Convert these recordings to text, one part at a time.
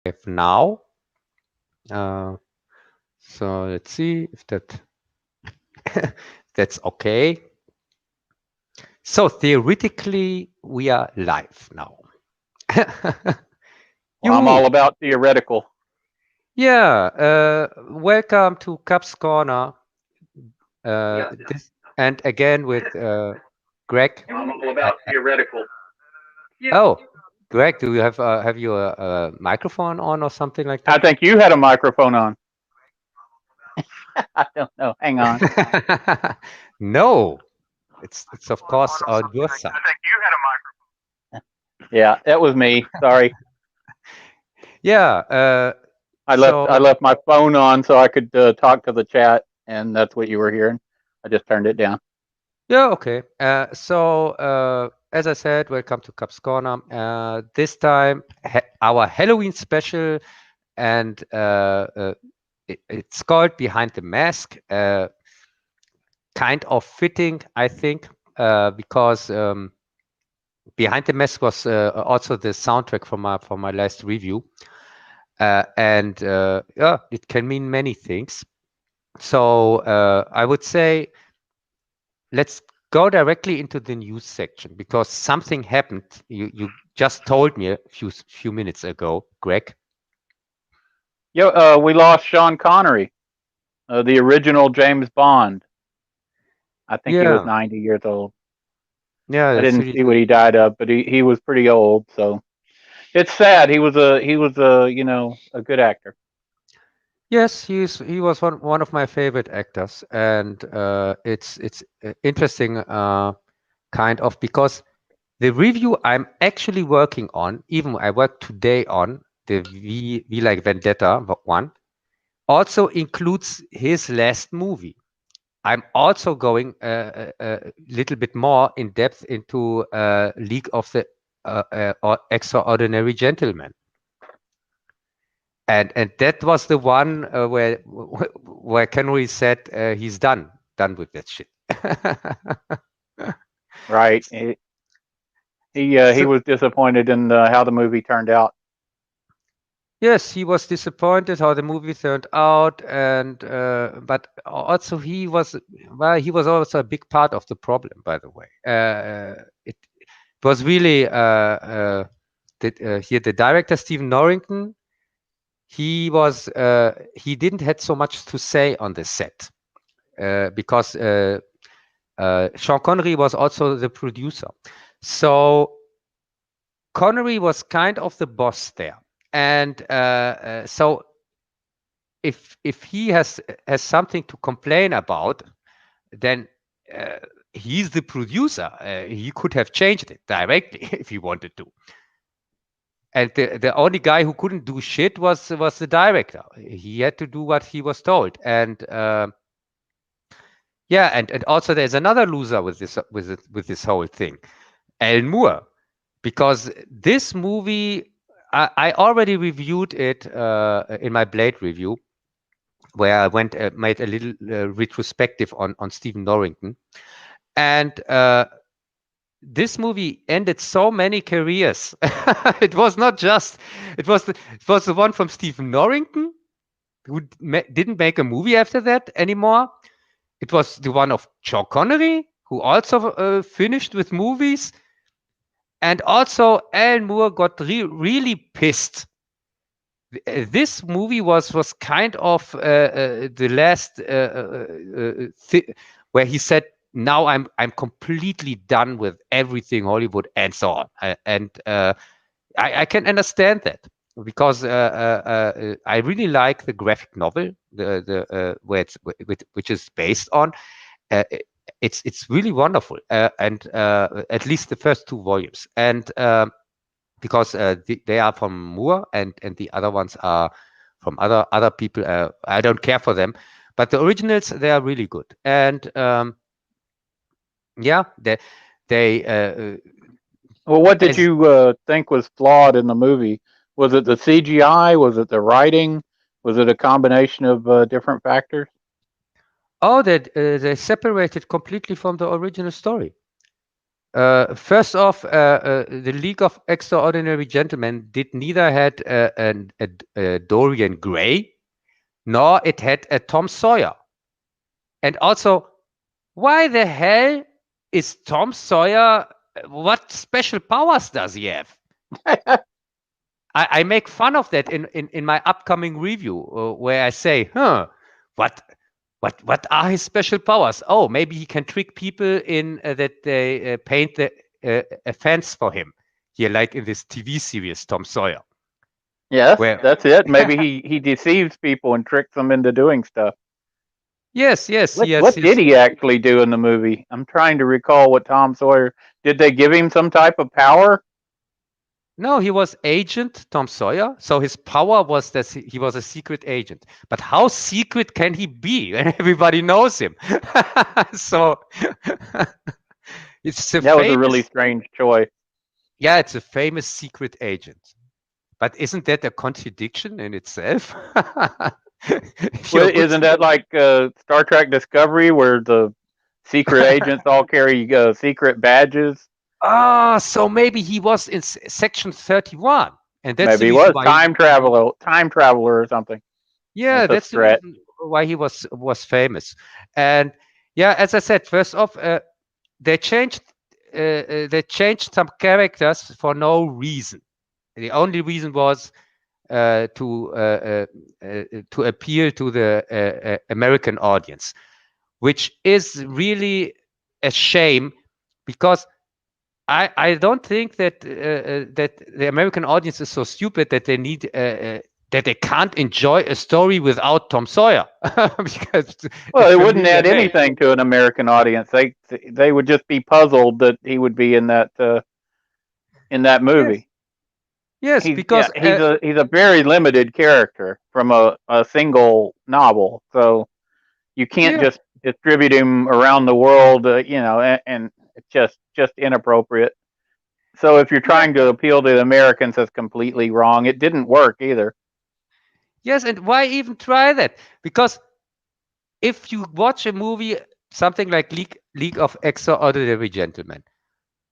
live now. So let's see if that's okay. So theoretically, we are live now. Well, I'm You, all about theoretical. yeah. Welcome to Cubs Corner. This and again with Greg. I'm all Uh, about theoretical. oh, Greg, do you have your microphone on or something like I that? think you had a microphone on. I don't know. Hang on. No, it's of course on your side. I think you had a microphone. Yeah, that was me. Sorry. Yeah. I left I So left my phone on so I could talk to the chat, and that's what you were hearing. I just turned it down. yeah, okay. As I said, welcome to Cubs Corner. This time, our Halloween special, and it's called Behind the Mask. Kind of fitting, I think, because Behind the Mask was also the soundtrack for my last review, and yeah, it can mean many things. So I would say let's go directly into the news section because something happened. You just told me a few minutes ago, Greg. Yo, we lost Sean Connery, the original James Bond. I think he was Yeah, 90 years old. yeah, I that's didn't really see what he died of, but he was pretty old. So it's sad. He was a a good actor. yes. He was one of my favorite actors, and it's interesting, kind of because the review I'm actually working on, even I work today on the V like Vendetta one, also includes his last movie. I'm also going a little bit more in depth into League of the Extraordinary Gentlemen, and that was the one where Kenry said he's done with that shit. Right. He So was disappointed in how the movie turned out. yes, he was disappointed how the movie turned out, and but also he was also a big part of the problem, by the way. It was really here the director Stephen Norrington. He didn't had so much to say on the set because Sean Connery was also the producer. So Connery was kind of the boss there, and so if he has something to complain about, then uh, he's the producer. He could have changed it directly if he wanted to. And the only guy who couldn't do shit was the director. He had to do what he was told. And yeah, and also there's another loser with this whole thing, Alan Moore, because this movie I already reviewed it in my Blade review, where I went made a little retrospective on Stephen Norrington, and this movie ended so many careers. It was not just it was the one from Stephen Norrington who didn't make a movie after that anymore. It was the one of Sean Connery who also finished with movies, and also Alan Moore got really pissed. This movie was kind of the last where he said, "Now I'm completely done with everything Hollywood and so on." And I can understand that because I really like the graphic novel, the where which is based on. Uh, it's really wonderful, and at least the first two volumes, and because they are from Moore, and the other ones are from other people. I don't care for them, but the originals they are really good, and yeah, they Well, what did as you think was flawed in the movie? Was it the CGI? Was it the writing? Was it a combination of different factors? oh, that they separated completely from the original story. First off, the League of Extraordinary Gentlemen did neither had a Dorian Gray, nor it had a Tom Sawyer. And also, why the hell is Tom Sawyer? What special powers does he have? I make fun of that in my upcoming review, where I say, what what are his special powers? Oh, maybe he can trick people in that they paint a fence for him. Here, like in this TV series, Tom Sawyer. Yes, Where that's it. Maybe he deceives people and tricks them into doing stuff. yes, What he has what did his. he actually do in the movie? I'm trying to recall what Tom Sawyer did. They give him some type of power? No, he was Agent Tom Sawyer. So his power was that he was a secret agent. But how secret can he be when everybody knows him? So it's a That was a really famous, strange choice. yeah, it's a famous secret agent. But isn't that a contradiction in itself? If you're Well, a good isn't that like Star Trek Discovery, where the secret agents all carry secret badges? so maybe he was in section 31, and that's the Maybe he reason was why. time traveler or something. Yeah, That's a that's the stretch. reason why he was famous. And yeah, as I said, first off, they changed they changed some characters for no reason. The only reason was to appeal to the American audience, which is really a shame, because I don't think that the American audience is so stupid that they need that they can't enjoy a story without Tom Sawyer, because Well, it's it wouldn't familiar add name. anything to an American audience. They would just be puzzled that he would be in that Yes, movie. yes, because He's a very limited character from a single novel, so you can't yeah, just distribute him around the world, and it's just inappropriate. So if you're yeah, trying to appeal to the Americans, that's completely wrong. It didn't work either. yes, and why even try that? Because if you watch a movie, something like League of Extraordinary Gentlemen,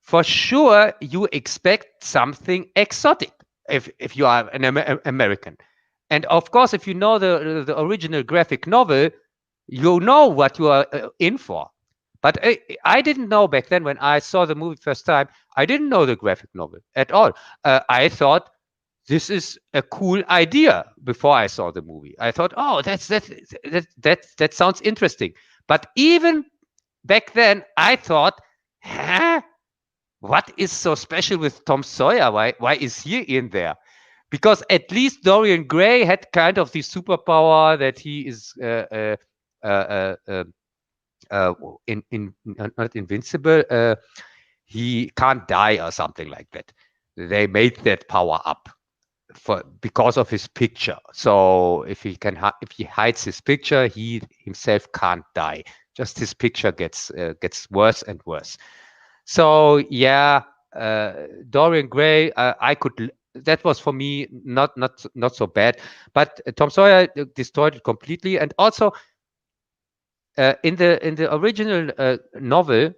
for sure you expect something exotic if you are an American. And of course, if you know the original graphic novel, you know what you are in for. But I didn't know back then when I saw the movie first time. I didn't know the graphic novel at all. I thought this is a cool idea before I saw the movie. I thought, oh, that sounds interesting. But even back then, I thought, huh? What is so special with Tom Sawyer? Why is he in there? Because at least Dorian Gray had kind of the superpower that he is uh, uh, uh, uh, not invincible. He can't die or something like that. They made that power up for because of his picture. So if he hides his picture, he himself can't die. Just his picture gets worse and worse. So yeah, Dorian Gray, I could. That was for me not so bad, but Tom Sawyer destroyed it completely. And also in the original novel,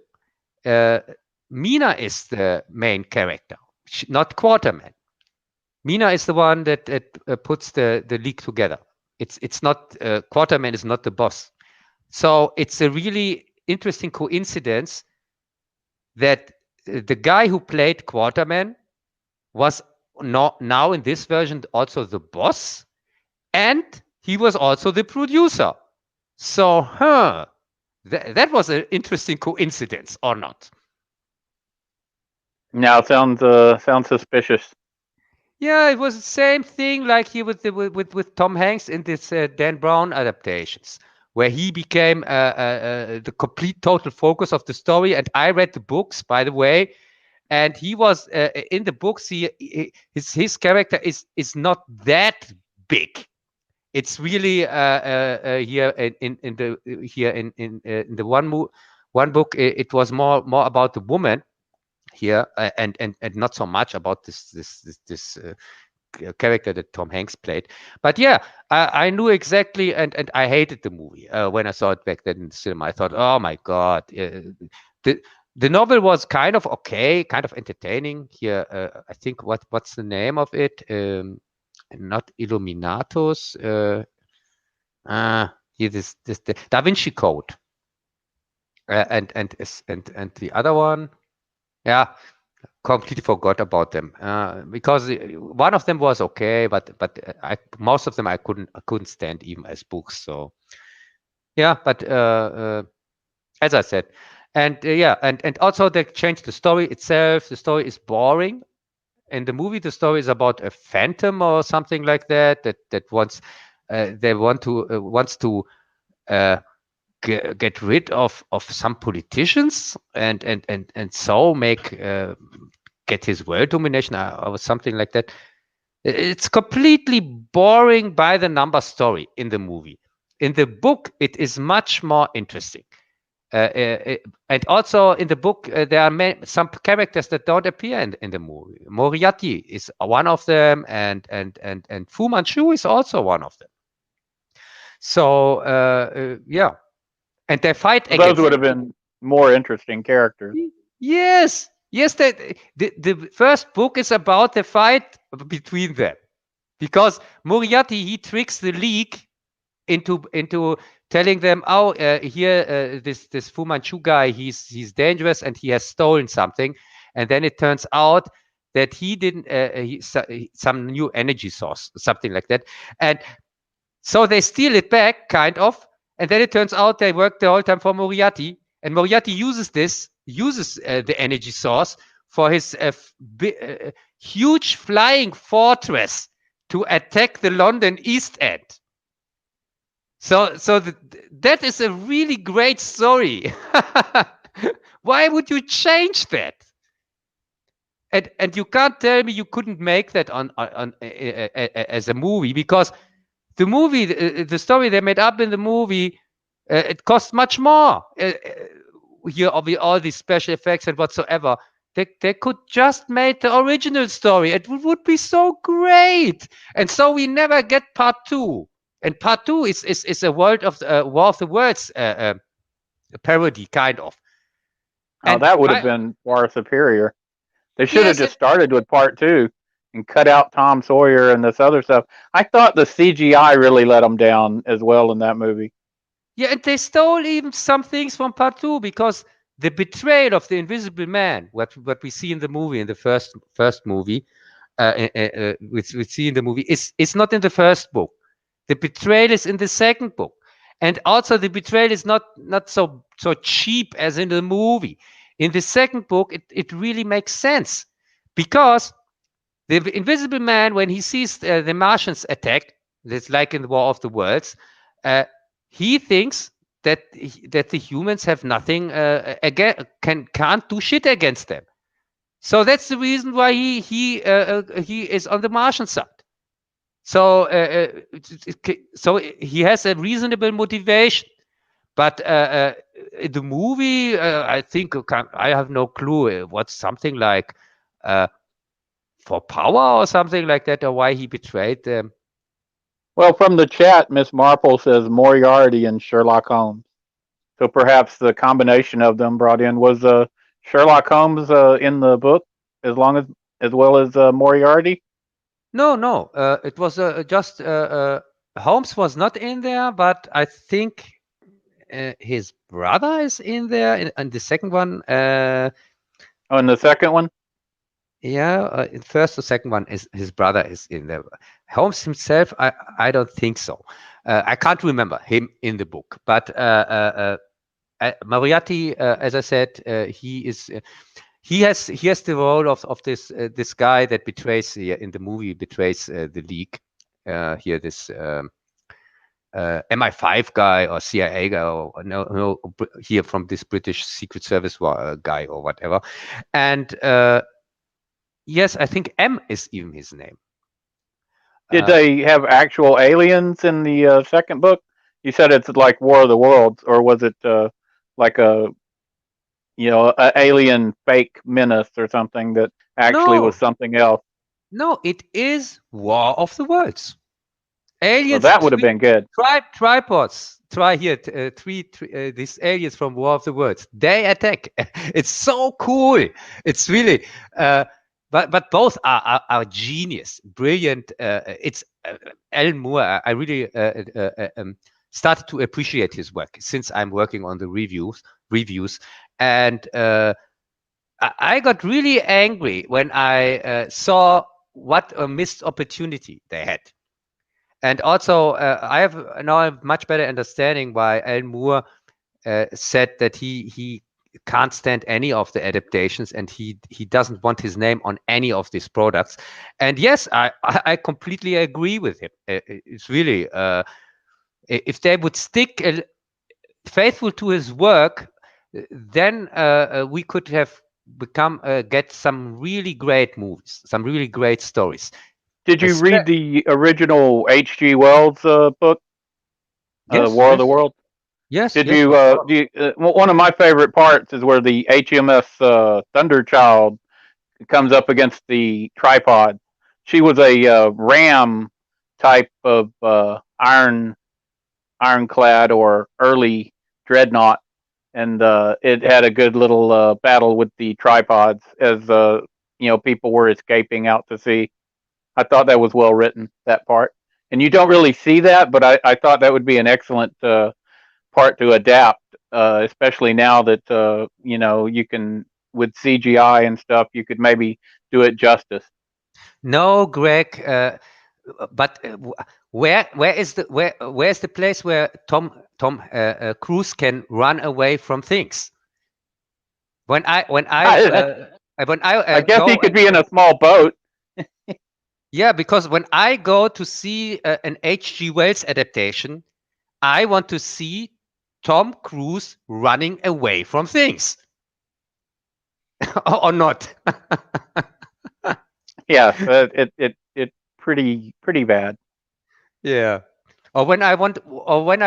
uh, Mina is the main character, not Quarterman. Mina is the one that puts the league together. It's not Quarterman is not the boss. So it's a really interesting coincidence that the guy who played Quarterman was now in this version also the boss, and he was also the producer. So, that was an interesting coincidence, or not? Now it sounds suspicious. Yeah, it was the same thing like here with Tom Hanks in this Dan Brown adaptations, where he became the complete total focus of the story. And I read the books, by the way, and he was in the books. His character is not that big. It's really here in the here in the one book. It was more about the woman here, and not so much about this character that Tom Hanks played. But yeah, I knew exactly, and I hated the movie when I saw it back then in the cinema. I thought, oh my god, The novel was kind of okay, kind of entertaining. Here, I think what's the name of it? Not Illuminatus. Here this the Da Vinci Code, and the other one. Yeah, completely forgot about them because one of them was okay, but most of them I couldn't stand even as books. So yeah, but as I said, and yeah, and also they changed the story itself. The story is boring. In the movie, the story is about a phantom or something like that that wants they want to wants to uh, get rid of some politicians and so make get his world domination or something like that. It's completely boring by the number story in the movie. In the book, it is much more interesting. And also in the book, there are some characters that don't appear in the movie. Moriarty is one of them, and Fu Manchu is also one of them. So yeah, and they fight So those against. would have been more interesting characters. Yes, yes. The first book is about the fight between them because Moriarty he tricks the League into telling them, oh, here this Fu Manchu guy he's dangerous and he has stolen something, and then it turns out that he didn't some new energy source, something like that, and so they steal it back, kind of, and then it turns out they worked the whole time for Moriarty, and Moriarty uses the energy source for his huge flying fortress to attack the London East End. So that is a really great story. Why would you change that? And you can't tell me you couldn't make that on as a movie because the movie, the story they made up in the movie, it costs much more. Here, all these special effects and whatsoever. They could just make the original story. It would be so great. And so we never get part two. And part two is a World of War of the Worlds parody, kind of. Oh, And that would have been far superior. They should have yes, just started with part two and cut out Tom Sawyer and this other stuff. I thought the CGI really let them down as well in that movie. yeah, and they stole even some things from part two because the betrayal of the Invisible Man, what we see in the movie, in the first movie, which we see in the movie, is not in the first book. The betrayal is in the second book, and also the betrayal is not so cheap as in the movie. In the second book, it really makes sense because the Invisible Man, when he sees the Martians attack, it's like in the War of the Worlds, uh, he thinks that the humans have nothing can't do shit against them. So that's the reason why he is on the Martian side. So so he has a reasonable motivation. But in the movie, I think I have no clue. What's something like uh, for power or something like that, or why he betrayed them. Well, from the chat, Miss Marple says Moriarty and Sherlock Holmes. So perhaps the combination of them brought in was Sherlock Holmes in the book as well as Moriarty. No, no, it was just Holmes was not in there, but I think his brother is in there in the second one. Oh, and the second one. Yeah, in first or second one is his brother is in there. Holmes himself, I don't think so. I can't remember him in the book, but Moriarty, as I said, he has the role of this guy that betrays in the movie betrays the League. Here this MI5 guy or CIA guy or no here from this British Secret Service guy or whatever, and yes, I think M is even his name. Did they have actual aliens in the second book? You said it's like War of the Worlds, or was it like a alien fake menace or something that actually was No, something else? no, it is War of the Worlds. So Aliens, that would have been good. tripods. Try here, these aliens from War of the Worlds. They attack. It's so cool. It's really, uh, but both are genius, brilliant. It's Alan Moore. I really started to appreciate his work since I'm working on the reviews, and I got really angry when I saw what a missed opportunity they had. And also, I have now a much better understanding why Alan Moore said that he can't stand any of the adaptations, and he doesn't want his name on any of these products. And yes, I completely agree with him. It's really if they would stick faithful to his work, then we could have get some really great movies, some really great stories. Did you read the original H.G. Wells book, Yes, War of yes, the Worlds? yes, Did yes. you? One of my favorite parts is where the HMS Thunderchild comes up against the tripod. She was a ram type of ironclad or early dreadnought, and it had a good little battle with the tripods as people were escaping out to sea. I thought that was well written, that part, and you don't really see that, but I thought that would be an excellent part to adapt, especially now that you can with CGI and stuff, you could maybe do it justice. No, Greg, but where's the place where Tom Cruise can run away from things? When I when I I, when I I guess he go could and be in a small boat. yeah, because when I go to see an H.G. Wells adaptation, I want to see Tom Cruise running away from things, or not. Yeah, it pretty bad. Yeah. Or when I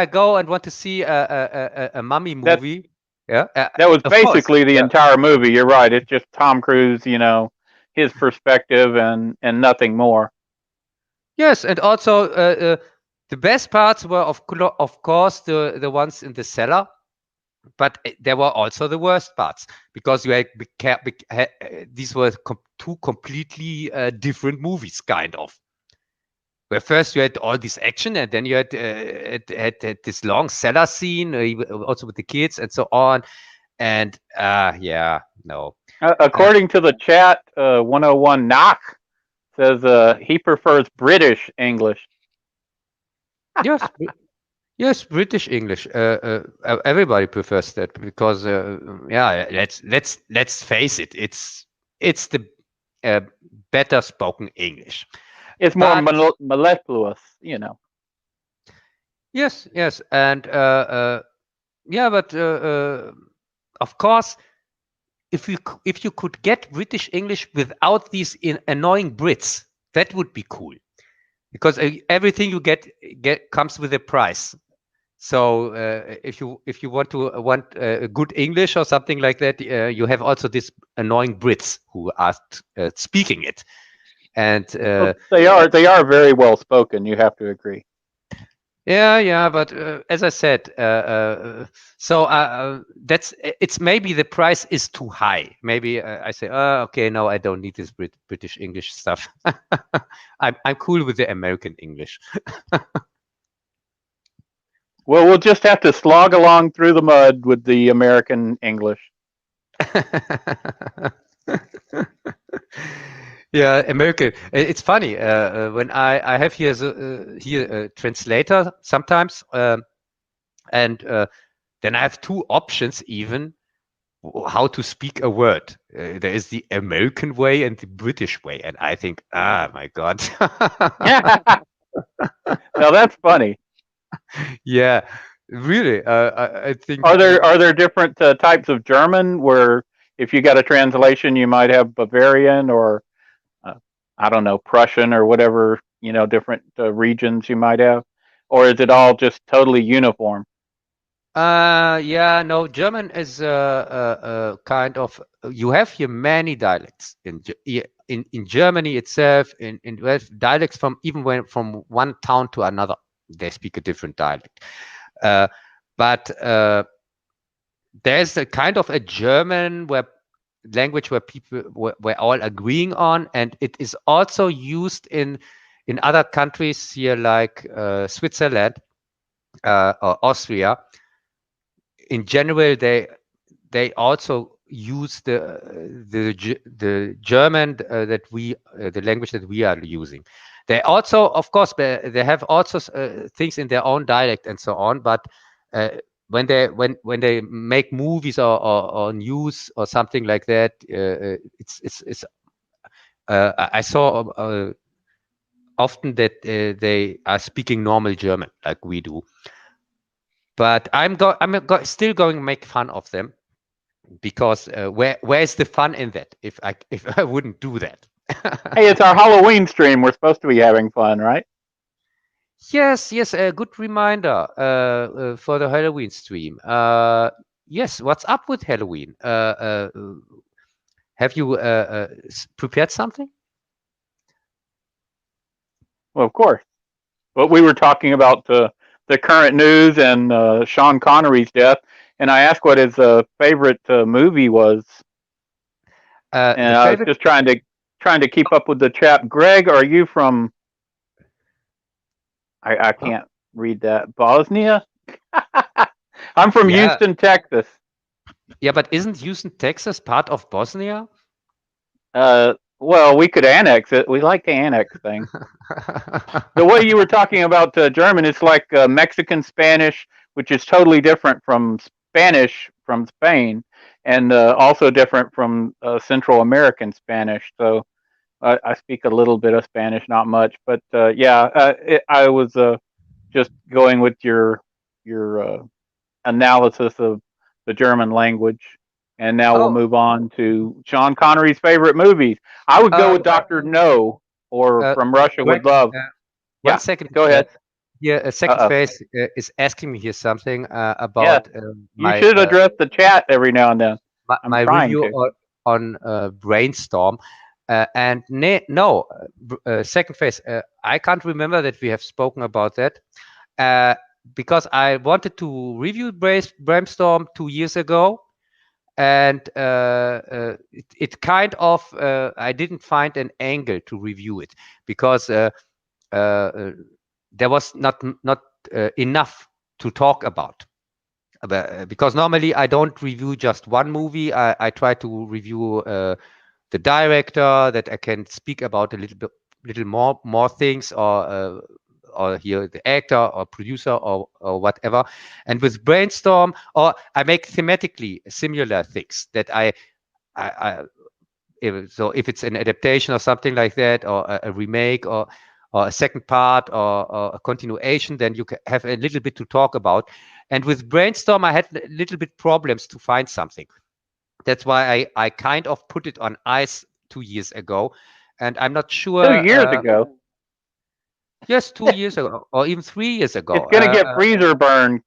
go and want to see a mummy That movie. Yeah, that was of course. basically the Yeah. entire movie. You're right. It's just Tom Cruise, his perspective and nothing more. Yes, and also the best parts were of course the ones in the cellar, but there were also the worst parts because you had these were two completely different movies, kind of. Where first you had all this action, and then you had this long cellar scene, also with the kids and so on. And yeah, no. Uh, According to the chat, 101 knock says he prefers British English. yes, yes, British English. Everybody prefers that because yeah, let's face it, it's the uh, better spoken English. It's more But mellifluous. yes, yes, and yeah, but of course, if you could get British English without these annoying Brits, that would be cool. Because everything you get comes with a price. So if you want good English or something like that, you have also this annoying Brits who are speaking it, and Well, they are very well spoken. You have to agree. yeah, but as I said, so it's maybe the price is too high. Maybe I say, oh, okay, no, I don't need this British English stuff. I'm cool with the American English. Well, we'll just have to slog along through the mud with the American English. Yeah, American. It's funny when I have here a translator sometimes, and then I have two options even how to speak a word. There is the American way and the British way, and I think, ah, my God. Now that's funny. Yeah, really. I think. Are there different types of German where if you got a translation, you might have Bavarian or uh, I don't know, Prussian or whatever, different regions you might have, or is it all just totally uniform? Yeah, no, German is kind of, you have here many dialects in Germany itself. In we have dialects from even when from one town to another, they speak a different dialect. Uh, but there's a kind of a German where language where people were all agreeing on, and it is also used in other countries here like Switzerland or Austria. In general, they also use the German that we the language that we are using. They also, of course, they have also things in their own dialect and so on. But uh, when they make movies or news or something like that, it's I saw often that they are speaking normal German like we do. But still going to make fun of them because where's the fun in that if I wouldn't do that? Hey, it's our Halloween stream. We're supposed to be having fun, right? Yes, yes, a good reminder for the Halloween stream. Yes, what's up with Halloween? Have you prepared something? Well, of course. But we were talking about the current news and Sean Connery's death, and I asked what his favorite movie was, and The I was favorite? just trying to keep up with the chat. Greg, are you from? I Huh? can't read that. Bosnia. I'm from Yeah, Houston, Texas. yeah, but isn't Houston, Texas part of Bosnia? Well, we could annex it. We like to annex things. The way you were talking about German, it's like Mexican Spanish, which is totally different from Spanish from Spain, and also different from Central American Spanish. So I speak a little bit of Spanish, not much, but yeah, I was just going with your analysis of the German language. And now we'll Oh, move on to Sean Connery's favorite movies. I would go uh, with Doctor No or uh, From Russia Greg, with Love. uh, one Yeah, second. go ahead. Here, a second Uh oh. face is asking me here something Yeah, about you should address the chat every now and then. I'm my trying review to. on Brainstorm. And no, second phase. I can't remember that we have spoken about that uh, because I wanted to review Brainstorm 2 years ago, and it kind of I didn't find an angle to review it because uh, there was not enough to talk about. Because normally I don't review just one movie. I try to review the director, that I can speak about a little more things, or here the actor or producer or whatever. And with Brainstorm, or I make thematically similar things that I if it's an adaptation or something like that, or a remake, or a second part, or a continuation, then you have a little bit to talk about. And with Brainstorm, I had a little bit problems to find something. That's why I kind of put it on ice 2 years ago, and I'm not sure. 2 years ago, Yes, 2 years ago, or even 3 years ago. it's gonna get freezer burn.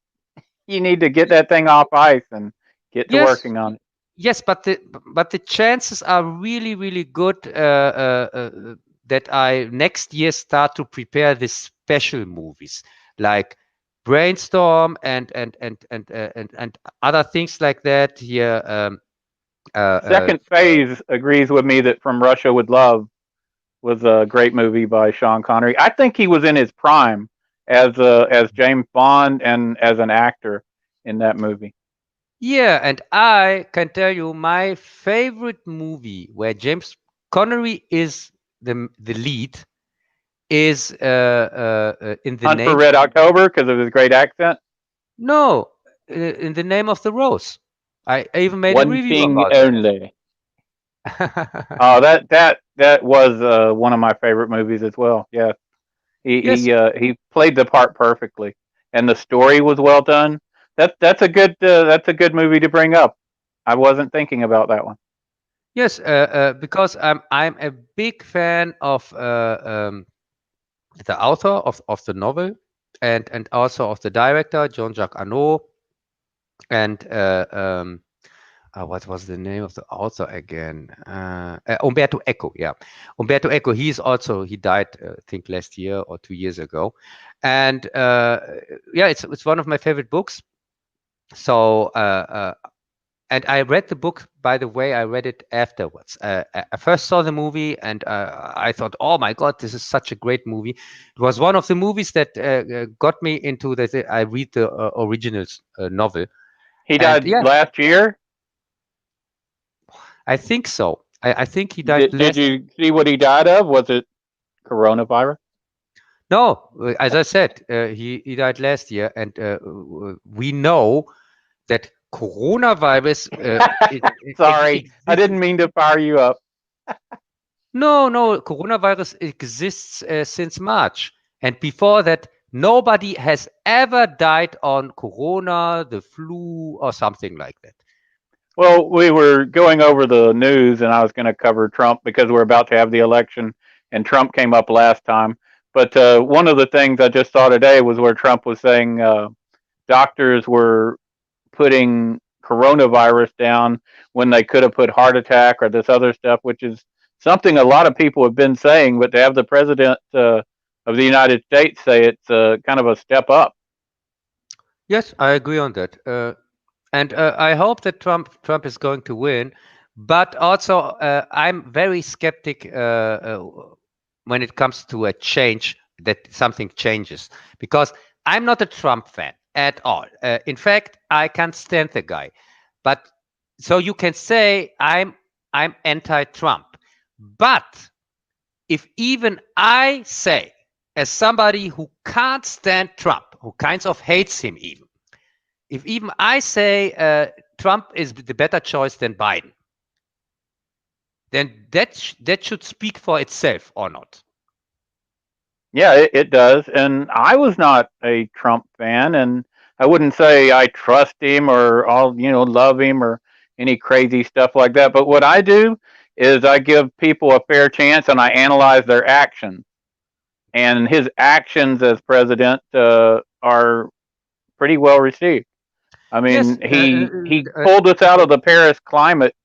You need to get that thing off ice and get to Yes, working on it. yes, but the chances are really really good that I next year start to prepare these special movies like Brainstorm and other things like that here. Second phase agrees with me that From Russia with Love was a great movie by Sean Connery. I think he was in his prime as James Bond and as an actor in that movie. Yeah, and I can tell you my favorite movie where James Connery is the lead is in the Hunt for name. Red October because of his great accent. No, in the name of the rose. I even made a One review thing about only. that. Oh, that was one of my favorite movies as well. Yeah, Yes, he played the part perfectly, and the story was well done. That's a good movie to bring up. I wasn't thinking about that one. yes, because I'm a big fan of the author of the novel, and also of the director Jean-Jacques Arnaud. and what was the name of the author again? Umberto Eco. Yeah, Umberto Eco. He died, I think, last year or 2 years ago, and yeah, it's one of my favorite books. So and I read the book, by the way. I read it afterwards. I first saw the movie, and I thought, oh my God, this is such a great movie. It was one of the movies that got me into I read the original novel. He And died yeah, last year. I think so. I think he died Did last. you see what he died of? Was it coronavirus? No, as I said, he died last year, and we know that coronavirus Sorry, I exists. didn't mean to fire you up. No, no, coronavirus exists since March. And before that, nobody has ever died on corona, the flu, or something like that. Well, we were going over the news, and I was going to cover Trump because we're about to have the election, and Trump came up last time. But one of the things I just saw today was where Trump was saying doctors were putting coronavirus down when they could have put heart attack or this other stuff, which is something a lot of people have been saying. But to have the president of the United States say it's kind of a step up. Yes, I agree on that. And I hope that Trump is going to win. But also, I'm very skeptic when it comes to a change, that something changes, because I'm not a Trump fan at all. In fact, I can't stand the guy. But so you can say I'm anti-Trump. But if even I say, as somebody who can't stand Trump, who kind of hates him even, if even I say Trump is the better choice than Biden, then that should speak for itself, or not? Yeah, it does. And I was not a Trump fan, and I wouldn't say I trust him or I'll, love him or any crazy stuff like that. But what I do is I give people a fair chance and I analyze their actions. And his actions as president are pretty well received. I Yes, mean, he pulled us out of the Paris climate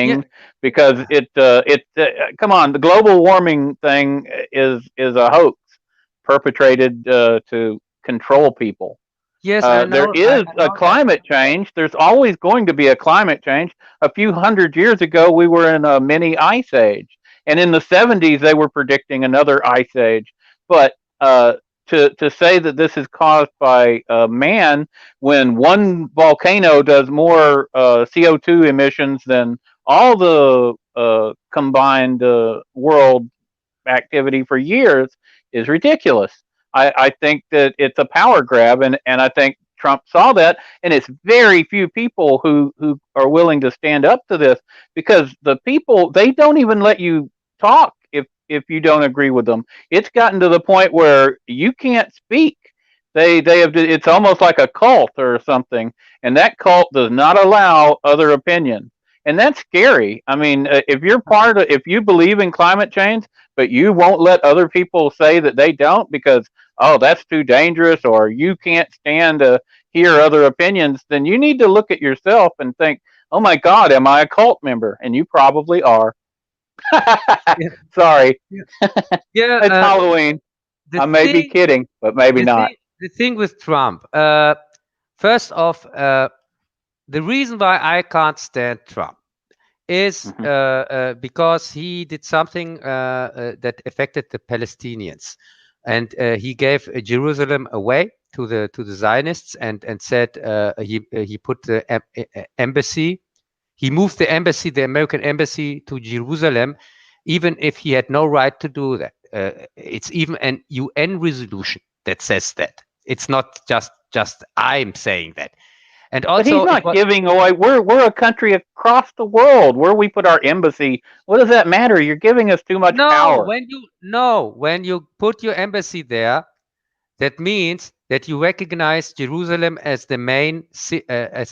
yeah, thing because it come on, the global warming thing is a hoax perpetrated to control people. yes, I There know, is I a know that. climate change. There's always going to be a climate change. A few hundred years ago, we were in a mini ice age, and in the 70s, they were predicting another ice age. But to say that this is caused by man, when one volcano does more CO2 emissions than all the combined world activity for years, is ridiculous. I think that it's a power grab, and I think Trump saw that, and it's very few people who are willing to stand up to this because the people, they don't even let you talk if you don't agree with them. It's gotten to the point where you can't speak. They have, it's almost like a cult or something, and that cult does not allow other opinions, and that's scary. I mean, if you believe in climate change, but you won't let other people say that they don't because, oh, that's too dangerous, or you can't stand to hear other opinions, then you need to look at yourself and think, oh my God, am I a cult member? And you probably are. Yeah, Sorry, yeah, yeah. it's Halloween. The I may be thing, kidding, but maybe not. the thing with Trump. First off, the reason why I can't stand Trump is Hmm. because he did something that affected the Palestinians, and he gave Jerusalem away to the Zionists, and said he put the embassy. He moved the embassy, the American embassy, to Jerusalem, even if he had no right to do that. It's even an UN resolution that says that. It's not just I'm saying that. And But he's also, it not was giving away. We're a country across the world where we put our embassy. What does that matter? You're giving us too much no, power. when you put your embassy there, that means that you recognize Jerusalem as the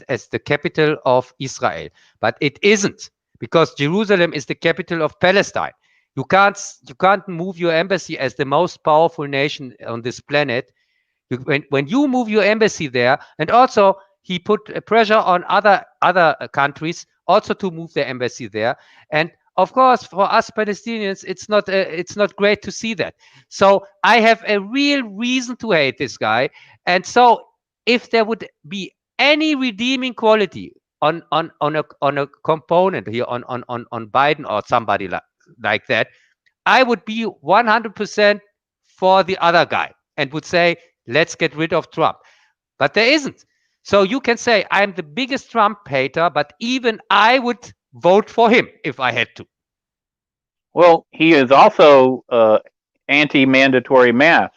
as the capital of Israel, but it isn't, because Jerusalem is the capital of Palestine. You can't move your embassy as the most powerful nation on this planet. When you move your embassy there, and also he put pressure on other countries also to move their embassy there. And of course, for us Palestinians, it's not great to see that. So I have a real reason to hate this guy. And so if there would be any redeeming quality on a component here on Biden or somebody like that, I would be 100% for the other guy and would say, let's get rid of Trump. But there isn't. So you can say, I'm the biggest Trump hater, but even I would vote for him if I had to. Well, he is also anti-mandatory mask,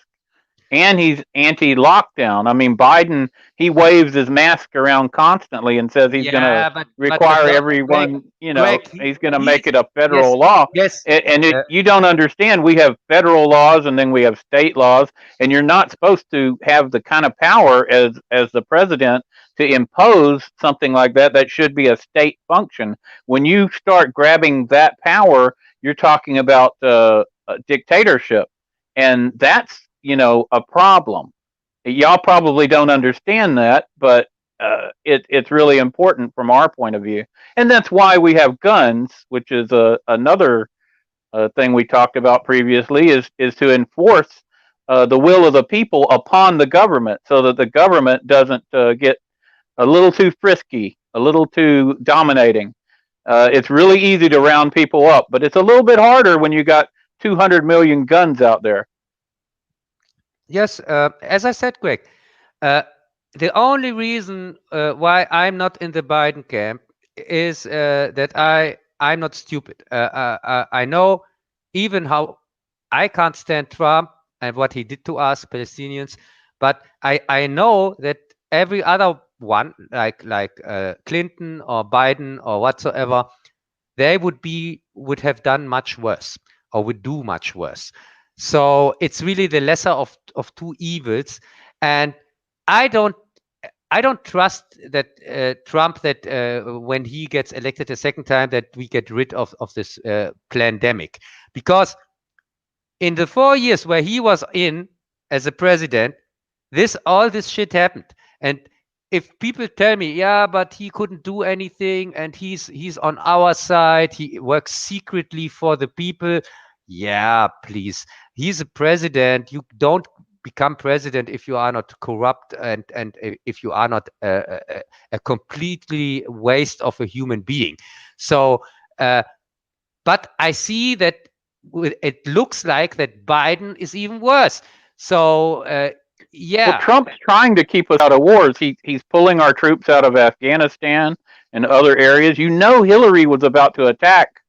and he's anti-lockdown. I mean, Biden, he waves his mask around constantly and says he's going to Yeah, but require Greg, everyone, Greg, he's going to make he's it a yes, federal law. yes. And Uh, you don't understand. We have federal laws and then we have state laws, and you're not supposed to have the kind of power as the president to impose something like that. That should be a state function. When you start grabbing that power, you're talking about a dictatorship, and that's a problem. Y'all probably don't understand that, but it's really important from our point of view, and that's why we have guns, which is another thing we talked about previously, is to enforce the will of the people upon the government, so that the government doesn't get a little too frisky, a little too dominating. It's really easy to round people up, but it's a little bit harder when you got 200 million guns out there. yes, as I said, Greg, uh, the only reason why I'm not in the Biden camp is that I'm not stupid. I know even how I can't stand Trump and what he did to us Palestinians, but I know that every other one, like Clinton or Biden or whatsoever, they would have done much worse or would do much worse. So it's really the lesser of two evils, and I don't I don't trust that Trump, that when he gets elected a second time, that we get rid of this pandemic, because in the 4 years where he was in as a president, all this shit happened. And if people tell me, yeah, but he couldn't do anything and he's on our side, he works secretly for the people. Yeah, please. He's a president. You don't become president if you are not corrupt, and if you are not a completely waste of a human being. So but I see that it looks like that Biden is even worse. So Well, yeah, Trump's trying to keep us out of wars. He's pulling our troops out of Afghanistan and other areas. Hillary was about to attack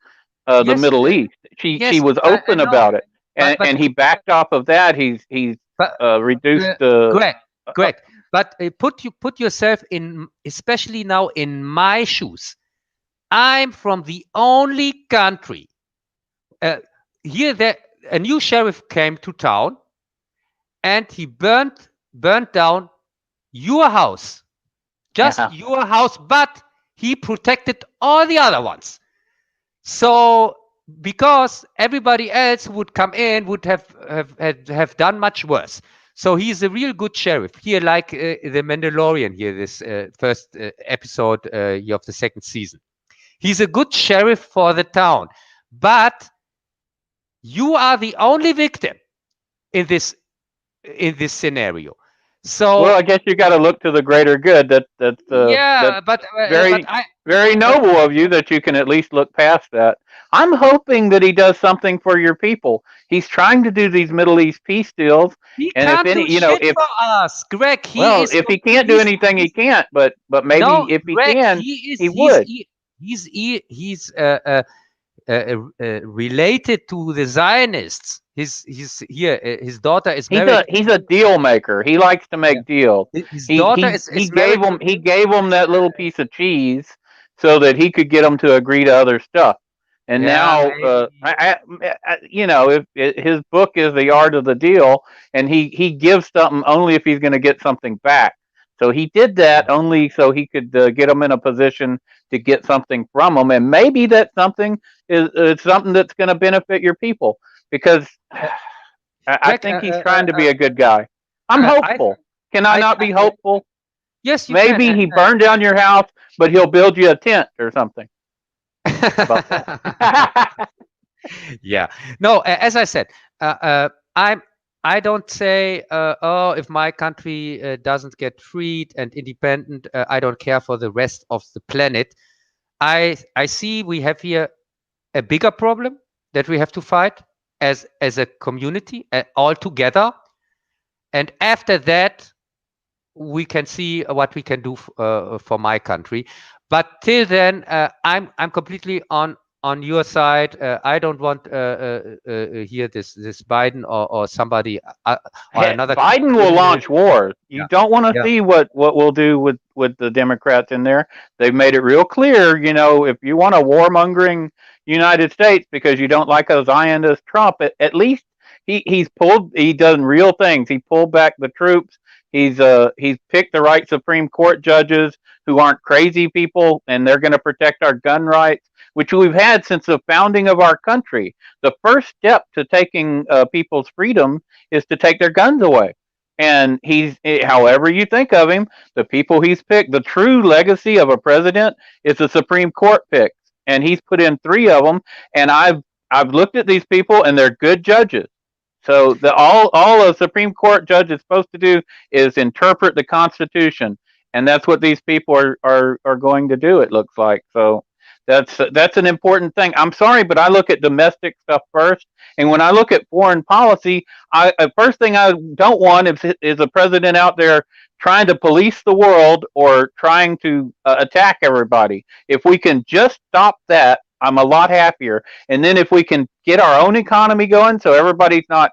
the yes, Middle East. She yes, was I open know, about it, but and he backed off of that. He's but reduced correct, correct. But put yourself in, especially now in my shoes. I'm from the only country uh, here that a new sheriff came to town and he burnt down your house, just yeah. your house, but he protected all the other ones. So because everybody else would come in would have done much worse. So he's a real good sheriff here, like the Mandalorian here, this first episode of the second season. He's a good sheriff for the town, but you are the only victim in this scenario. Well, So I guess you got to look to the greater good. That's yeah, but very very but noble of you that you can at least look past that. I'm hoping that he does something for your people. He's trying to do these Middle East peace deals, he and if can't do any, shit if for us, Greg. well, if he can't do anything, he can't. But maybe No, if he Greg. can, he would. He's related to the Zionists. He's here. His daughter is He's married. a deal maker. He likes to Yeah. make deals. His daughter He is married to. gave him that little piece of cheese so that he could get them to agree to other stuff. And Yeah, now, maybe. if his book is the art of the deal, and he gives something only if he's going to get something back. So he did that only so he could get them in a position to get something from them, and maybe that something is something that's going to benefit your people, because Uh, I Greg, think he's trying to be a good guy. I'm I hopeful. Can I not be I hopeful? Yes, you can. Maybe he burned down your house, but he'll build you a tent or something. How about that? Yeah. No, as I said, I'm. I don't say, oh, if my country doesn't get freed and independent, I don't care for the rest of the planet. I see we have here a bigger problem that we have to fight as a community all together, and after that we can see what we can do for my country. But till then, I'm completely on your side. I don't want hear this Biden or somebody or another Biden will criminal. launch wars. You Yeah, don't want to yeah, see what we'll do with the Democrats in there. They've made it real clear. If you want a warmongering United States because you don't like a Zionist Trump, at least he done real things. He pulled back the troops. He's picked the right Supreme Court judges who aren't crazy people, and they're going to protect our gun rights, which we've had since the founding of our country. The first step to taking people's freedom is to take their guns away. And however you think of him, the people he's picked, the true legacy of a president is the Supreme Court picks, and he's put in three of them. And I've looked at these people, and they're good judges. So all a Supreme Court judge is supposed to do is interpret the Constitution, and that's what these people are going to do. It looks like so. That's an important thing. I'm sorry, but I look at domestic stuff first, and when I look at foreign policy, first thing I don't want is a president out there trying to police the world or trying to attack everybody. If we can just stop that, I'm a lot happier. And then if we can get our own economy going, so everybody's not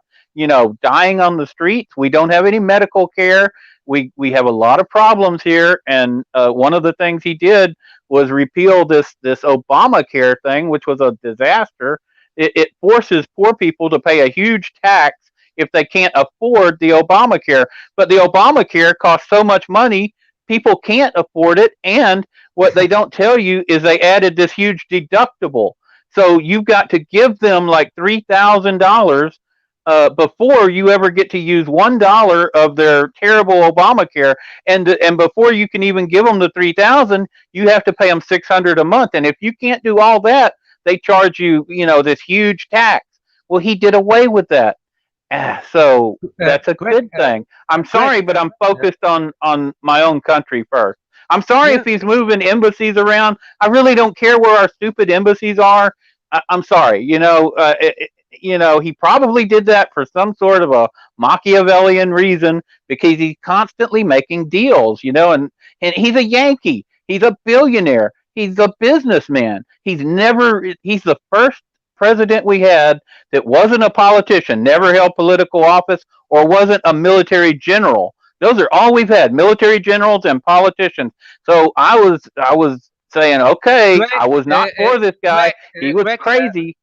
dying on the streets, we don't have any medical care. We have a lot of problems here, and one of the things he did was repeal this Obamacare thing, which was a disaster. It forces poor people to pay a huge tax if they can't afford the Obamacare. But the Obamacare costs so much money, people can't afford it. And what they don't tell you is they added this huge deductible. So you've got to give them like $3,000 before you ever get to use $1 of their terrible Obamacare, and before you can even give them the 3,000, you have to pay them $600 a month. And if you can't do all that, they charge you, this huge tax. Well, he did away with that. So that's a Greg, good thing. I'm Greg, sorry, but I'm focused on my own country first. I'm sorry yeah, if he's moving embassies around. I really don't care where our stupid embassies are. I'm sorry. He probably did that for some sort of a Machiavellian reason because he's constantly making deals, and he's a Yankee. He's a billionaire. He's a businessman. He's the first president we had that wasn't a politician, never held political office, or wasn't a military general. Those are all we've had, military generals and politicians. So I was saying, okay, Greg, I was not for this guy. Greg, He was Greg, crazy.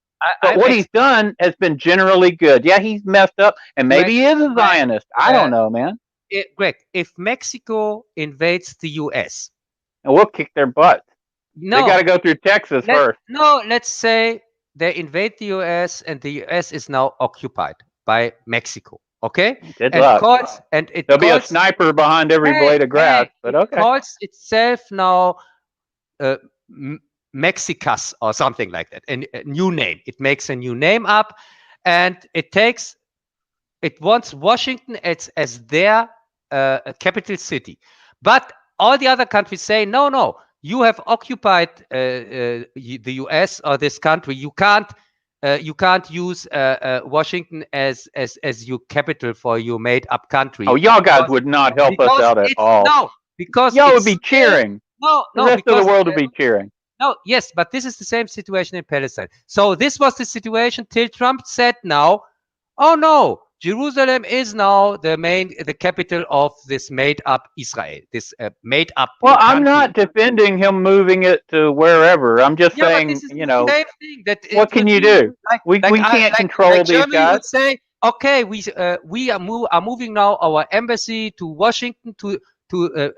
But I'm what he's done has been generally good. Yeah, he's messed up, and Greg, maybe he is a Greg, Zionist. I uh, don't know, man. Greg, if Mexico invades the US, And we'll kick their butt. They got to no, go through Texas first. let's say they invade the US and the US is now occupied by Mexico. Okay, Good and luck. it There'll be a calls sniper behind every blade of grass, but it okay. calls itself now uh, Mexicas or something like that, a new name. It makes a new name up, and it wants Washington as their capital city. But all the other countries say, no, no, you have occupied the US or this country. You can't use Washington as your capital for your made up country. Oh, y'all guys would not help us out at all. No, because y'all would it's be cheering. no, The no, rest of the because world would be cheering. no, yes, but this is the same situation in Palestine. So this was the situation till Trump said now, oh no, Jerusalem is now the capital of this made-up Israel, this made-up Well, I'm country. not defending him moving it to wherever. I'm just Yeah, but saying, this is the same thing. That what it can would you be do? We can't control like these Germany guys. would say, okay, we are moving now our embassy to Washington to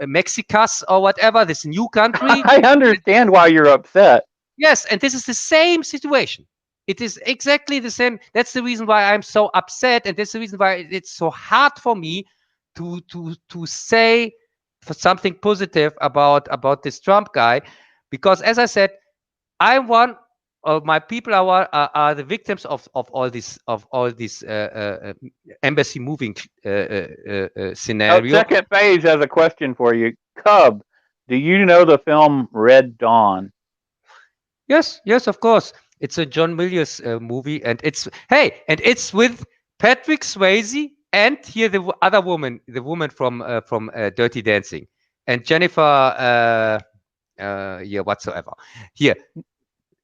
Mexicas or whatever, this new country. I understand why you're upset. Yes, and this is the same situation. It is exactly the same. That's the reason why I'm so upset, and that's the reason why it's so hard for me to say something positive about this Trump guy, because as I said, I want my people are the victims of all these embassy moving Oh, scenario. second phase has a question for you. Cub, do you know the film Red Dawn? Yes, yes, of course. It's a John Milius movie, and it's with Patrick Swayze and here other woman, the woman from Dirty Dancing, and Jennifer, yeah, whatsoever. Here,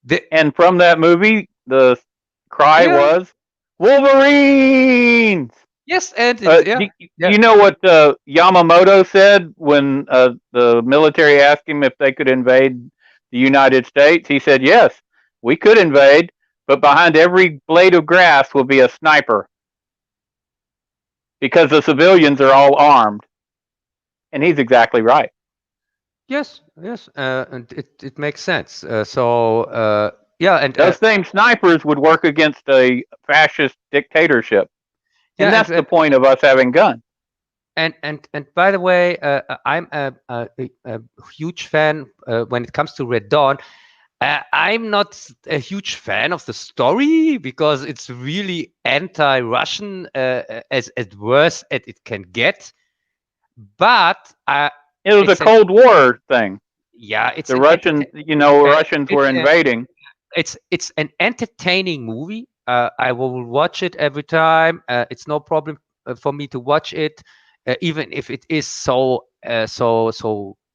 the And from that movie, the cry yeah, was Wolverines. yes, and it's yeah, Do yeah, you know what Yamamoto said when the military asked him if they could invade the United States? He said, "Yes, we could invade, but behind every blade of grass will be a sniper because the civilians are all armed." And he's exactly right. yes, yes, and it makes sense. Yeah, and Those same snipers would work against a fascist dictatorship. And yeah, that's the point of us having guns. and by the way, I'm a huge fan when it comes to Red Dawn. I'm not a huge fan of the story because it's really anti-Russian, as worse as it can get. But It was a it's an Cold War thing. yeah, it's The an Russians, Russians were it's invading. it's an entertaining movie. I will watch it every time. It's no problem for me to watch it, even if it is so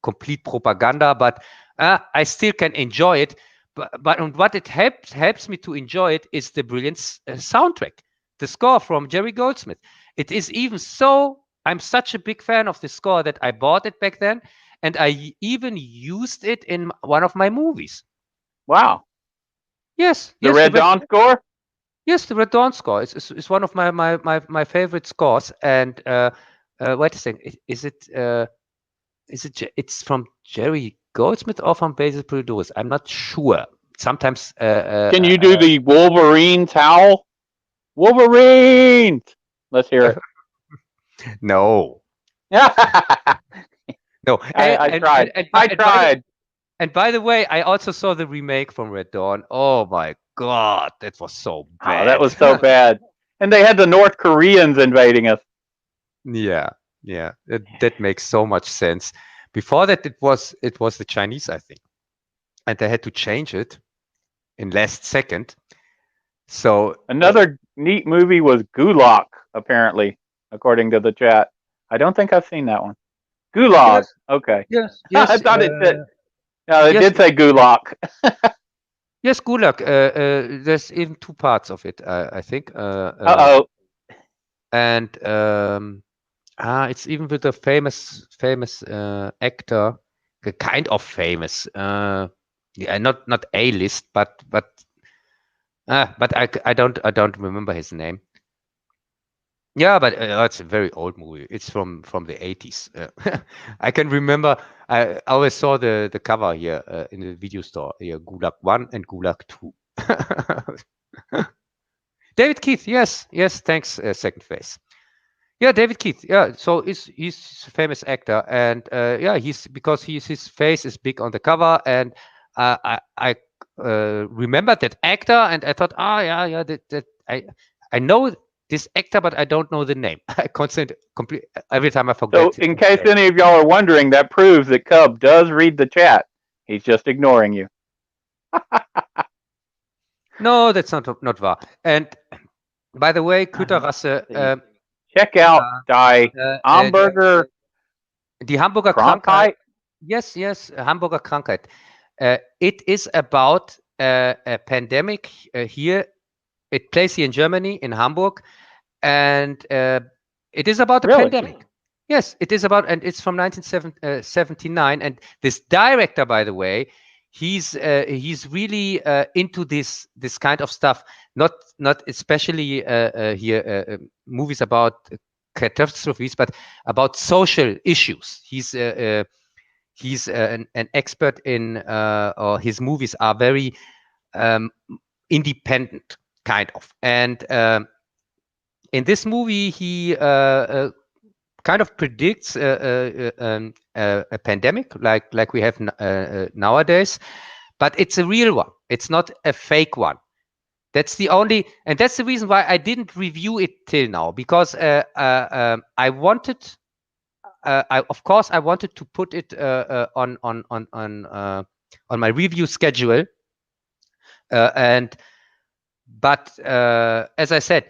complete propaganda. But I still can enjoy it. But what it helps me to enjoy it is the brilliant soundtrack, the score from Jerry Goldsmith. It is even so. I'm such a big fan of the score that I bought it back then, and I even used it in one of my movies. Wow. Yes, The yes, Red Dawn score? yes, the Red Dawn score is one of my favorite scores. And wait a second, it's from Jerry Goldsmith or from Basil Produce? I'm not sure. Sometimes, Can you do the Wolverines howl? Wolverines! Let's hear it. no, I, no. I tried. I tried. And by the way, I also saw the remake from Red Dawn. Oh my God, that was so Oh, that bad. was so bad. And they had the North Koreans invading us. Yeah, yeah, that makes so much sense. Before that, it was the Chinese, I think, and they had to change it in last second. So Another neat movie was Gulag, apparently, according to the chat. I don't think I've seen that one. Gulag. yes, Okay. yes, I yes, thought it said. No, it yes, did say Gulag. yes. Gulag. There's even two parts of it, I think, Uh oh. and it's even with a famous actor, kind of famous. Yeah, not A list, but I don't remember his name. Yeah, but it's a very old movie. It's from the 80s. I can remember. I always saw the cover here in the video store. Here, Gulag 1 and Gulag 2. David Keith. Yes, yes. Thanks. Second face. Yeah, David Keith. Yeah, so he's a famous actor, and yeah, he's because his face is big on the cover, and I remembered that actor, and I thought, yeah, that I know this actor, but I don't know the name. I constantly complete every time I So, forget in the case name. any of y'all are wondering, that proves that Cub does read the chat. He's just ignoring you. No, that's not wahr. And by the way, Küterrasse, Check out Die die, Hamburger die Hamburger Krankheit. Krankheit. Yes, yes, Hamburger Krankheit. It is about a pandemic here. It plays here in Germany, in Hamburg, and it is about a Really? pandemic. Yes, it is about, and it's from 1979. And this director, by the way, he's really into this kind of stuff. Not especially movies about catastrophes, but about social issues. He's an expert in, or his movies are very um, independent, kind of. And in this movie, he kind of predicts a pandemic like we have nowadays, but it's a real one. It's not a fake one. That's the only, and that's the reason why I didn't review it till now, because I wanted, of course, I wanted to put it on my review schedule, and but as I said,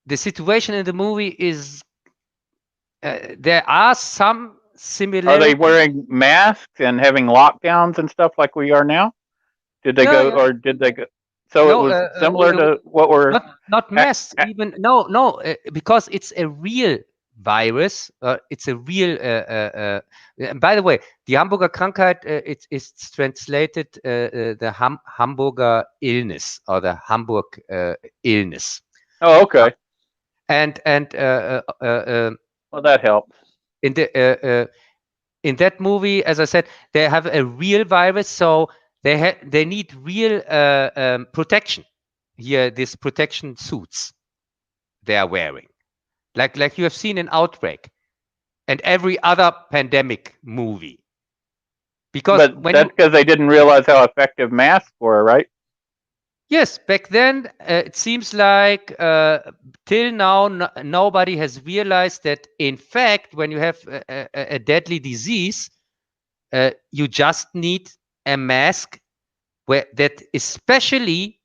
the situation in the movie is there are some Are they similarities. wearing masks and having lockdowns and stuff like we are now? Did they Yeah, go, yeah. or did they go? So it No, was similar to what we're. not mass even. No, no, because it's a real virus. It's a real. And by the way, die Hamburger Krankheit, it's translated the Hamburger illness, or the Hamburg illness. Oh, Uh, okay. and Well, that helps. in the in that movie, as I said, they have a real virus, so they need real protection. Here, these protection suits they are wearing, like you have seen in Outbreak and every other pandemic movie. Because But when that's you, because they didn't realize how effective masks were, right? yes, back then it seems like till now nobody has realized that in fact when you have a deadly disease, you just need a mask where that especially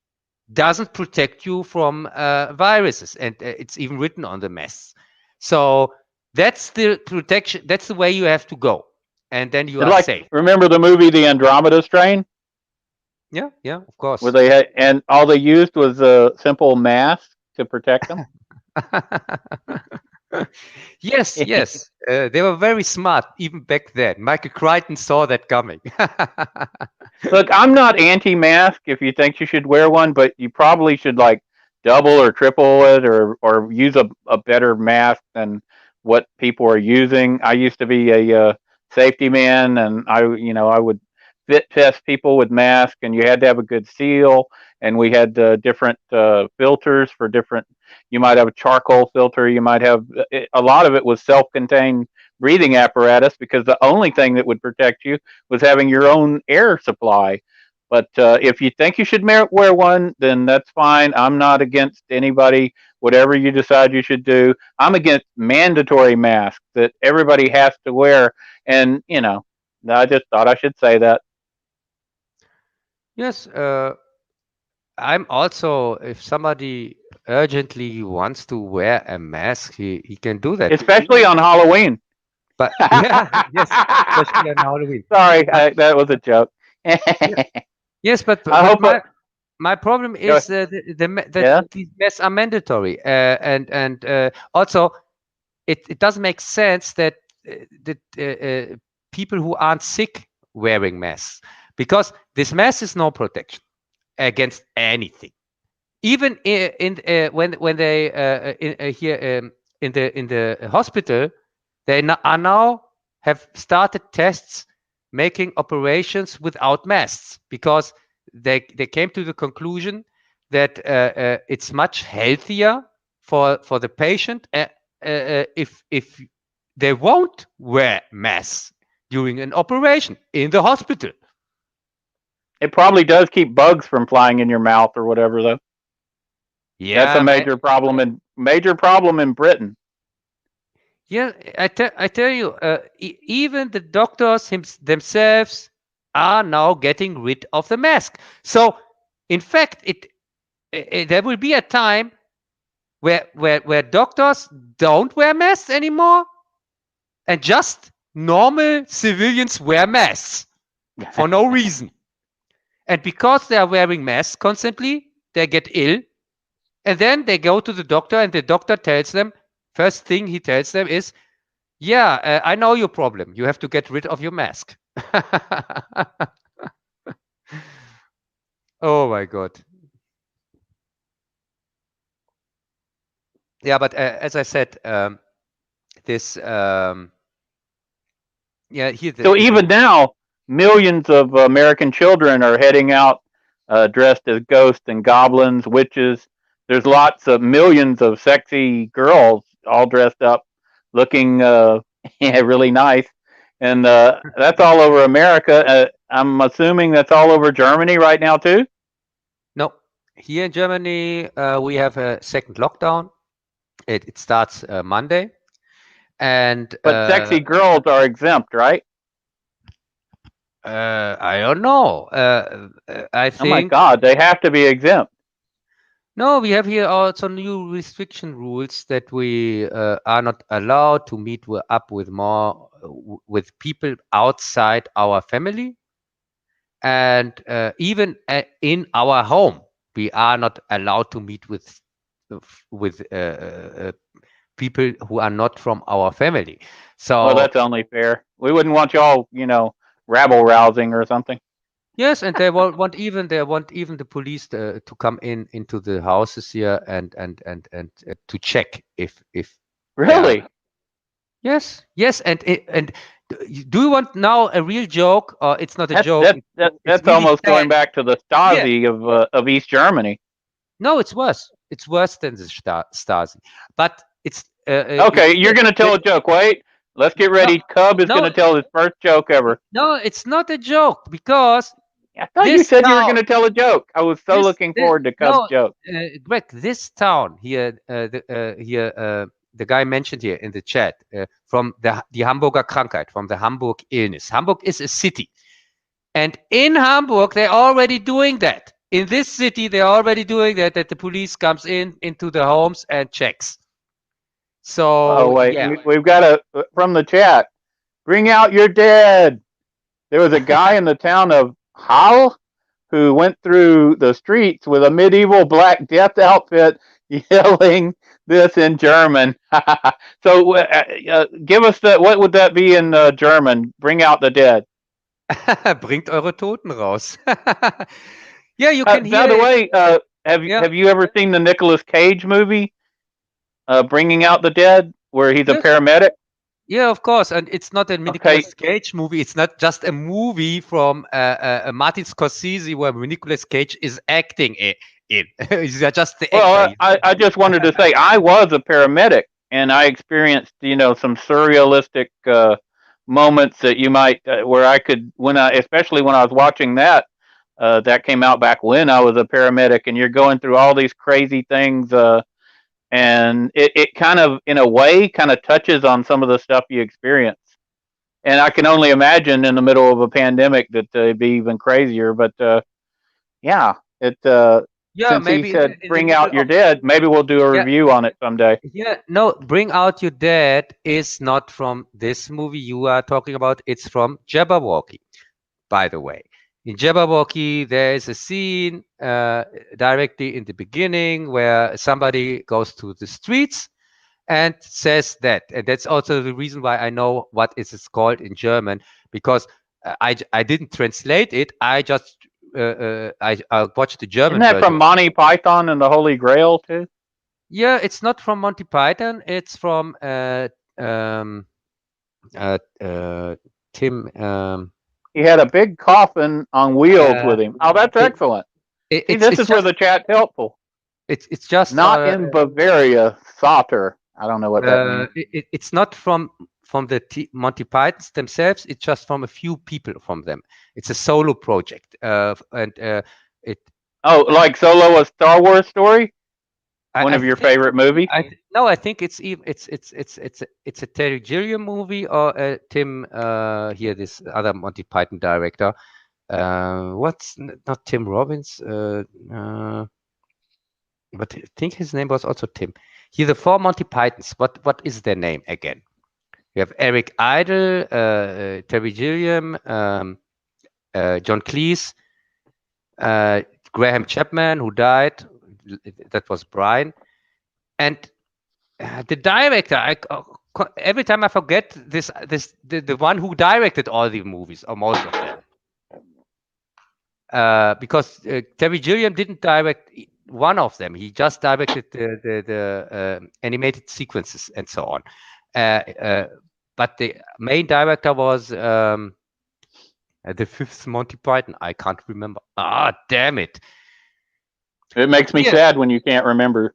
doesn't protect you from viruses, and it's even written on the masks. So that's the protection. That's the way you have to go, and then you It's are like, safe. remember the movie The Andromeda Strain, Yeah, yeah, of where course. they had, and all they used was a simple mask to protect them. Yes, yes. They were very smart even back then. Michael Crichton saw that coming. Look, I'm not anti-mask if you think you should wear one, but you probably should like double or triple it, or use a better mask than what people are using. I used to be a safety man, and I would fit test people with masks, and you had to have a good seal, and we had different filters for different. You might have a charcoal filter. You might have a lot of it was self-contained breathing apparatus, because the only thing that would protect you was having your own air supply. But if you think you should wear one, then that's fine. I'm not against anybody. Whatever you decide you should do, I'm against mandatory masks that everybody has to wear. And I just thought I should say that. Yes, I'm also, if somebody urgently wants to wear a mask, he can do that. Especially on Halloween. But yeah, yes, especially on Halloween. Sorry, But that was a joke. yeah, yes, I but hope. my problem Go, is that yeah, these masks are mandatory, and also it doesn't make sense that that people who aren't sick wearing masks, because this mask is no protection against anything. Even when they here in the hospital, they are now have started tests making operations without masks, because they came to the conclusion that it's much healthier for the patient if they won't wear masks during an operation in the hospital. it probably does keep bugs from flying in your mouth or whatever, though. That's a Yeah, major problem in Britain. yeah, I tell you, even the doctors themselves are now getting rid of the mask. So, in fact, there will be a time where doctors don't wear masks anymore, and just normal civilians wear masks for no reason. And because they are wearing masks constantly, they get ill, and then they go to the doctor, and the doctor tells them, first thing he tells them is, yeah, I know your problem. You have to get rid of your mask. Oh my God. Yeah, but as I said, this, yeah, here So even now, millions of American children are heading out dressed as ghosts and goblins, witches. There's lots of millions of sexy girls all dressed up looking yeah, really nice. And that's all over America. I'm assuming that's all over Germany right now too. No, here in Germany, we have a second lockdown. It starts Monday, and But sexy girls are exempt, right? I don't know. I Oh my think God, they have to be exempt. no. We have here also new restriction rules that we are not allowed to meet up with more with people outside our family, and even in our home, we are not allowed to meet with people who are not from our family. Well, So that's only fair. We wouldn't want y'all, rabble rousing or something. yes, and they want even the police to come into the houses here and to check if they are. Really? Yes, and do you want now a real joke, or it's not a That's joke? that's that, It's that's really almost sad. going back to the Yeah, Stasi of East Germany. no, it's worse. It's worse than the Stasi, but it's Okay, you're gonna tell the, a joke. Wait, let's get no, ready. Cub is no, gonna tell his first joke ever. no, it's not a joke because I thought you this said you were town gonna tell a joke. I was so looking this forward to Cub's no, joke. Greg, this town here, the guy mentioned here in the chat, from the Hamburger Krankheit, from the Hamburg illness. Hamburg is a city, and in Hamburg they're already doing that. In this city, they're already doing that. That the police comes into the homes and checks. Oh So wait, yeah. we've got a from the chat. Bring out your dead. There was a guy in the town of Hall who went through the streets with a medieval Black Death outfit, yelling this in German. So, give us the what would that be in German? Bring out the dead. Bringt eure Toten raus. Yeah, you can By hear the it. way, have Yeah. have you ever seen the Nicolas Cage movie, Bringing Out the Dead, where he's a Yes. paramedic? Yeah, of course, and it's not a Okay, Nicolas Cage movie. It's not just a movie from Martin Scorsese where Nicolas Cage is acting in. He's just the actor. well, I just wanted to say I was a paramedic and I experienced, some surrealistic moments that you might, where I could, especially when I was watching that came out back when I was a paramedic and you're going through all these crazy things. And it kind of, in a way, kind of touches on some of the stuff you experience. And I can only imagine in the middle of a pandemic that it'd be even crazier. But yeah, Yeah, since he maybe in said the, in the bring middle out your of dead, maybe we'll do a yeah, review on it someday. yeah. No, Bring Out Your Dead is not from this movie you are talking about. It's from Jabberwocky, by the way. In Jabberwocky, there is a scene directly in the beginning where somebody goes to the streets and says that. And that's also the reason why I know what is it called in German, because I didn't translate it. I just I watched the Isn't German that from version. Monty Python and the Holy Grail too? Yeah, it's not from Monty Python. It's from um, uh, uh, Tim. He had a big coffin on wheels Uh, with him. Oh, that's it, excellent. See, it's this it's is where just the chat's helpful. it's just Not in Bavaria, Sauter. I don't know what that means. it's not from the Monty Pythons themselves. It's just from a few people from them. It's a solo project, and it. Oh, like Solo, a Star Wars story? One I of your think favorite movies? no, I think it's even it's a Terry Gilliam movie or a Tim here this other Monty Python director. What's not Tim Robbins? But I think his name was also Tim. Here the four Monty Pythons. What is their name again? We have Eric Idle, Terry Gilliam, John Cleese, Graham Chapman, who died. That was Brian. And the director, every time I forget the one who directed all the movies, or most of them. Because Terry Gilliam didn't direct one of them. He just directed the animated sequences and so on. But the main director was the fifth Monty Python. I can't remember. Ah, damn it! It makes me Yeah, sad when you can't remember.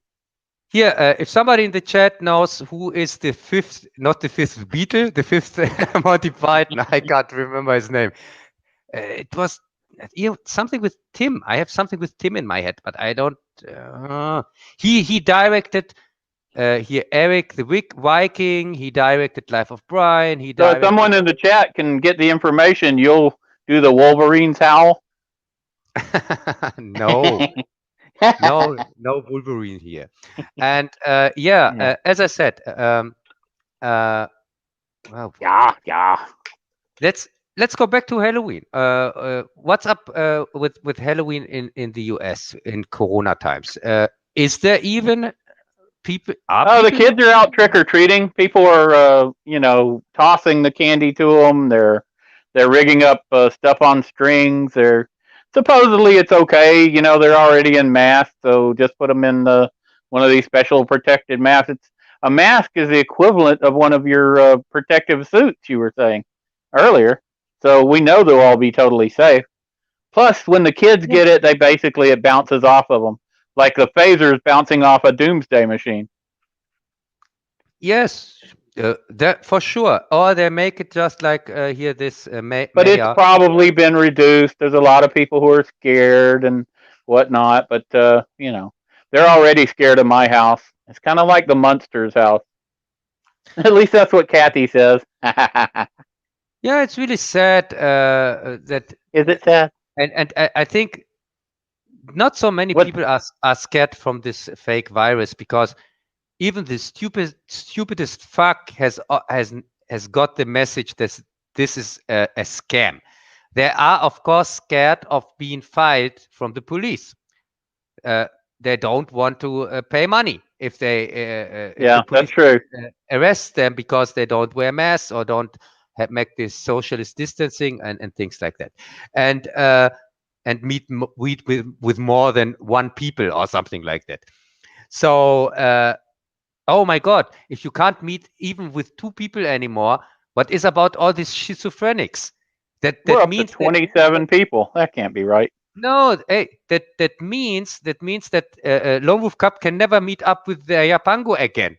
Here, if somebody in the chat knows who is the fifth, not the fifth Beatle, the fifth Monty Python, I can't remember his name. It was something with Tim. I have something with Tim in my head, but I don't. He directed here Eric the Viking. He directed Life of Brian. He So if directed. someone in the chat can get the information, you'll do the Wolverine's howl. No, no Wolverine here. And Yeah. as I said, well, Yeah. let's go back to Halloween. What's up with Halloween in the US in Corona times? Is there even people? Are Oh, the people? kids are out trick or treating. People are, tossing the candy to them. They're rigging up stuff on strings. They're supposedly it's okay. They're already in masks, so just put them in one of these special protected masks. A mask is the equivalent of one of your protective suits. You were saying earlier, so we know they'll all be totally safe. Plus, when the kids Yeah. get it, it bounces off of them, like the phasers bouncing off a doomsday machine. Yes, that for sure. Or they make it just like here this But it's mayor. probably been reduced. There's a lot of people who are scared and whatnot, but they're already scared of my house. It's kind of like the Munsters' house. At least that's what Kathy says. Yeah, it's really sad that, Is it sad? and I think not so many What? people are scared from this fake virus because even the stupidest fuck has got the message that this is a scam. They are of course scared of being fired from the police. They don't want to pay money if the Yeah, that's police true. arrest them because they don't wear masks or don't make this socialist distancing and things like that, and meet with more than one people or something like that. So oh my God, if you can't meet even with two people anymore, what is about all these schizophrenics? We're That up to means that 27 people. That can't be right. no, hey, that means that Lone Wolf Cup can never meet up with the Yapango again,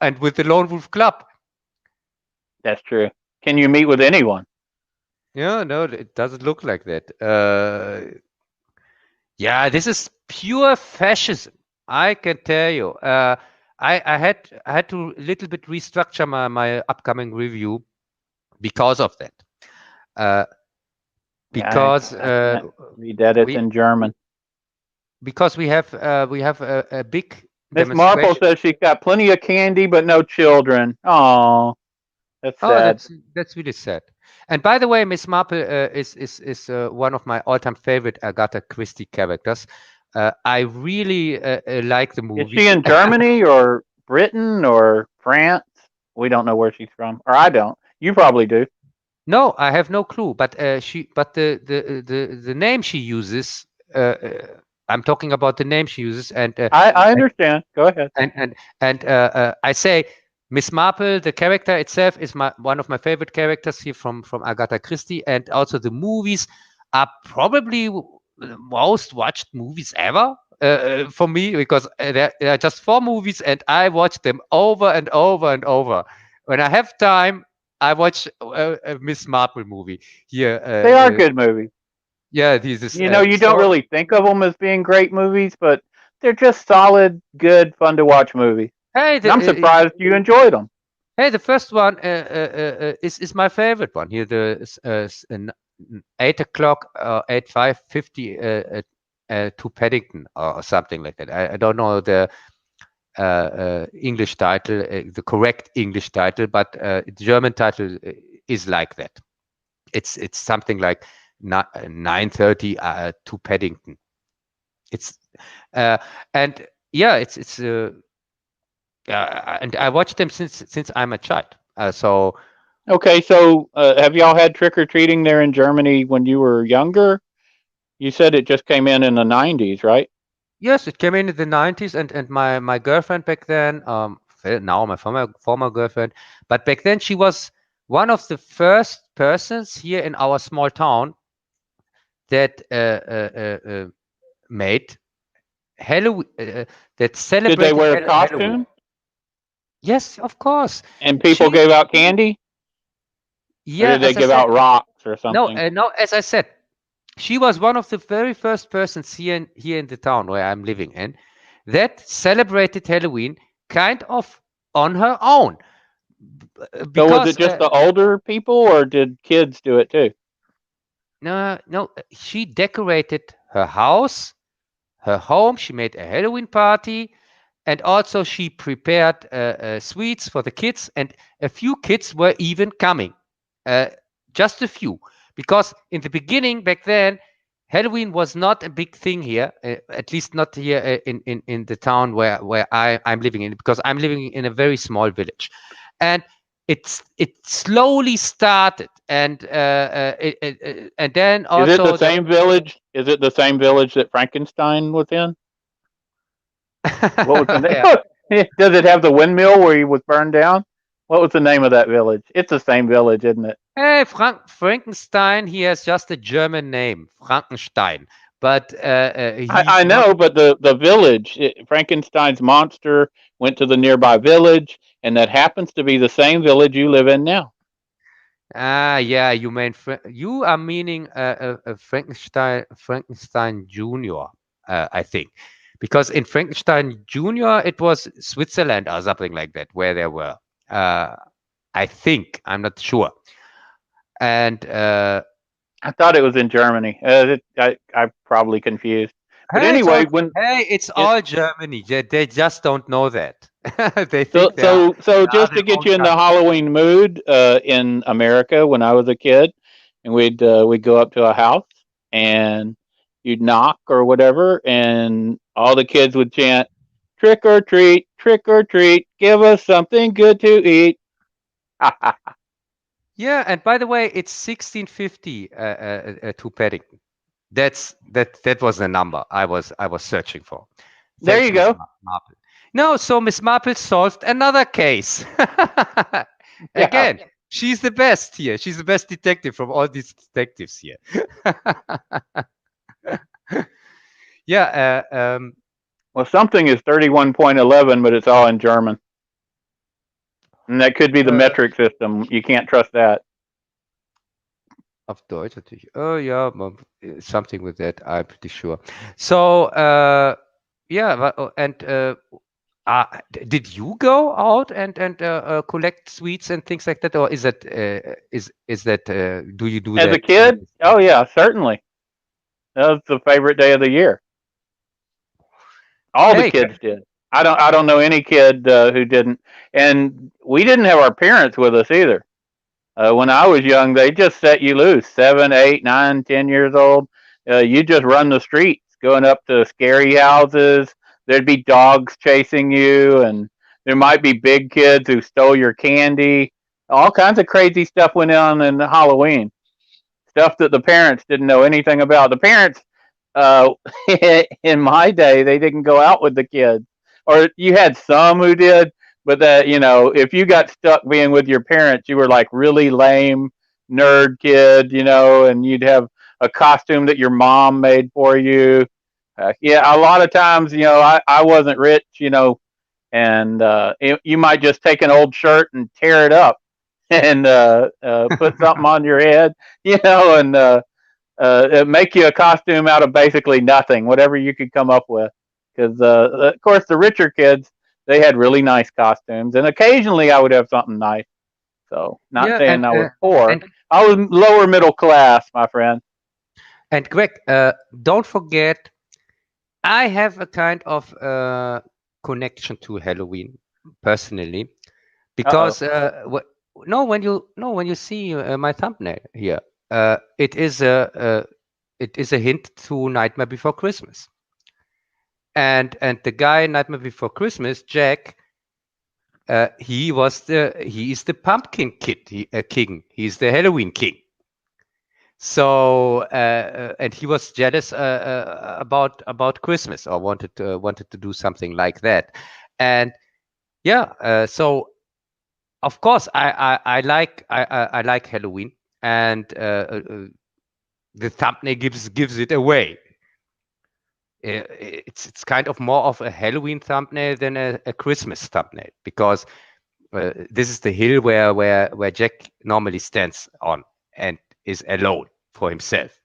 and with the Lone Wolf Club. That's true. Can you meet with anyone? Yeah, no, it doesn't look like that. Yeah, this is pure fascism. I can tell you. I had to a little bit restructure my upcoming review because of that. Uh, Yeah, because I can't read that. It's we in German. we have a big Miss Marple demonstration. says she's got plenty of candy, but no children. Oh, that's Oh, sad. that's really sad. And by the way, Miss Marple is one of my all-time favorite Agatha Christie characters. I really like the Is she movies. in Germany or Britain or France? We don't know where she's from, or I don't. You probably do. No, I have no clue. But the name she uses. I'm talking about the name she uses, I understand. Go ahead. and I say Miss Marple, the character itself is one of my favorite characters here from Agatha Christie, and also the movies are probably the most watched movies ever for me because there are just four movies and I watch them over and over and over. When I have time, I watch a Miss Marple movie here. They are good movies. Yeah, this is You don't so. really think of them as being great movies, but they're just solid, good, fun to watch movies. Hey, And I'm surprised you enjoyed them. hey, the first one is my favorite one here. The 8 o'clock, 8:50 to Paddington or something like that. I don't know the English title, the correct English title, but the German title is like that. It's something like 9:30 to Paddington. It's and yeah, it's and I watched them since I'm a child. So Okay, so have y'all had trick or treating there in Germany when you were younger? You said it just came in the 90s, right? yes, it came in the 90s, and my girlfriend back then, well, now my former girlfriend, but back then she was one of the first persons here in our small town that made Halloween that Did they celebrated wear Halloween. costumes Yes, of course. and people She, gave out candy, or yeah, did they as I give said, out rocks or no, something? no, as I said, she was one of the very first persons here in the town where I'm living in that celebrated Halloween kind of on her own So was it because just the older people, or did kids do it too? no, no, she decorated her house, her home. She made a Halloween party, and also she prepared sweets for the kids. And a few kids were even coming, uh, just a few, because in the beginning back then, Halloween was not a big thing here, at least not here in the town where I'm living in, because I'm living in a very small village, and it slowly started, and then Is it the also there. same village? Is it the same village that Frankenstein was in? What was the Yeah. name? Does it have the windmill where he was burned down? What was the name of that village? It's the same village, isn't it? Hey, Frankenstein, he has just a German name, Frankenstein, but I he's not. know, but the village, Frankenstein's monster went to the nearby village, and that happens to be the same village you live in now. Ah, yeah, you are meaning Frankenstein Junior, I think, because in Frankenstein Junior it was Switzerland or something like that where they were. Uh, I think I'm not sure, and I thought it was in Germany. I probably confused. But hey, anyway, when it's it, all Germany. They just don't know that. They so think they are so so just their to get own you in the country. Halloween mood, in America when I was a kid, and we'd go up to a house and you'd knock or whatever, and all the kids would chant, trick or treat, give us something good to eat." Yeah, and by the way, it's 1650 to Paddington. That was the number I was searching for. There Thanks, you Miss go. Marple. No, so Miss Marple solved another case. Yeah. Again, she's the best here. She's the best detective from all these detectives here. Yeah, Well, something is 31.11, but it's all in German. And that could be the uh, metric system. You can't trust that. auf Deutsch natürlich. Oh yeah, something with that. I'm pretty sure. So yeah, and did you go out and collect sweets and things like that, or is that do you do As a that kid, this oh year? yeah, certainly. That was the favorite day of the year. All the Hey, kids did. I don't know any kid who didn't. And we didn't have our parents with us either. When I was young, they just set you loose. 7, 8, 9, 10 years old. You just run the streets, going up to scary houses. There'd be dogs chasing you, and there might be big kids who stole your candy. All kinds of crazy stuff went on in Halloween. Stuff that the parents didn't know anything about. The parents, uh, in my day, they didn't go out with the kids, or you had some who did, but that if you got stuck being with your parents, you were like really lame nerd kid, and you'd have a costume that your mom made for you. Yeah, a lot of times, I wasn't rich, and you might just take an old shirt and tear it up and put something on your head, and make you a costume out of basically nothing, whatever you could come up with. Because of course, the richer kids, they had really nice costumes, and occasionally I would have something nice. So, not Yeah, saying and I was poor, and I was lower middle class, my friend. and Greg, don't forget, I have a kind of connection to Halloween personally Uh oh. because no, when you see my thumbnail here, it is a hint to Nightmare Before Christmas. And the guy in Nightmare Before Christmas, Jack, he is the pumpkin king. He's the Halloween king. So and he was jealous about Christmas, or wanted to do something like that. And yeah, so of course I like Halloween, and the thumbnail gives it away. It's kind of more of a Halloween thumbnail than a Christmas thumbnail, because this is the hill where Jack normally stands on and is alone for himself.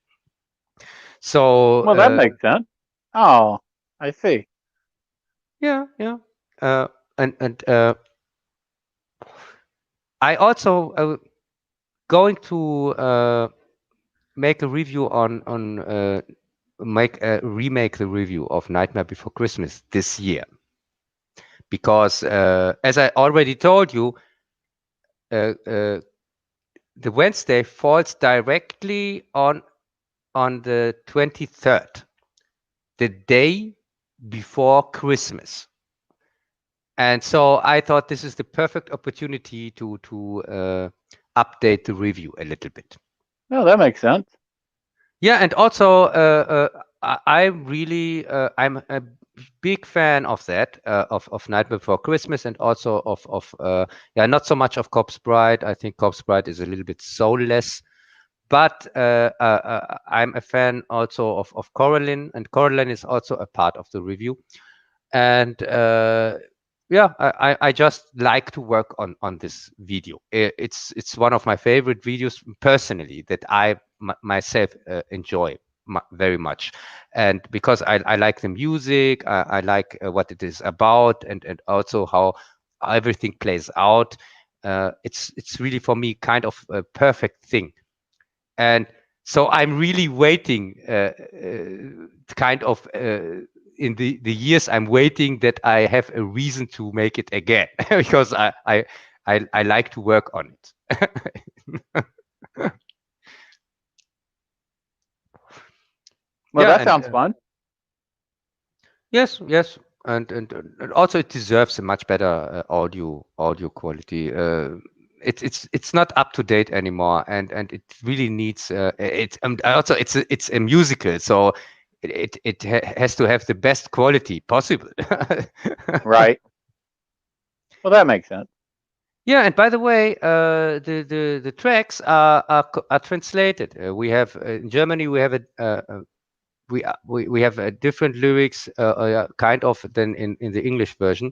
So Well, that makes sense. Oh, I see. yeah, yeah. Uh, and I also going to make a review on remake the review of Nightmare Before Christmas this year, because as I already told you, uh, uh, the Wednesday falls directly on the 23rd, the day before Christmas. And so I thought this is the perfect opportunity to update the review a little bit. No, that makes sense. Yeah, and also I'm a big fan of that of Night Before Christmas, and also of yeah, not so much of Corpse Bride. I think Corpse Bride is a little bit soulless, but I'm a fan also of Coraline, and Coraline is also a part of the review. And yeah, I just like to work on this video. It's one of my favorite videos personally that I myself enjoy very much, and because I like the music, I like what it is about, and also how everything plays out. It's really for me kind of a perfect thing. And so I'm really waiting, kind of in the years I'm waiting, that I have a reason to make it again because I like to work on it. Well, Yeah, that and sounds fun. yes, yes, and also it deserves a much better audio quality. It's not up to date anymore, and it really needs it. Also, it's a musical, so has to have the best quality possible. Right. Well, that makes sense. Yeah, and by the way, the tracks are translated. We have in Germany we have we have different lyrics, kind of, than in the English version,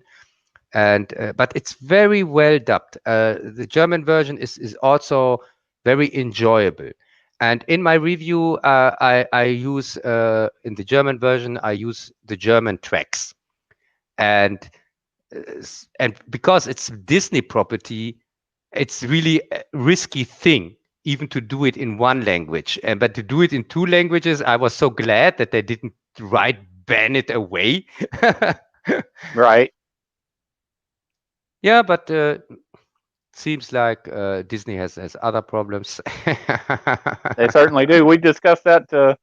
and but it's very well dubbed. The German version is also very enjoyable. And in my review, I use in the German version I use the German tracks, and and because it's Disney property, it's really a risky thing even to do it in one language, and but to do it in two languages, I was so glad that they didn't right ban it away. Right. Yeah, but seems like Disney has other problems. They certainly do. We discussed that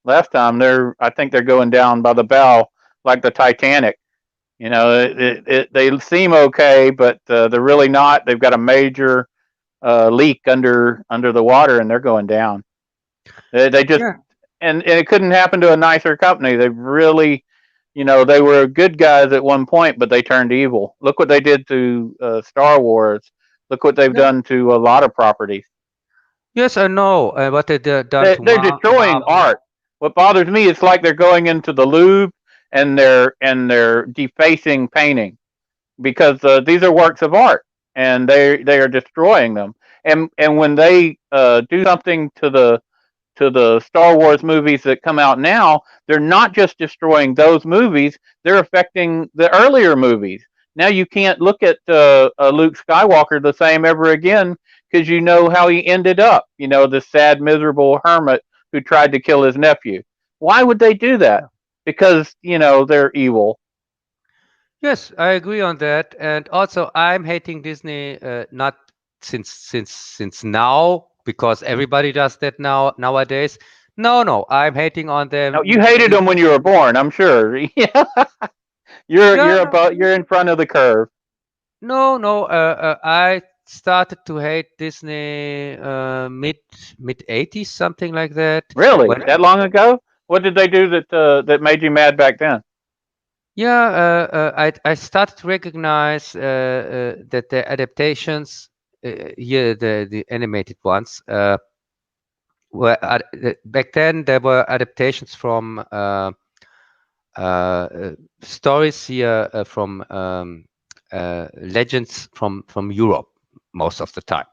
last time. I think they're going down by the bow like the Titanic. You know, they seem okay, but they're really not. They've got a major leak under the water, and they're going down. They just Yeah. and it couldn't happen to a nicer company. They really, they were good guys at one point, but they turned evil. Look what they did to Star Wars. Look what they've Yeah. done to a lot of properties. Yes, I know what they done to They're destroying Marvel. art. What bothers me is like they're going into the Louvre and they're defacing painting because these are works of art and they are destroying them. And when they do something to the Star Wars movies that come out now, they're not just destroying those movies, they're affecting the earlier movies. Now you can't look at Luke Skywalker the same ever again because you know how he ended up. The sad, miserable hermit who tried to kill his nephew. Why would they do that? Because, they're evil. Yes, I agree on that. And also, I'm hating Disney not since now, because everybody does that nowadays. No, no, I'm hating on No, them you even hated him when you were born, I'm sure. Yeah, yeah, you're in front of the curve. no. I started to hate Disney mid 80s, something like that. Really? When That long ago? What did they do that made you mad back then? yeah, I started to recognize that the adaptations here, the animated ones, back then there were adaptations from stories here from legends from Europe most of the time.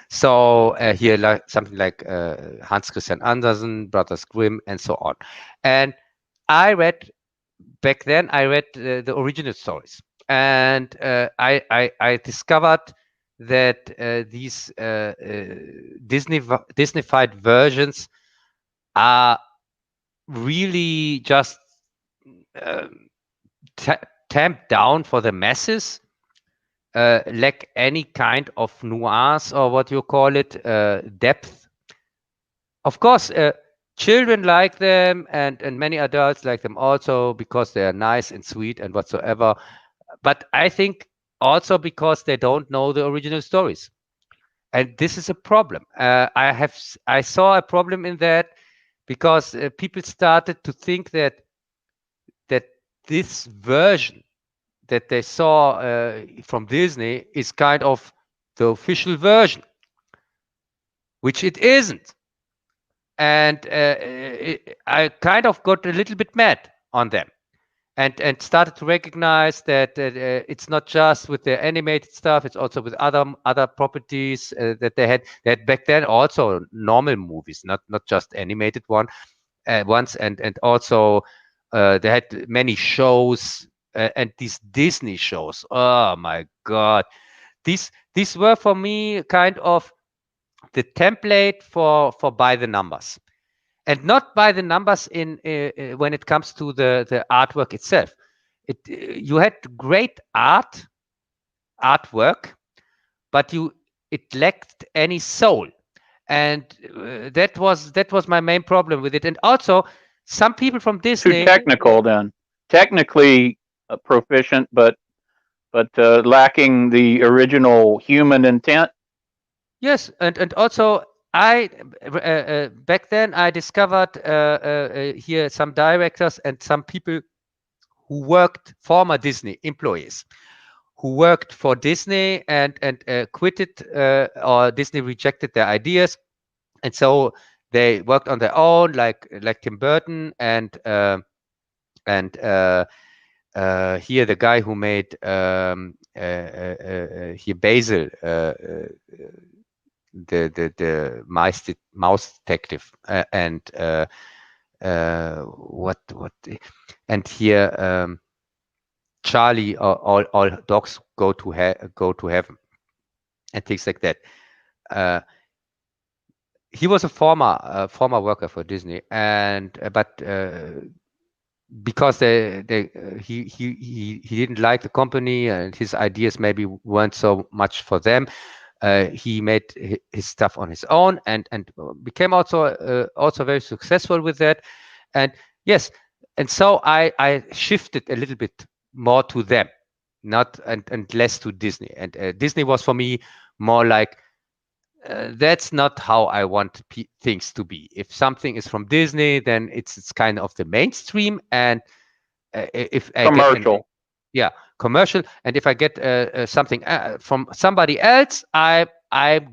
So here, like something like Hans Christian Andersen, Brothers Grimm, and so on. And I read back then. I read the original stories, and I discovered that these Disneyfied versions are really just um, tamped down for the masses, lack any kind of nuance or what you call it, depth. Of course, children like them, and many adults like them also because they are nice and sweet and whatsoever. But I think also because they don't know the original stories, and this is a problem. I saw a problem in that because people started to think that this version that they saw from Disney is kind of the official version, which it isn't. And I kind of got a little bit mad on them, and started to recognize that it's not just with the animated stuff; it's also with other properties that they had. They had back then also normal movies, not just animated ones, and also they had many shows, and these Disney shows. Oh my God, these were for me kind of the template for by the numbers, and not by the numbers in when it comes to the artwork itself. You had great artwork, but it lacked any soul, and that was my main problem with it. And also, some people from Too Disney. technical then. Technically proficient, but lacking the original human intent. Yes, and also I back then I discovered here some directors and some people who worked, former Disney employees who worked for Disney and quitted, or Disney rejected their ideas, and so they worked on their own, like Tim Burton and here the guy who made here Basil, the mouse detective, and what and here Charlie, all dogs go to heaven, and things like that. Uh, he was a former worker for Disney, and but because he didn't like the company and his ideas maybe weren't so much for them, he made his stuff on his own, and became also very successful with that. And yes, and so I shifted a little bit more to them, not and less to Disney. And Disney was for me more like, that's not how I want things to be. If something is from Disney, then it's kind of the mainstream, and if I get Commercial. yeah, commercial, and if I get something from somebody else, I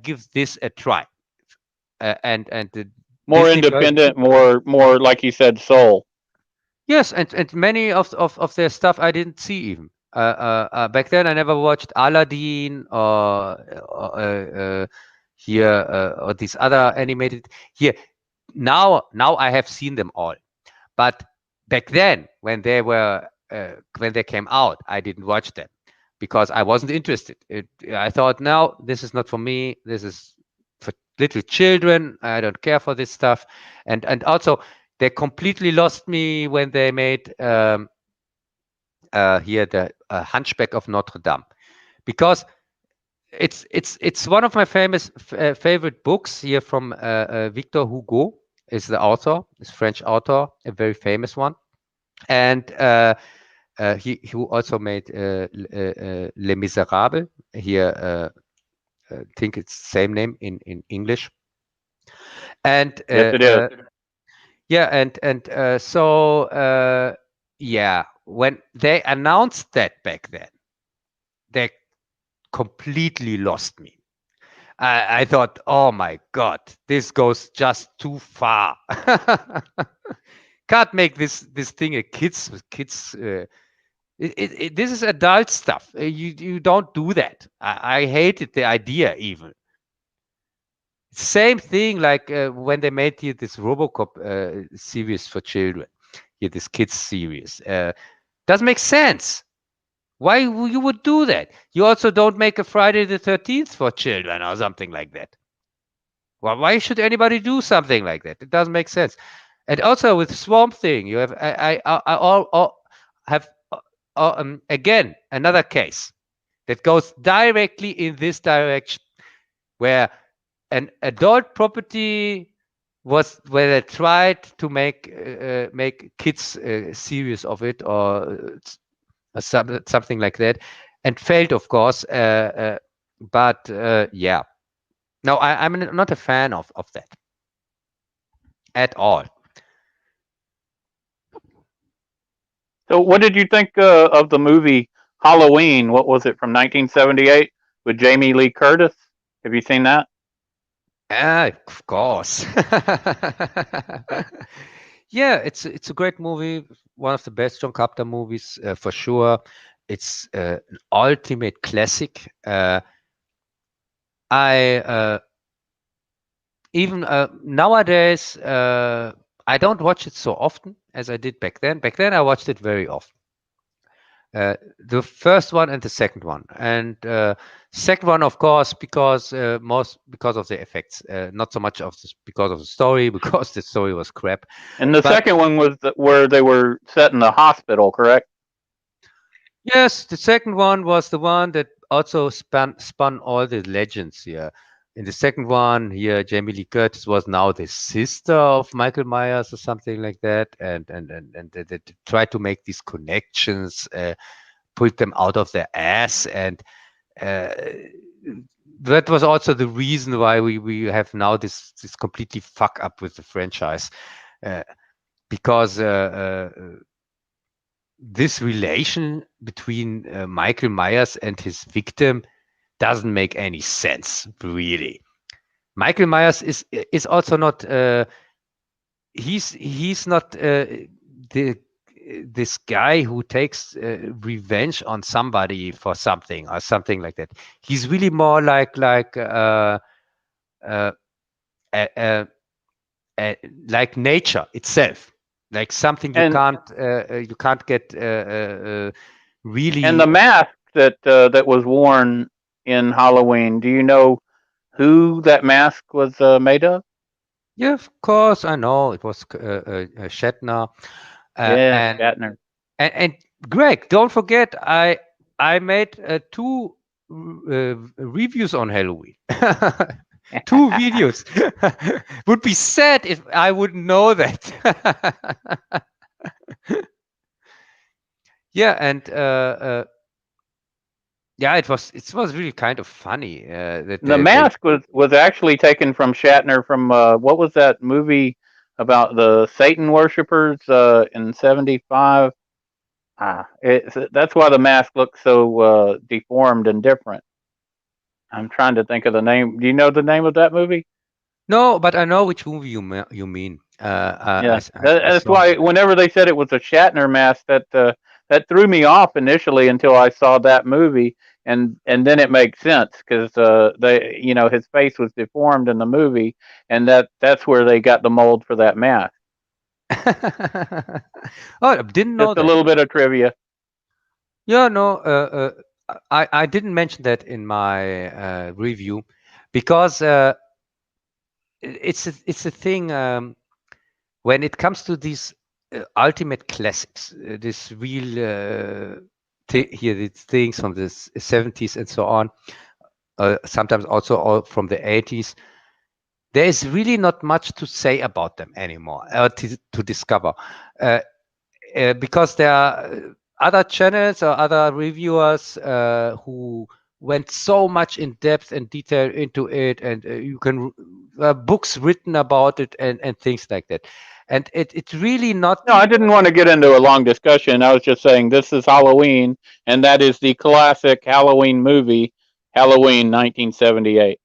give this a try. And the More Disney version. independent, more like you said, soul. Yes, and many of their stuff I didn't see even. Back then, I never watched Aladdin or here or these other animated. Here now I have seen them all, but back then when they came out, I didn't watch them because I wasn't interested. I thought, no, this is not for me. This is for little children. I don't care for this stuff, and also they completely lost me when they made here the Hunchback of Notre Dame, because it's one of my famous favorite books here from Victor Hugo is the author, is French author, a very famous one, and he also made Les Miserables. Here, I think it's the same name in English, and Yes, it is. yeah, and so yeah, when they announced that back then, they completely lost me. I thought, oh my God, this goes just too far. can't make this thing a kids. This is adult stuff. You don't do that. I hated the idea even. Same thing like when they made here this RoboCop series for children, here this kids series. Doesn't make sense. Why you would do that? You also don't make a Friday the 13th for children or something like that. Well, why should anybody do something like that? It doesn't make sense. And also with Swamp Thing, you have I all have again another case that goes directly in this direction, where an adult property was where they tried to make kids series of it or something like that, and failed, of course. But yeah, no, I'm not a fan of that at all. So, what did you think of the movie Halloween? What was it from 1978 with Jamie Lee Curtis? Have you seen that? Of course. Yeah, it's a great movie. One of the best John Carpenter movies for sure. It's an ultimate classic. I even nowadays I don't watch it so often as I did back then. Back then I watched it very often. The first one and the second one, and second one, of course, because most because of the effects, not so much of this because of the story, because the story was crap. And the But second one was where they were set in the hospital, correct? yes, the second one was the one that also spun all the legends here. In the second one, here Jamie Lee Curtis was now the sister of Michael Myers or something like that, and they tried to make these connections, pulled them out of their ass, and uh, that was also the reason why we have now this completely fuck up with the franchise, uh, because this relation between Michael Myers and his victim doesn't make any sense, really. Michael Myers is also not he's not the this guy who takes revenge on somebody for something or something like that. He's really more uh, uh, uh, like nature itself, like something And you can't get and the really. mask that was worn in Halloween. Do you know who that mask was made of? Yeah, of course, I know it was Shatner, uh, Yeah, and Shatner. and Greg, don't forget, I made two reviews on Halloween. Two videos. Would be sad if I wouldn't know that. Yeah, and yeah, it was really kind of funny that The they mask was actually taken from Shatner from what was that movie about the Satan worshippers in '75? That's why the mask looks so deformed and different. I'm trying to think of the name. Do you know the name of that movie? no, but I know which movie you mean. Yeah, I that's saw. why whenever they said it was a Shatner mask, that threw me off initially until I saw that movie, and then it makes sense because they his face was deformed in the movie, and that's where they got the mold for that mask. Oh, I didn't know Just a that. little bit of trivia. Yeah, no, I didn't mention that in my review because it's a thing when it comes to these ultimate classics, this real here these things from the 70s and so on, sometimes also all from the 80s. There is really not much to say about them anymore, to discover. Uh, because there are other channels or other reviewers who went so much in depth and detail into it, and you can books written about it and things like that. And it's really No, not. I didn't want to get into a long discussion. I was just saying this is Halloween, and that is the classic Halloween movie, Halloween 1978.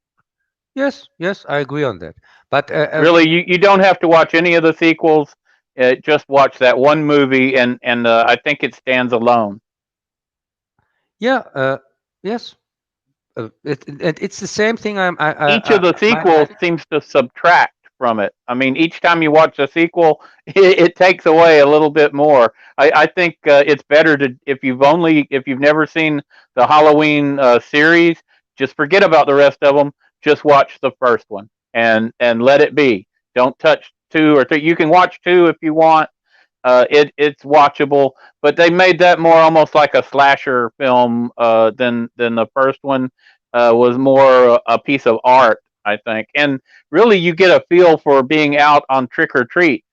Yes, yes, I agree on that. But Really, you don't have to watch any of the sequels. Just watch that one movie, and I think it stands alone. Yeah. Yes. It's the same thing. Each of the My sequels seems to subtract from it. I mean, each time you watch a sequel, it takes away a little bit more. I think it's better to if you've never seen the Halloween series, just forget about the rest of them. Just watch the first one and let it be. Don't touch two or three. You can watch two if you want. It's watchable, but they made that more almost like a slasher film than the first one was more a piece of art, I think. And really, you get a feel for being out on trick or treat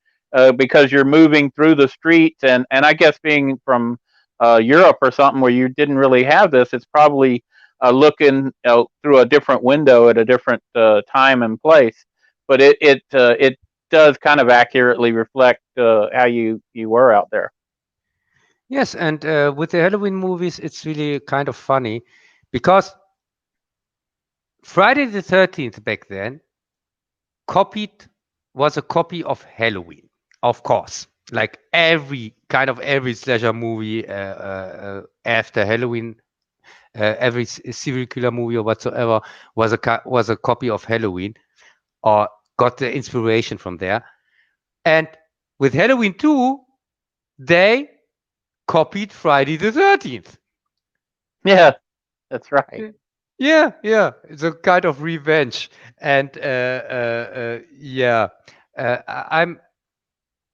because you're moving through the streets, and I guess being from Europe or something where you didn't really have this, it's probably looking through a different window at a different time and place. But it does kind of accurately reflect how you were out there. Yes, and with the Halloween movies, it's really kind of funny because Friday the 13th back then copied was a copy of Halloween, of course. Like every slasher movie after Halloween, every serial killer movie or whatsoever was a copy of Halloween or got the inspiration from there. And with Halloween 2, they copied Friday the 13th. Yeah, that's right. Yeah, yeah, it's a kind of revenge, and yeah, I'm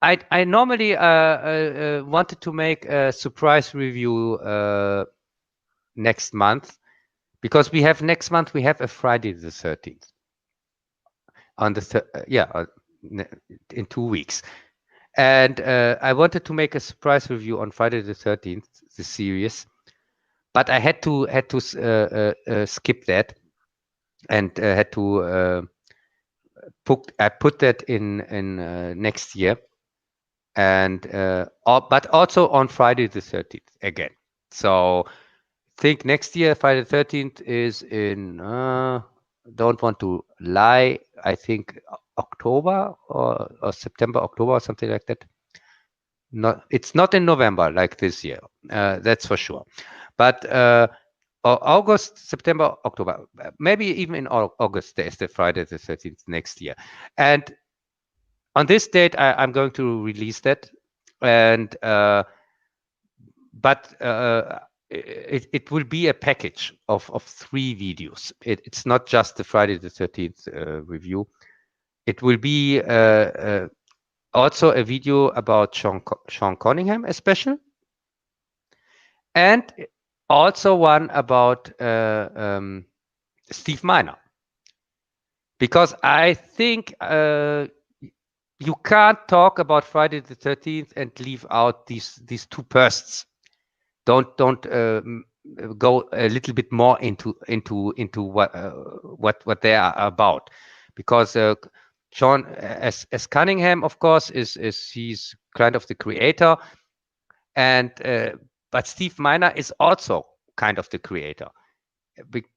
I normally wanted to make a surprise review next month because next month we have a Friday the 13th on the in 2 weeks, and I wanted to make a surprise review on Friday the 13th, the series, but I had to skip that and had to put that in next year, and but also on Friday the 13th again. So think next year Friday the 13th is in. Don't want to lie. I think October or September, October or something like that. Not it's not in November like this year. That's for sure. But August, September, October, maybe even in August, there is the Friday the 13th next year. And on this date, I'm going to release that. And but it will be a package of 3 videos. It's not just the Friday the 13th review. It will be also a video about Sean Cunningham, a special, and also one about Steve Miner, because I think you can't talk about Friday the 13th and leave out these two persons. Don't go a little bit more into what they are about, because Sean as Cunningham, of course, is he's kind of the creator, and but Steve Miner is also kind of the creator,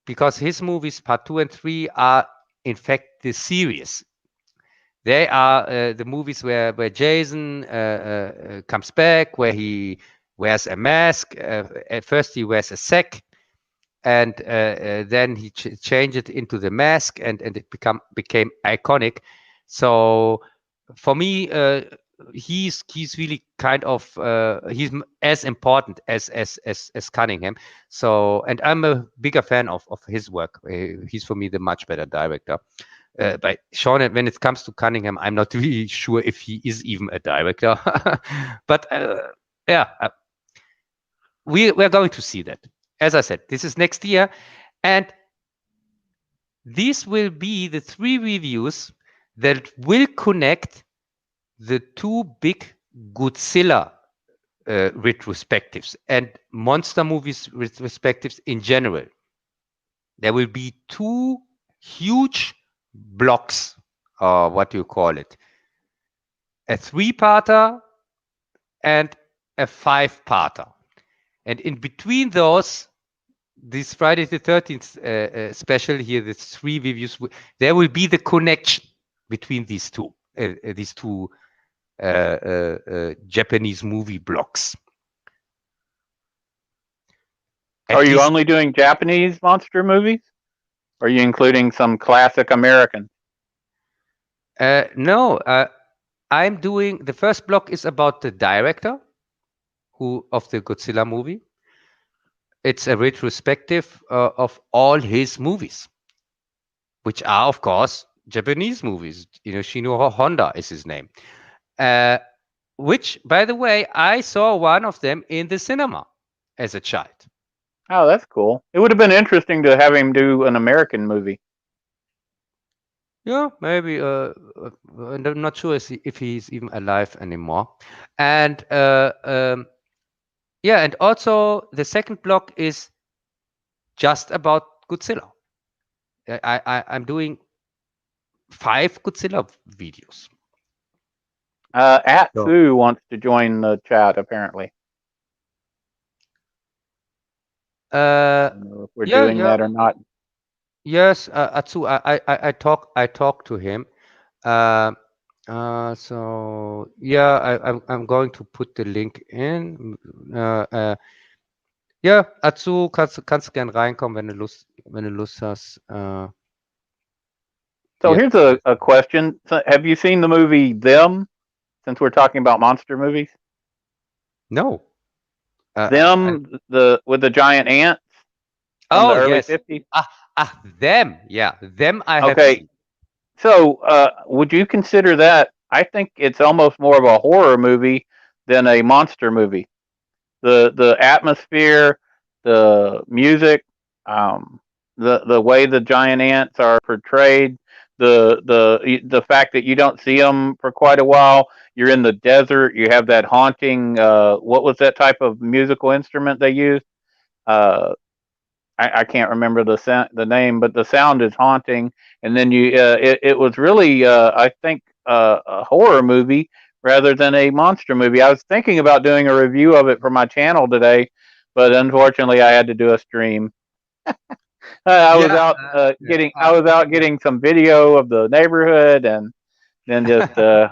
because his movies Part 2 and 3 are in fact the series. They are the movies where Jason comes back, where he wears a mask. At first he wears a sack, and then he changed it into the mask, and it became iconic. So for me, he's really kind of he's as important as Cunningham. So, and I'm a bigger fan of his work. He's for me the much better director. But Sean, when it comes to Cunningham, I'm not really sure if he is even a director. But yeah, we're going to see that. As I said, this is next year, and these will be the 3 reviews that will connect the 2 big Godzilla retrospectives and monster movies retrospectives in general. There will be 2 huge blocks, or what do you call it? A 3-parter and a 5-parter. And in between those, this Friday the 13th special here, the 3 reviews, there will be the connection between these two Japanese movie blogs. Are At you least, only doing Japanese monster movies? Or are you including some classic American? no. I'm doing the first blog is about the director who of the Godzilla movie. It's a retrospective of all his movies, which are of course Japanese movies. Shinohiro Honda is his name. Uh, which, by the way, I saw one of them in the cinema as a child. Oh, that's cool. It would have been interesting to have him do an American movie. Yeah, maybe. And I'm not sure if he's even alive anymore. And yeah, and also the second block is just about Godzilla. I'm doing 5 Godzilla videos. So, Atsu wants to join the chat, apparently. I uh, don't know if we're yeah, doing yeah, that or not. yes, Atsu, I talked to him. Uh, so yeah, I'm going to put the link in. Ja, Atsu, kannst gern reinkommen, wenn du Lust hast. So Ja, here's a question. So have you seen the movie Them, since we're talking about monster movies? no. I Them, with the giant ants from the Oh, early yes. 50s? Them. Yeah, them I have Okay, seen. so would you consider that? I think it's almost more of a horror movie than a monster movie. The atmosphere, the music, um, the way the giant ants are portrayed, the fact that you don't see them for quite a while. You're in the desert. You have that haunting. What was that type of musical instrument they used? Uh, I can't remember the name, but the sound is haunting. And then it was really, I think, a horror movie rather than a monster movie. I was thinking about doing a review of it for my channel today, but unfortunately, I had to do a stream. Yeah, yeah. I was out getting some video of the neighborhood, and then just I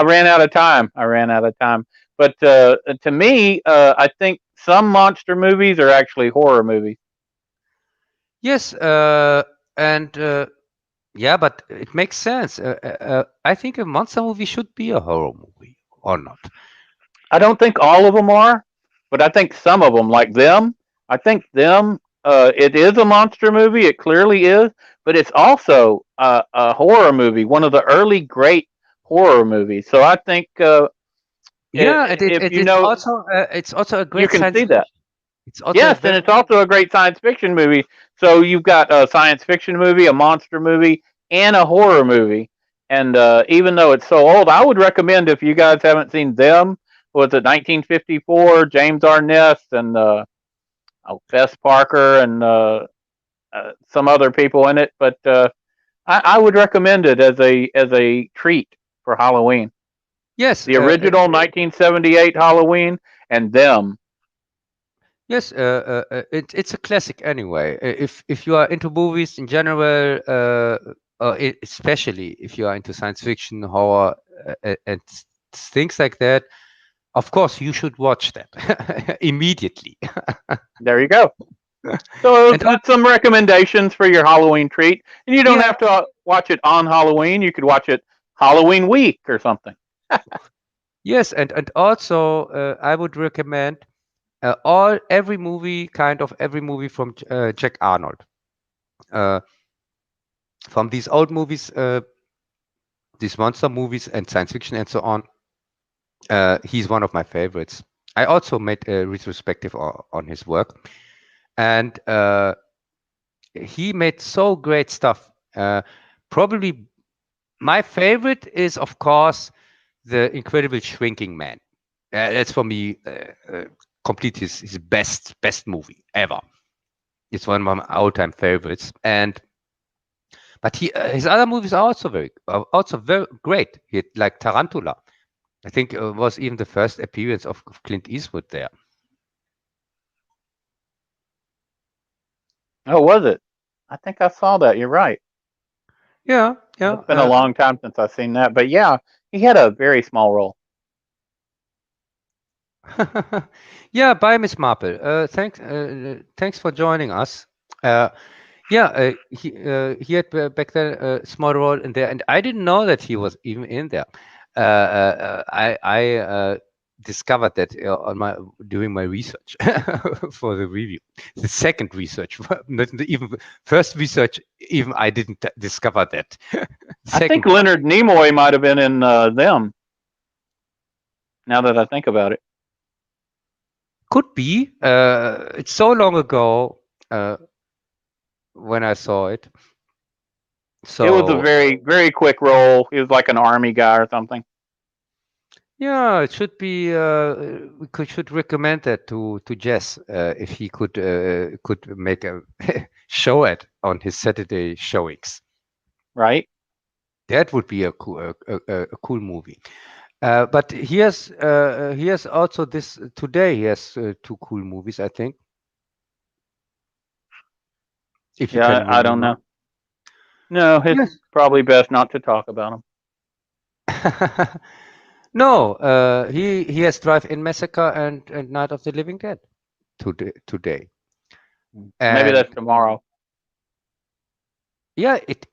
ran out of time. I ran out of time. But to me, I think some monster movies are actually horror movies. Yes, and yeah, but it makes sense. I think a monster movie should be a horror movie, or not? I don't think all of them are, but I think some of them, like them. I think them. It is a monster movie. It clearly is, but it's also a horror movie. One of the early great horror movies. So I think Yeah, and if you know, it's also a you great can science see that. fiction. It's also a Yes, and very it's also a great science fiction movie. So you've got a science fiction movie, a monster movie, and a horror movie. And even though it's so old, I would recommend, if you guys haven't seen them. Was it 1954? James Arness and Bess Parker and some other people in it. But I would recommend it as a treat for Halloween. yes, The original 1978 Halloween and them. yes. It's a classic anyway. If you are into movies in general, especially if you are into science fiction, horror, and things like that, of course you should watch that immediately. There you go. So And that's some recommendations for your Halloween treat. And you don't yeah, have to watch it on Halloween. You could watch it Halloween week or something. yes, and also I would recommend all every movie from Jack Arnold. Uh, from these old movies, these monster movies and science fiction and so on. He's one of my favorites. I also made a retrospective on his work, and he made so great stuff. Probably my favorite is, of course, the Incredible Shrinking Man. That's for me complete his best movie ever. It's one of my all-time favorites, and but his other movies are also very great. He had, like Tarantula. I think it was even the first appearance of Clint Eastwood there. Oh, was it? I think I saw that. You're right. Yeah, yeah. It's been a long time since I've seen that. But yeah, He had a very small role. Yeah, bye, Miss Marple. Thanks for joining us. Uh, yeah, he had back then a small role in there, and I didn't know that he was even in there. I discovered that on my during my research for the review. The second research, not even first research. Even I didn't discover that. I think Second one Leonard Nimoy might have been in them. Now that I think about it, could be. It's so long ago when I saw it. it was a So very quick role. He was like an army guy or something. yeah, it should be. Should recommend that to Jess if he could make a show it on his Saturday showings. Right? That would be a cool movie. But he has also this today. He has two cool movies, I think, if you Yeah, can I don't remember. know. No, it's Yes. probably best not to talk about him. No, he has Drive-In Massacre and Night of the Living Dead today. Maybe And that's tomorrow. yeah, it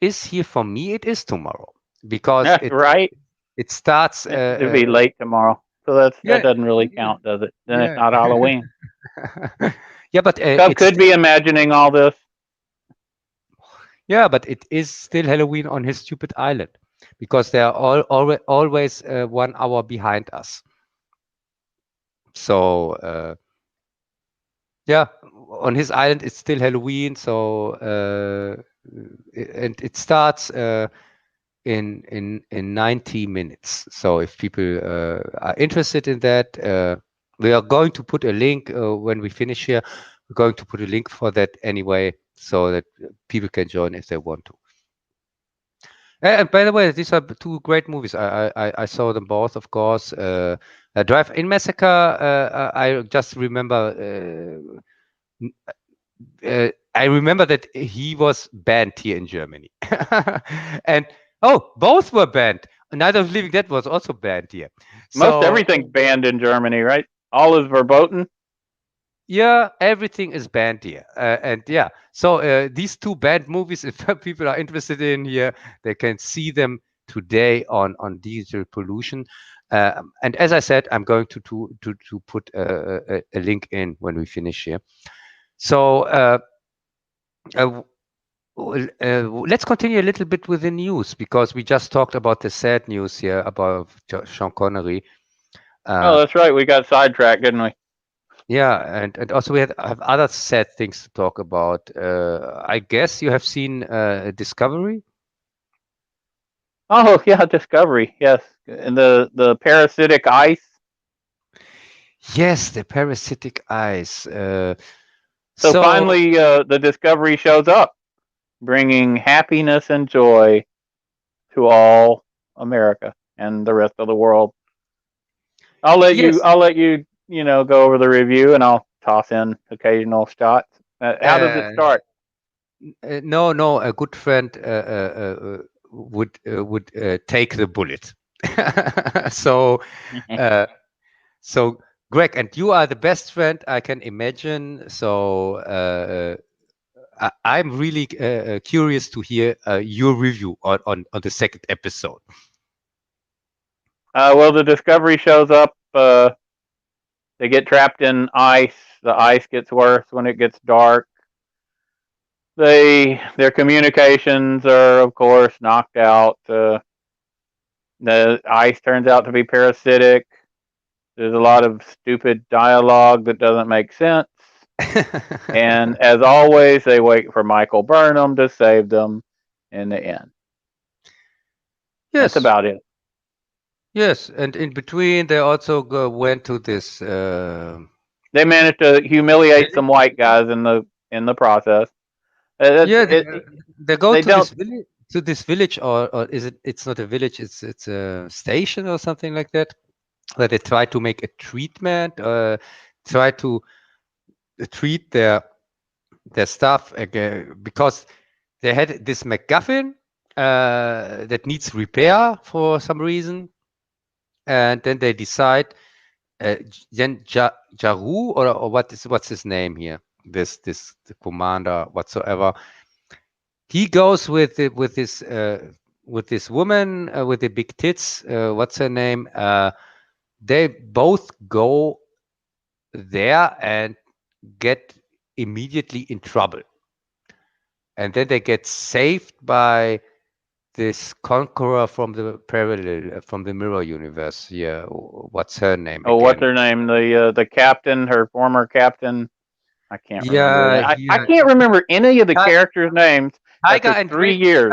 is here for me. It is tomorrow because Yeah, right. it starts. It'd be late tomorrow, so that Yeah, doesn't really yeah, count, does it? Then it's yeah, not Halloween. yeah. But Cub could be imagining all this. yeah, but it is still Halloween on his stupid island because they are always 1 hour behind us. So yeah, on his island it's still Halloween. So and it starts. In 90 minutes. So if people are interested in that, we are going to put a link when we finish here. We're going to put a link for that anyway, so that people can join if they want to. And by the way, these are two great movies. I saw them both, of course. Drive-In Massacre. I just remember. I remember that he was banned here in Germany, and oh, both were banned. Night of the Living Dead was also banned here. Most So everything's banned in Germany, right? All is verboten. yeah, everything is banned here, and yeah. So these two banned movies, if people are interested in here, they can see them today on Digital Pollution. And as I said, I'm going to put a link in when we finish here. So. Uh, let's continue a little bit with the news because we just talked about the sad news here about Sean Connery. Oh, Uh, that's right. We got sidetracked, didn't we? yeah, and also we have other sad things to talk about. I guess you have seen Discovery. Oh, yeah, Discovery. Yes, and the parasitic ice. Yes, the parasitic eyes. So So finally, the Discovery shows up, bringing happiness and joy to all America and the rest of the world. I'll let you. yes, I'll let you. Go over the review, and I'll toss in occasional shots. How does it uh, start? no, a good friend would take the bullet. So. Uh, So, Greg, and you are the best friend I can imagine. So, I'm really curious to hear your review on the second episode. Well, the Discovery shows up. They get trapped in ice. The ice gets worse when it gets dark. Their communications are, of course, knocked out. The ice turns out to be parasitic. There's a lot of stupid dialogue that doesn't make sense. And as always, they wait for Michael Burnham to save them in the end. That's Yes, about it. yes, and in between they also went to this They managed to humiliate some white guys in the process. That's yeah, it. they go They don't. to this village, or is it? It's not a village. It's a station or something like that. Where they try to make a treatment, try to treat their stuff again because they had this MacGuffin, that needs repair for some reason, and then they decide. Then Jaru or what's his name here? This the commander whatsoever. He goes with this woman with the big tits. What's her name? They both go there and get immediately in trouble, and then they get saved by this conqueror from the parallel from the mirror universe. Yeah, what's her name Oh, what's again? her name? The captain, her former captain. I can't remember Yeah, that. I yeah. can't remember any of the Ti- characters' names Tiger after and 3 years,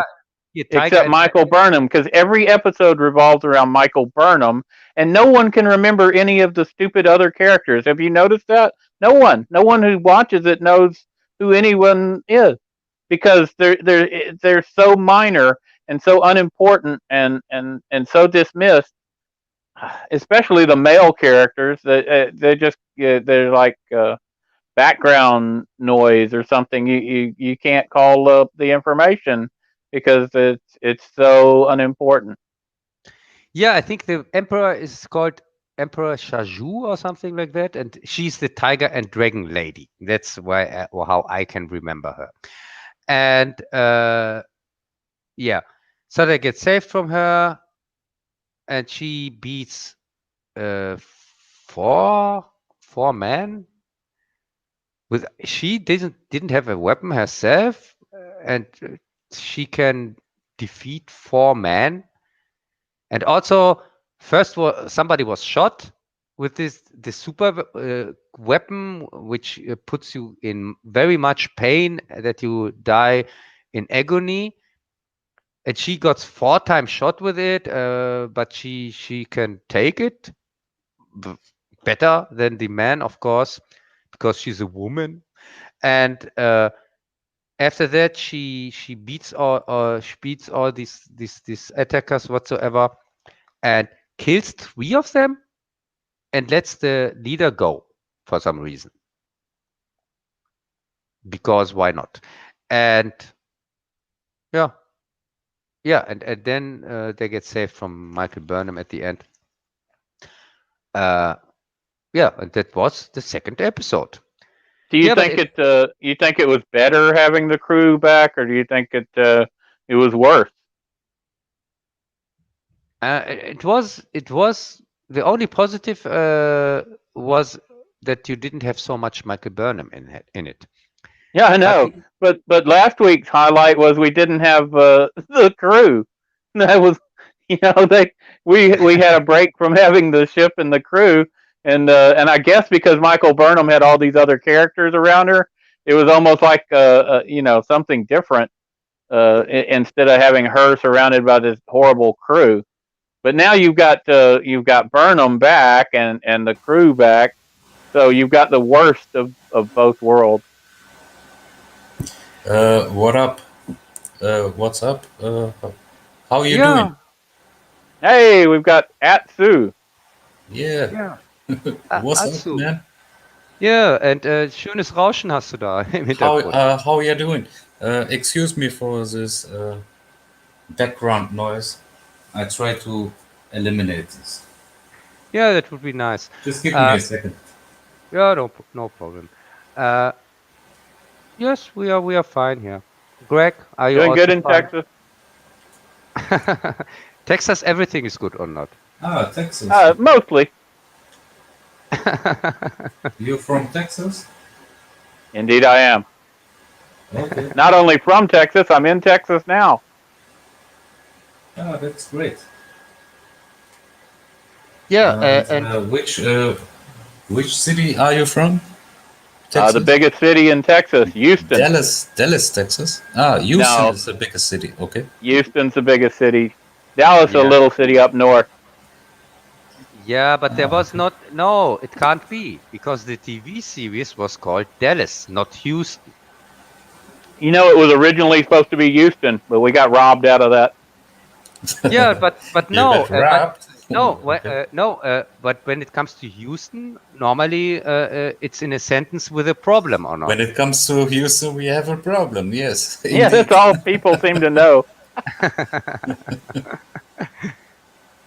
yeah, Tiger except and Michael Burnham, because every episode revolves around Michael Burnham, and no one can remember any of the stupid other characters. Have you noticed that? No one who watches it knows who anyone is because they're so minor and so unimportant and so dismissed. Especially the male characters, that they just they're like background noise or something. You can't call up the information because it's so unimportant. Yeah, I think the emperor is called Emperor Shaju or something like that, and she's the tiger and dragon lady. That's why or how I can remember her. And yeah, so they get saved from her, and she beats uh, four four men. With she didn't have a weapon herself, and she can defeat four men. And also, first somebody was shot with this super weapon, which puts you in very much pain that you die in agony. And she got 4 times shot with it, but she can take it better than the man, of course, because she's a woman. And after that, she beats all these attackers whatsoever, and kills 3 of them and lets the leader go for some reason. Because why not? And yeah, yeah, and then they get saved from Michael Burnham at the end. Uh, yeah, and that was the second episode. Do you Yeah, but think you think it was better having the crew back, or do you think it was worse? it was the only positive was that you didn't have so much Michael Burnham in it. Yeah, I But know. But last week's highlight was we didn't have the crew. That was, they we had a break from having the ship and the crew, and I guess because Michael Burnham had all these other characters around her, it was almost like something different. Instead of having her surrounded by this horrible crew, but now you've got Burnham back and the crew back, so you've got the worst of both worlds. What up? What's up? How you yeah, doing? Hey, we've got Atsu. Yeah. ja, What's up, Atsu. man? Ja, und schönes Rauschen hast du da im Hintergrund. How you doing? Excuse me for this background noise. I try to eliminate this. Yeah, that would be nice. Just give me a second. Yeah, no problem. Yes, we are fine here. Greg, are you Doing also good in fine? Texas. Texas, everything is good or not? Texas. Mostly. You from Texas? Indeed, I am. Okay. Not only from Texas, I'm in Texas now. That's great. Yeah, and which city are you from? The biggest city in Texas, Houston. Dallas, Texas. Houston No. is the biggest city. Okay. Houston's the biggest city. Dallas, Yeah. a little city up north. yeah, but there was not. No, it can't be because the TV series was called Dallas, not Houston. It was originally supposed to be Houston, but we got robbed out of that. Yeah, but You no, got robbed? but when it comes to Houston, normally it's in a sentence with a problem or not. When it comes to Houston, we have a problem. Yes. Yeah, that's all people seem to know.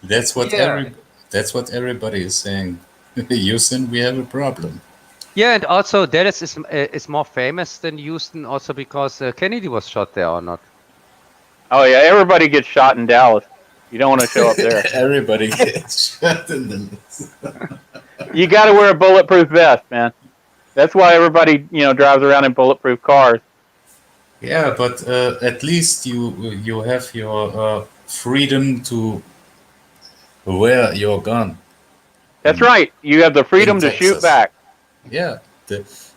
That's what Yeah. everybody is saying. Houston, we have a problem. Yeah, and also Dallas is more famous than Houston, also because Kennedy was shot there or not. Oh yeah, everybody gets shot in Dallas. You don't want to show up there. Everybody gets shot in the legs. You got to wear a bulletproof vest, man. That's why everybody, drives around in bulletproof cars. Yeah, but at least you have your freedom to wear your gun That's in right. You have the in freedom to shoot Texas. back. Yeah,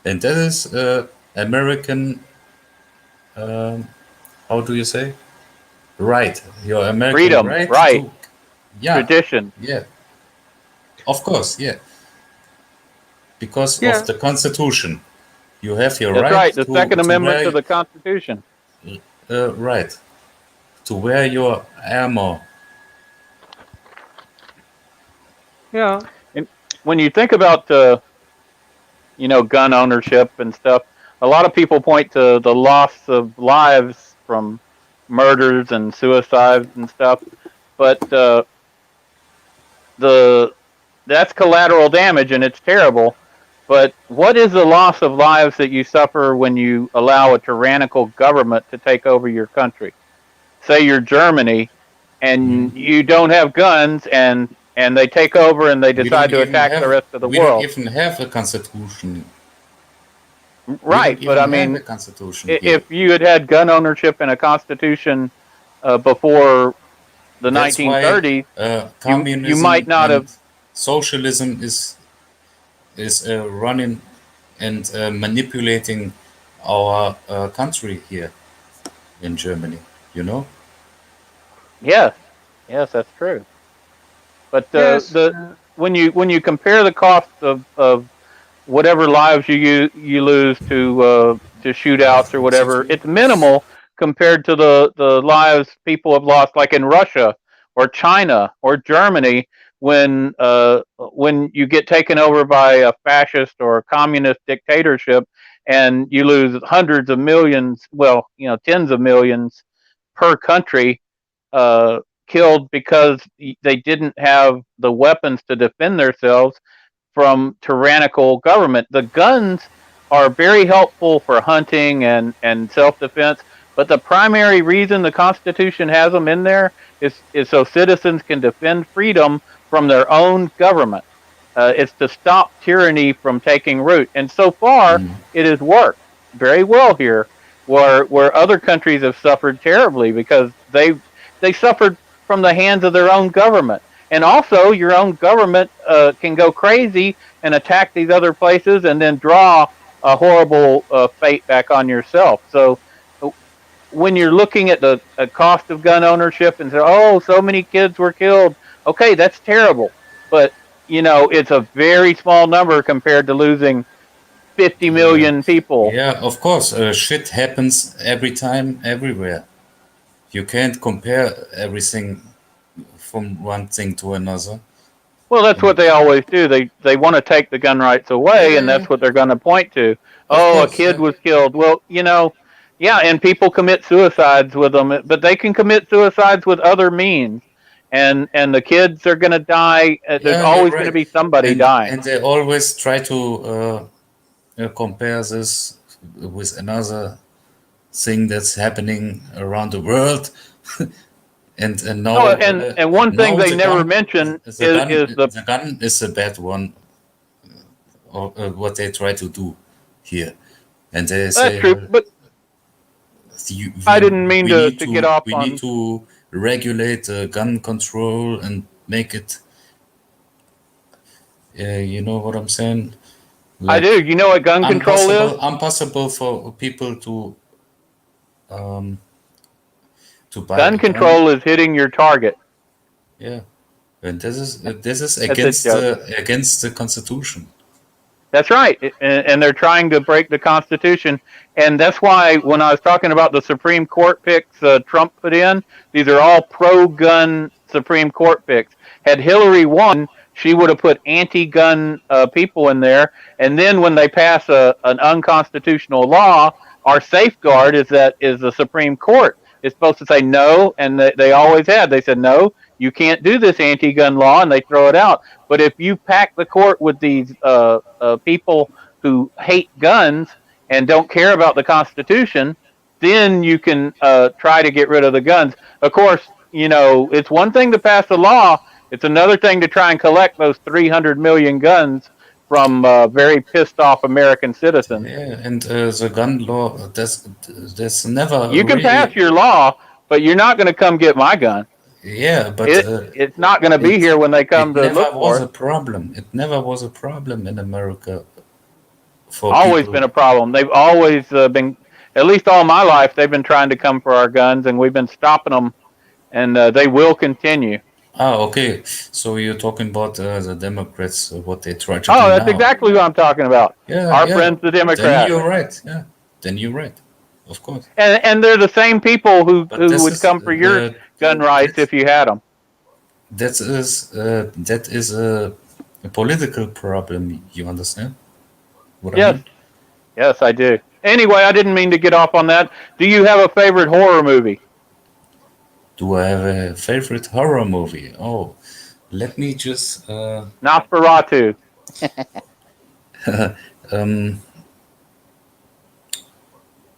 and that is American. Um, how do you say? Right, your American Freedom, right right? to. Yeah, Tradition. yeah, of course, yeah, because of Yeah. the Constitution, you have your That's right right. The Second to Amendment to wear the Constitution. right to wear your armor. Yeah. And when you think about gun ownership and stuff, a lot of people point to the loss of lives from murders and suicides and stuff, but the that's collateral damage and it's terrible. But what is the loss of lives that you suffer when you allow a tyrannical government to take over your country? Say you're Germany Mhm. and you don't have guns and they take over and they We decide don't to even attack the have rest of the we don't world. even have a constitution. We Right, don't but I even have a mean, constitution here. if you had had gun ownership and a constitution before the That's why 1930s, you might communism not and have. socialism is running and manipulating our country here in Germany. You know? Yes, yes, that's true. But Yes. the when you compare the cost of whatever lives you lose to shootouts or whatever, Excuse me. it's minimal compared to the lives people have lost, like in Russia or China or Germany, when you get taken over by a fascist or a communist dictatorship and you lose hundreds of millions, well, tens of millions per country, uh, killed because they didn't have the weapons to defend themselves from tyrannical government. The guns are very helpful for hunting and self defense, but the primary reason the Constitution has them in there is so citizens can defend freedom from their own government. It's to stop tyranny from taking root, and so far Mm. it has worked very well here, where other countries have suffered terribly because they suffered from the hands of their own government. And also, your own government can go crazy and attack these other places, and then draw a horrible fate back on yourself. So, when you're looking at the cost of gun ownership and say, "Oh, so many kids were killed," okay, that's terrible, but it's a very small number compared to losing 50 Uh, million people. yeah, of course. Shit happens every time, everywhere. You can't compare everything from one thing to another. Well, that's And what they always do. They want to take the gun rights away, and yeah, that's what they're going to point to. of Oh, a course, kid yeah. was killed. Well, yeah, and people commit suicides with them, but they can commit suicides with other means, and the kids are going to die. There's Yeah, you're always going to right. be somebody dying. And they always try to compare this with another thing that's happening around the world. And Oh, and one thing now they never mention is the. the gun is a bad one, or what they try to do here. And they That's say, true, well, but I didn't mean to get off we need on. to regulate gun control and make it. You know what I'm saying? I Like do. You know what gun control is? impossible for people um, to buy Gun a gun. control is hitting your target. Yeah, and this is That's a joke. against the Constitution. That's right, and they're trying to break the Constitution, and that's why when I was talking about the Supreme Court picks Trump put in, these are all pro-gun Supreme Court picks. Had Hillary won, she would have put anti-gun people in there, and then when they pass an unconstitutional law, our safeguard is the Supreme Court. is supposed to say no, and they always had. They said no, you can't do this anti-gun law, and they throw it out. But if you pack the court with these people who hate guns and don't care about the Constitution, then you can try to get rid of the guns. Of course, it's one thing to pass a law. It's another thing to try and collect those 300 million guns from very pissed off American citizens. Yeah, and the gun law, there's never You can pass really. your law, but you're not going to come get my gun. Yeah, but It's not going to be here when they come it to never look was for a it. problem. It never was a problem in America for Always people. been a problem. They've always been, at least all my life, they've been trying to come for our guns, and we've been stopping them, and they will continue. Ah, okay. So you're talking about the Democrats, what they try to Oh, do that's now. exactly what I'm talking about. Yeah, Our yeah. friends, the Then Democrats. you're right. Yeah, then you're right. Of course. And they're the same people who But this would is come for your gun rights if you had them. that is a political problem. You understand what I Yes, mean? yes, I do. Anyway, I didn't mean to get off on that. Do you have a favorite horror movie? Do I have a favorite horror movie? Oh, let me just Nosferatu. um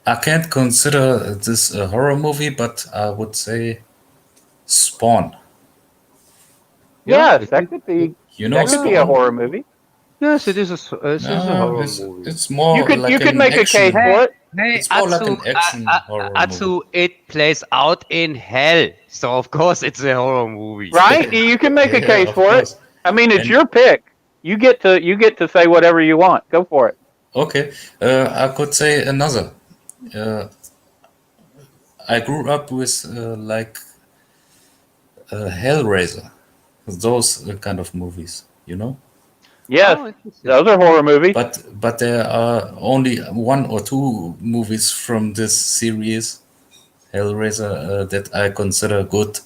I can't consider this a horror movie, but I would say Spawn. Yeah, Yes, that could be You know that could be a Spawn? horror movie. yes, it is a No, horror movie. it's more You like could an make a case action. for it. Hey, It's more like an action horror movie. Atsu, it plays out in hell, so of course it's a horror movie. Right? You can make a Yeah, case of for it. course. I mean, it's And your pick. You get to say whatever you want. Go for it. okay, I could say another. Uh, I grew up with like Hellraiser, those kind of movies, you know. Yes, Oh, interesting. those are horror movies. But there are only one or two movies from this series, Hellraiser, that I consider good.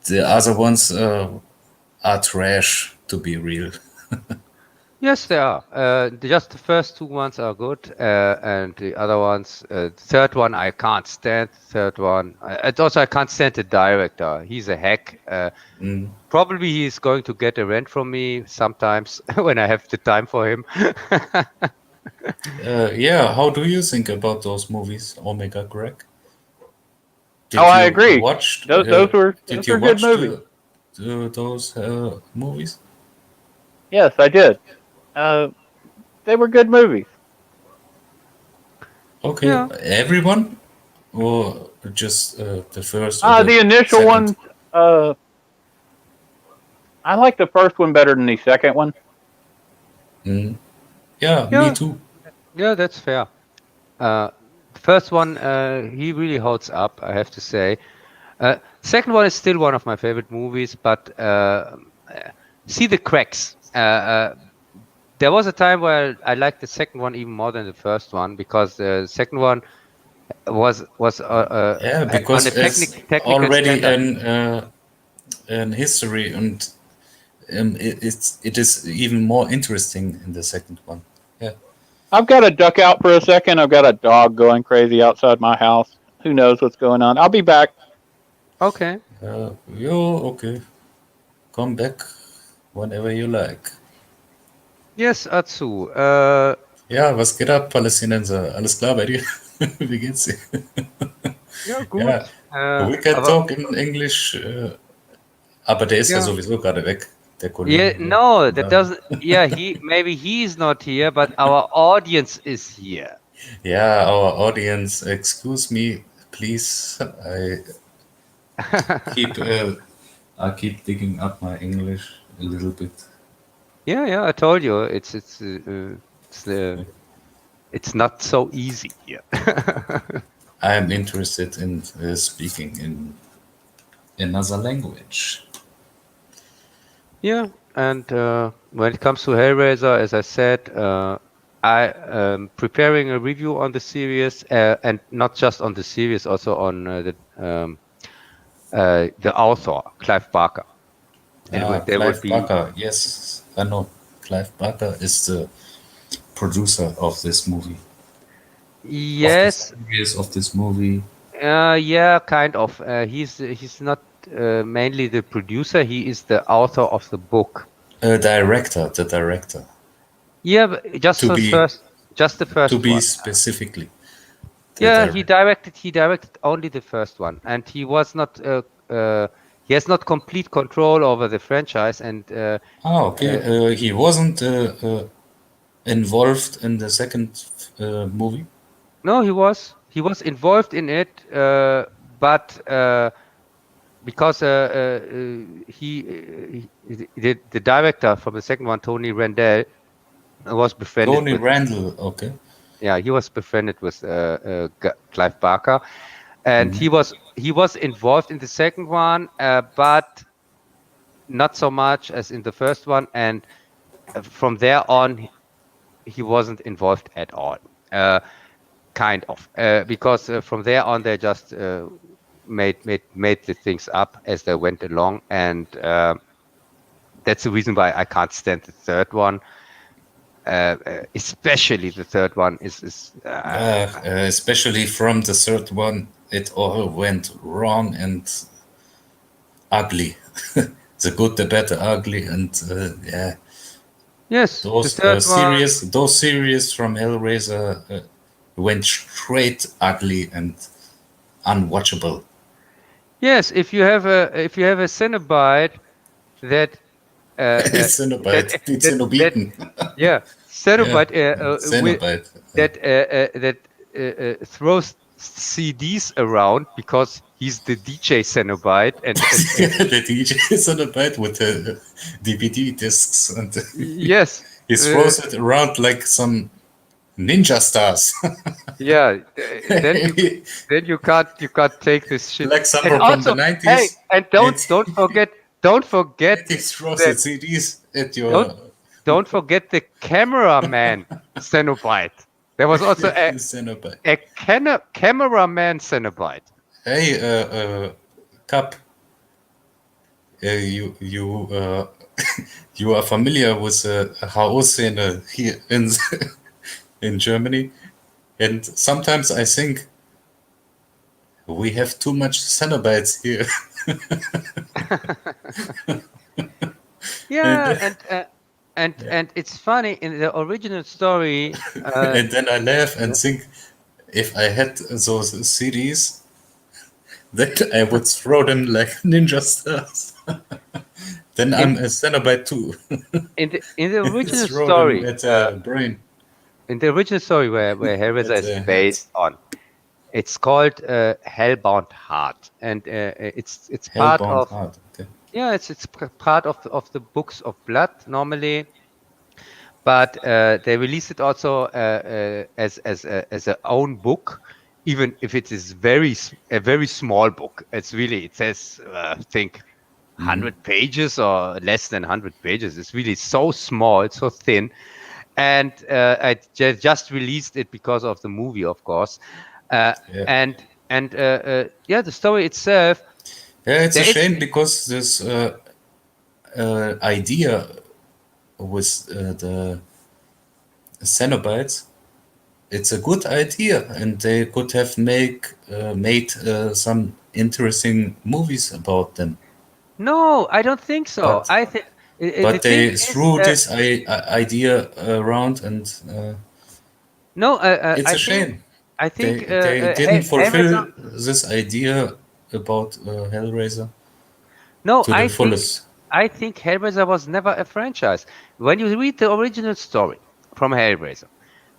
The other ones are trash, to be real. Yes, they are. Just the first two ones are good, and the other ones, the third one I can't stand. The third one, and also I can't stand the director. He's a hack. Mm. Probably he's going to get a rent from me sometimes when I have the time for him. Yeah, how do you think about those movies, Omega Greg? Did Oh, I you agree. watch? Those were Did you good watch movies. those movies? Yes, I did. They were good movies. Okay, Yeah. everyone, or just the first? Or The initial second? ones. I like the first one better than the second one. Mm. Yeah, Yeah. me too. Yeah, that's fair. The first one, he really holds up, I have to say. Second one is still one of my favorite movies, but see the cracks. There was a time where I liked the second one even more than the first one because the second one was Yeah, on because a it's technical already standard. an history, and it is even more interesting in the second one. Yeah. I've got to duck out for a second. I've got a dog going crazy outside my house. Who knows what's going on? I'll be back. Okay. Okay. Come back whenever you like. Yes, Atsu. Ja, was geht ab, Palästinenser? Alles klar bei dir? Wie geht's dir? Ja, gut. Ja, we can Aber- talk in English, aber der ist ja Ja. sowieso gerade weg, der Kollege. Yeah, no, that doesn't. Yeah, maybe he's not here, but our audience is here. Yeah, our audience, excuse me, please. I keep digging up my English a little bit. Yeah, I told you it's not so easy here. I am interested in speaking in another language. Yeah, and when it comes to Hellraiser, as I said, I am preparing a review on the series, and not just on the series, also on the author, Clive Barker. And there would Clive be Barker, yes, I know. Clive Barker is the producer of this movie. yes, Of the series of this movie. Yeah, kind of. He's not mainly the producer. He is the author of the book. Director, the director. Yeah, but just To for be just the to first be one. specifically the Yeah, director. he directed only the first one, and he was not he has not complete control over the franchise. And Ah, okay. He wasn't involved in the second movie. no, he was involved in it, but because the director from the second one, Tony Randell, was befriended Tony with Randall. Okay. yeah, he was befriended with Clive Barker, and Mhm. he was involved in the second one, but not so much as in the first one. And from there on, he wasn't involved at all. Uh, kind of, because from there on they just made the things up as they went along, and that's the reason why I can't stand the third one. Especially the third one is Especially from the third one, it all went wrong and ugly. The good, the bad, the ugly, and yeah, yes, the those third one. those series from Hellraiser went straight ugly and unwatchable. Yes, if you have a Cenobite that It's that Cenobite, it's that Cenobitan. yeah, Yeah, Cenobite Cenobite. that throws CDs around because he's the DJ Cenobite, and The DJ Cenobite with the DVD discs, and yes, he uh, throws it around like some ninja stars. yeah, then you can't take this shit. Like And someone from the also, hey, 90s, and and don't forget he throws the that CDs at don't your don't forget the cameraman Cenobite. There was also Cenobite. a cameraman Cenobite. Hey, Cup, you are familiar with house scene here in in Germany, and sometimes I think we have too much Cenobites here. and, Yeah, and it's funny in the original story. and then I laugh and Yeah. think if I had those CDs, that I would throw them like ninja stars. Then in I'm a Cenobite too. in the original Throw them story, at the brain. in the original story where Hellraiser At is the head. based on, it's called Hellbound Heart, and it's part Hellbound of Heart. Okay. yeah, it's part of the Books of Blood normally, but they released it also as a own book, even if it is a very small book. It's really it says I think Mhm. 100 pages or less than 100 pages. It's really so small, so thin. And I just released it because of the movie, of course. Uh, Yeah. and yeah, the story itself, Yeah, it's a there is shame because this idea with the Cenobites, it's a good idea, and they could have made some interesting movies about them. no, I don't think so. But I think the but thing they is, threw this idea around, and no, it's a shame. I think They didn't Hellraiser. fulfill this idea about Hellraiser No, to the fullest. I think Hellraiser was never a franchise. When you read the original story from Hellraiser,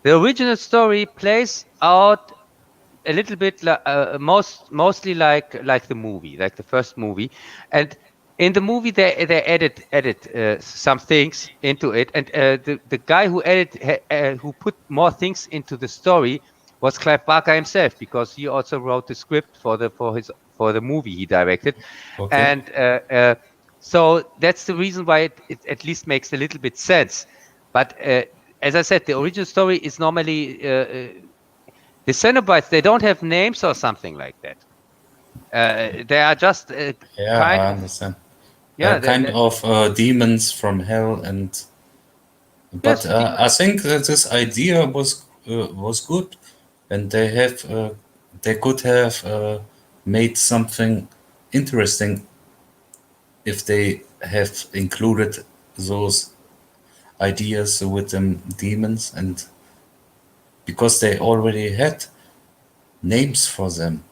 the original story plays out a little bit like mostly like the movie, like the first movie. And in the movie they added some things into it, and the guy who who put more things into the story was Clive Barker himself, because he also wrote the script for the movie he directed. Okay. And so that's the reason why it at least makes a little bit sense. But as I said, the original story is normally the Cenobites. They don't have names or something like that. They are just Yeah, kind I of understand. yeah. Kind of demons from hell, and but Yes, I think that this idea was good, and they have they could have made something interesting if they have included those ideas with them demons, and because they already had names for them,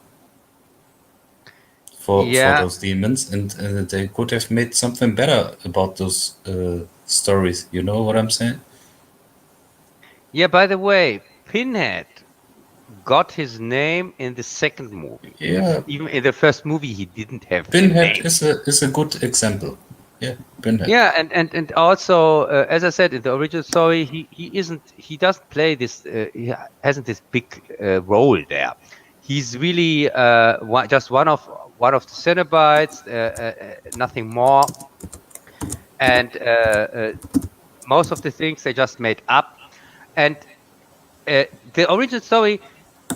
for Yeah, those demons, and they could have made something better about those stories. You know what I'm saying? yeah. By the way, Pinhead got his name in the second movie. Yeah, Even in the first movie, he didn't have a Pinhead name. is a good example. Yeah, Pinhead. Yeah, and also, as I said, in the original story, he doesn't play this. Hasn't this big role there. He's really just one of the Cenobites, nothing more. And most of the things they just made up. And the original story,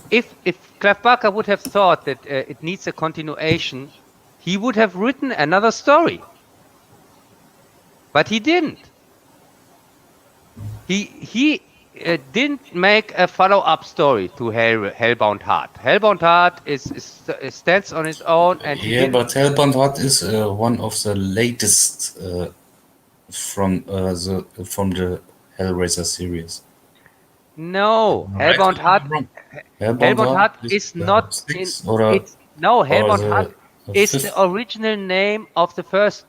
if Clive Barker would have thought that it needs a continuation, he would have written another story, but he didn't. He didn't make a follow-up story to Hellbound Heart. Hellbound Heart stands on its own, and he Yeah, didn't. but Hellbound Heart is one of the latest from the Hellraiser series. No, Am I right or am I wrong? Hellbound Hellbound Heart Heart is is the not in. sixth or It's no or Hellbound Heart the is the fifth. original name of the first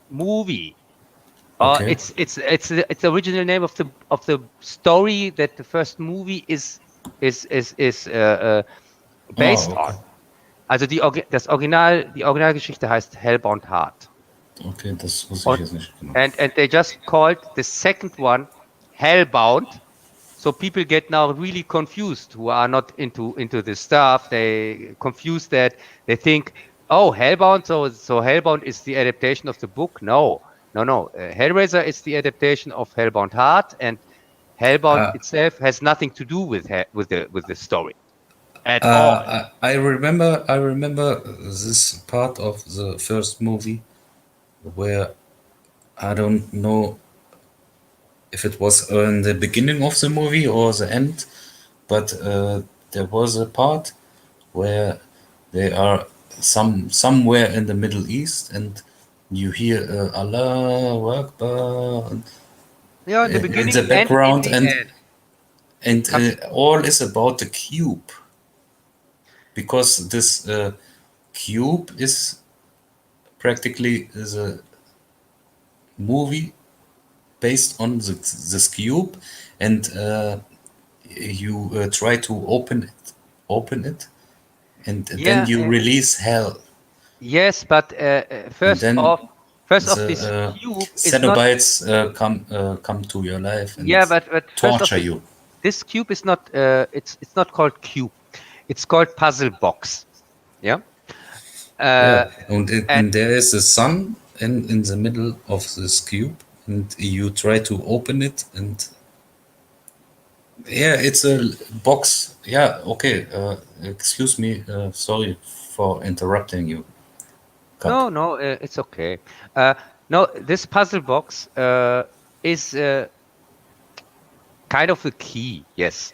movie. Okay. It's the original name of the story that the first movie is based Oh, on. okay. Also die Originalgeschichte heißt Hellbound Heart. Okay, das wusste ich Und, jetzt nicht genau. and they just called the second one Hellbound. So people get now really confused who are not into this stuff. They confuse that. They think, oh, Hellbound. So Hellbound is the adaptation of the book. No. Hellraiser is the adaptation of Hellbound Heart, and Hellbound Uh, itself has nothing to do with the story at all. I remember this part of the first movie where I don't know if it was in the beginning of the movie or the end, but there was a part where they are somewhere in the Middle East, and you hear Allah Akbar Yeah, in the in the beginning and in background, the end. and Comes, all is about the cube, because this cube is practically is a movie based on this cube, and you try to open it, and then yeah, you release hell, yes, but and then first off, the this cube is not. Cenobites come to your life and Yeah, but first off, torture you. this cube is not. It's not called cube. It's called puzzle box. Yeah. Yeah, Uh, and and there is a sun in the middle of this cube, and you try to open it, and yeah, it's a box. Yeah, okay. Excuse me. Sorry for interrupting you, Kat. no, it's okay. No, this puzzle box is kind of a key. Yes.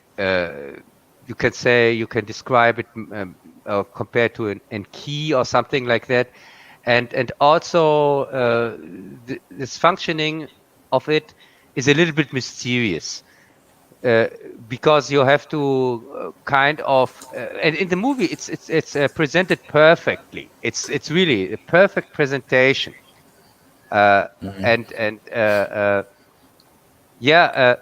You can say you can describe it compared to an key or something like that, and also this functioning of it is a little bit mysterious. Because you have to kind of and in the movie it's presented perfectly. It's really a perfect presentation. And yeah,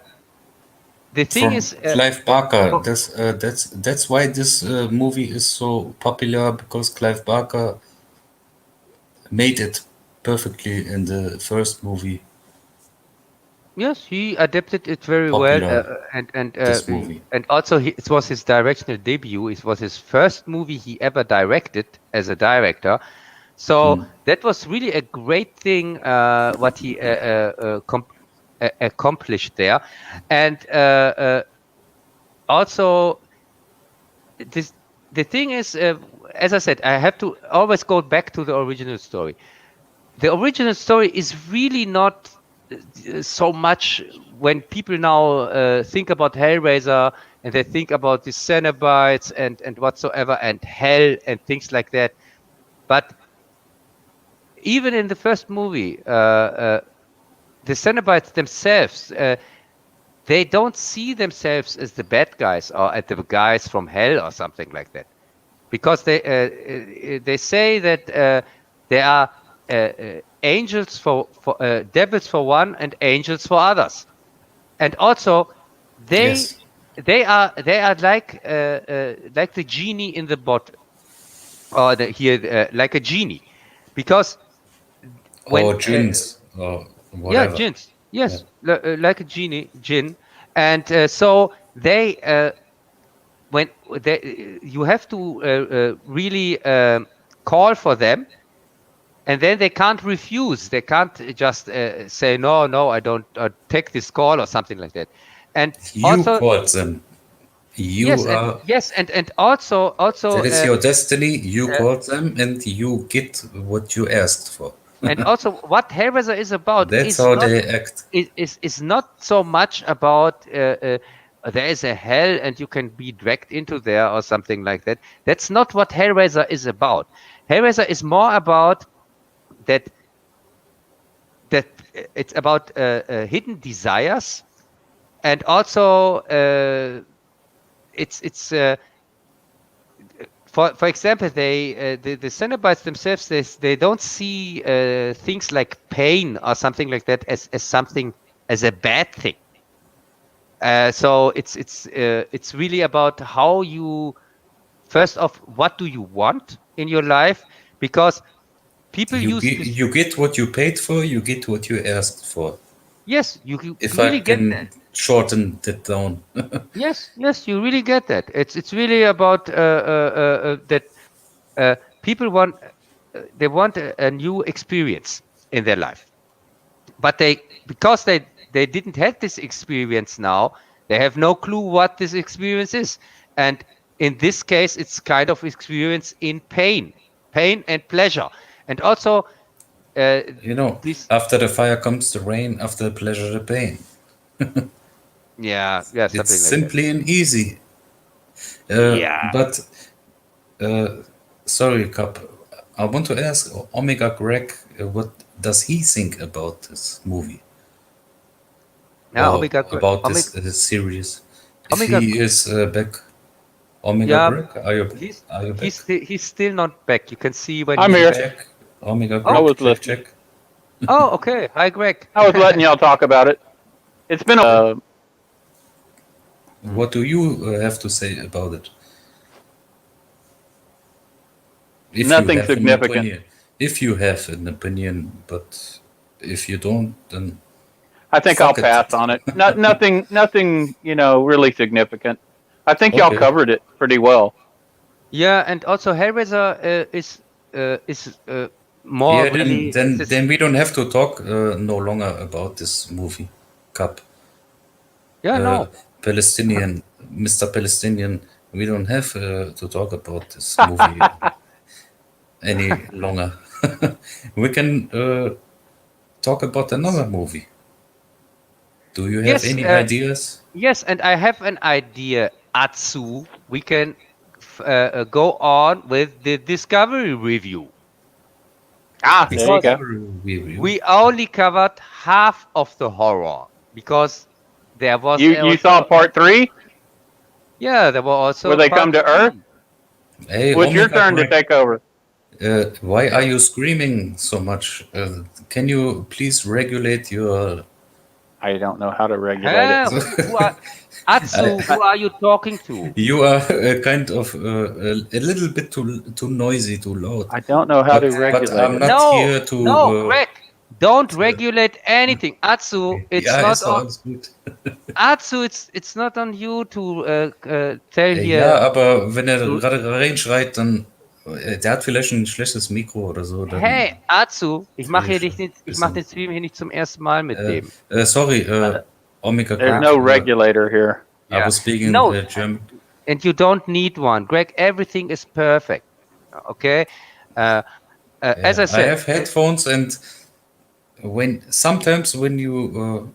the thing From is Clive Barker. oh, That's why this movie is so popular, because Clive Barker made it perfectly in the first movie. yes, he adapted it very well, Popular and this movie. and also it was his directional debut. It was his first movie he ever directed as a director. So that was really a great thing what he accomplished there, and also this the thing is, as I said, I have to always go back to the original story. The original story is really not so much when people now think about Hellraiser and they think about the Cenobites and whatsoever and hell and things like that. But even in the first movie, the Cenobites themselves, they don't see themselves as the bad guys or as the guys from hell or something like that, because they say that they are angels for devils for one and angels for others, and also they Yes. they are like the genie in the bottle, or like a genie, because when Or jeans or yeah, whatever. jinns, Yeah. yes, like a jinn, and so they when they you have to really call for them, and then they can't refuse. They can't just say no, no, I don't take this call or something like that. And You also, called them. You are. and also That is your destiny. You uh, called them, and you get what you asked for. and also what Hellraiser is about That's is how not they act. is not so much about there is a hell and you can be dragged into there or something like that. That's not what Hellraiser is about. Hellraiser is more about that it's about hidden desires, and also it's for example, the Cenobites themselves, they don't see things like pain or something like that as something, as a bad thing. So it's really about how you, first off, what do you want in your life, because people use this. You get what you paid for. You get what you asked for. Yes, you If I really get that. can shorten that down. Yes, you really get that. It's really about that people want, they want a new experience in their life, but because they didn't have this experience now, they have no clue what this experience is, and in this case, it's kind of experience in pain and pleasure, and also uh, You know, this. after the fire comes the rain, after the pleasure the pain. Yeah, It's something like that. simply and easy. Yeah. But sorry, Cap. I want to ask Omega Greg, what does he think about this movie Now or about this series? If Omega, he is back, Omega yeah, Greg, are you back? he's still not back. You can see when I'm he here. left. Check. Omega I Oh, Greg, was check, listening. check. oh, okay. Hi, Greg. I was letting y'all talk about it. It's been What do you have to say about it? If you nothing have an significant. opinion. If you have an opinion, but if you don't, then I think I'll fuck it. pass on it. Nothing, really significant. I think y'all Okay. covered it pretty well. Yeah, and also Hellraiser is more Yeah, then really. then then we don't have to talk no longer about this movie, Cup. Yeah, Uh, no. Palestinian, Mr. Palestinian. We don't have to talk about this movie any longer. We can talk about another movie. Do you have Yes, any ideas? yes, and I have an idea, Atsu. We can go on with the Discovery review, There you because go. Discovery review. we only covered half of the horror, because there was You saw also, part 3 yeah, there were where also they come part to Earth. three. Hey, Well, it's your Omega turn to Greg. take over. Why are you screaming so much? Can you please regulate your? I don't know how to regulate it. Huh? Who are Atsu? I, Who are you talking to? you are kind of a little bit too noisy, too loud. I don't know how to But regulate I'm it. not No, here to. no, Greg. Don't To regulate anything, Atsu. It's ja, not ist doch on alles gut. Atsu. It's not on you to tell Ja, here. aber wenn er To, gerade reinschreit, dann. Der hat vielleicht ein schlechtes Mikro oder so, hey, dann Atsu, ist er ich schon ein mache bisschen. den Stream hier nicht zum ersten Mal mit dem. Sorry, Omega There's Greg. no regulator here. I Yeah. was speaking No, German. and you don't need one, Greg. Everything is perfect. Okay. As Yeah, I I said, have headphones and when sometimes when you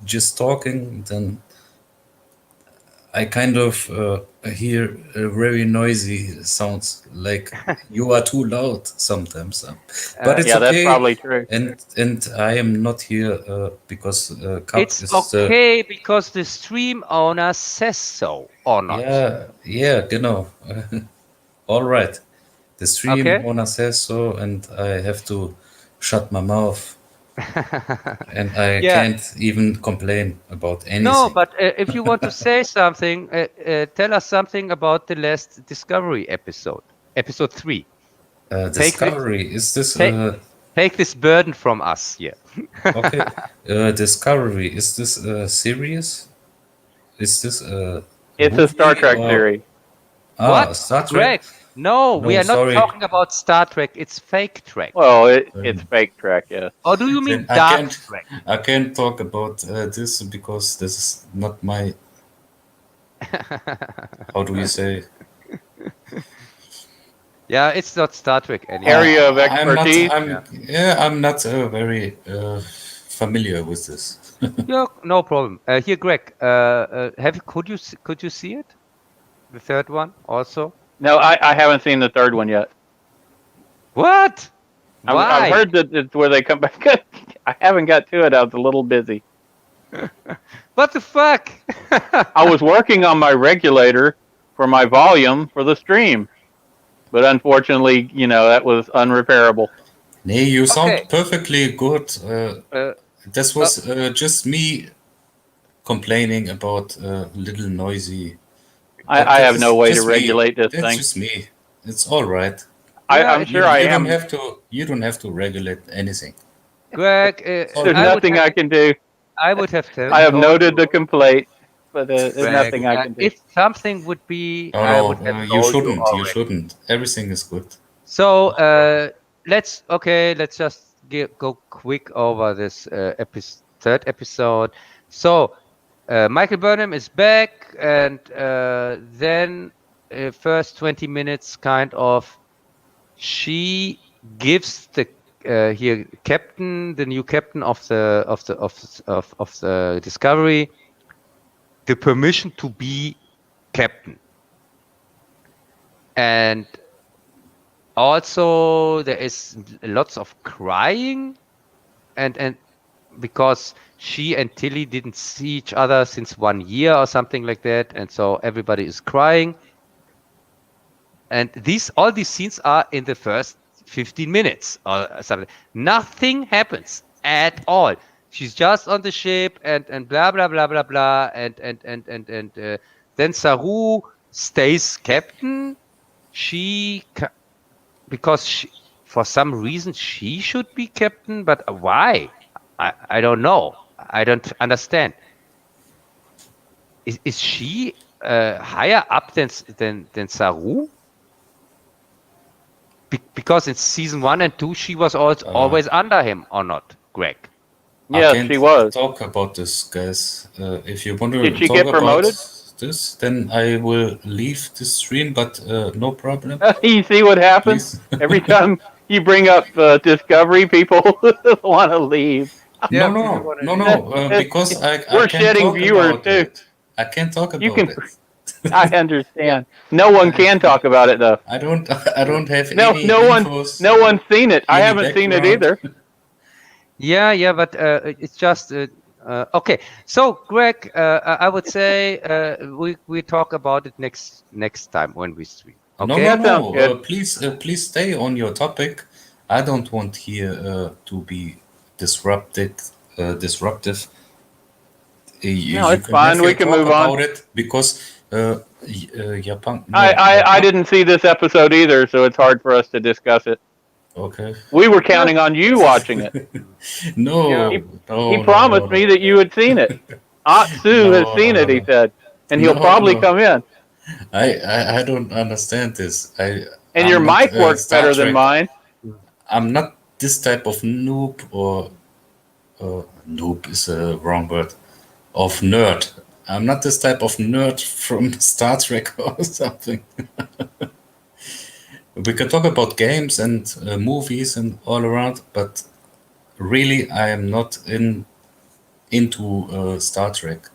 just talking, then I kind of hear very noisy sounds, like you are too loud sometimes. But it's Yeah, that's okay, probably true. and I am not here because Cup It's is okay because the stream owner says so or not. yeah, genau. All right. The stream Okay? owner says so, and I have to shut my mouth, and I Yeah. can't even complain about No, anything. but if you want to say something, tell us something about the last Discovery episode, episode 3. Take this, Discovery, is this take, take this burden from us here. okay? Discovery, is this serious? Is this a It's a Star movie Trek or series. What? Star Trek? Greg? No, we No, are not sorry. talking about Star Trek. It's fake Trek. Well, it's Um, fake Trek, yes. Or do you then mean Dark Trek? I can't talk about this because this is not my, how do you say? Yeah, it's not Star Trek anymore. Area of I'm not. expertise. Yeah. I'm not very familiar with this. Yeah, no problem. Here, Greg, could you see it? The third one also? No, I haven't seen the third one yet. What? I've Why? heard that it's where they come back. I haven't got to it. I was a little busy. What the fuck? I was working on my regulator for my volume for the stream, but unfortunately, that was unrepairable. Nee, you sound Okay. perfectly good. Uh, This was just me complaining about little noisy. But I this have no is way to just me. regulate this That's thing. just me. It's all right. yeah, I'm sure I You don't am. have to. You don't have to regulate anything. Greg, all There's good. nothing I can do. I would have I have told noted you, the complaint, but there's Greg, nothing I can do. if something would be, No, I would have no, you told you shouldn't. You already. shouldn't. Everything is good. So No problem. let's just go quick over this third episode. So Michael Burnham is back, and then first 20 minutes, kind of, she gives the the new captain of the Discovery, the permission to be captain, and also there is lots of crying, and because she and Tilly didn't see each other since 1 year or something like that, and so everybody is crying, and all these scenes are in the first 15 minutes or something. Nothing happens at all. She's just on the ship, and blah blah blah blah blah, and then Saru stays captain. Because for some reason she should be captain, but why? I don't know. I don't understand. Is she higher up than Saru? Because in season 1 and 2 she was always under him, or not, Greg? I Yes, can't she was. talk about this, guys. If you want Did to she talk get about promoted? this, then I will leave the stream. But no problem. You see what happens Please. every time you bring up Discovery, people want to leave. Yeah, people want to leave. No. Because I We're can't shedding talk viewers about too. it. I can't talk You about can. it. I understand. No one can talk about it though. I don't. I don't have No, any no infos. one's seen it. I Any haven't seen it background. either. Yeah, but it's just okay. So, Greg, I would say we talk about it next time when we stream. No, Okay. That sounds good. please stay on your topic. I don't want here to be disrupted, disruptive. No, it's can fine. have We your can talk move on. about it because Japan. No, I Japan. didn't see this episode either, so it's hard for us to discuss it. Okay. We were counting on you watching it. No, Yeah. no, He no, promised no, me no. that you had seen it. Aunt Sue has seen it, he said, and he'll No, probably no. come in. I don't understand this. And I'm your not, mic works Star better than Trek. mine. I'm not this type of noob or noob is a wrong word of nerd. I'm not this type of nerd from Star Trek or something. We can talk about games and movies and all around, but really, I am not into Star Trek.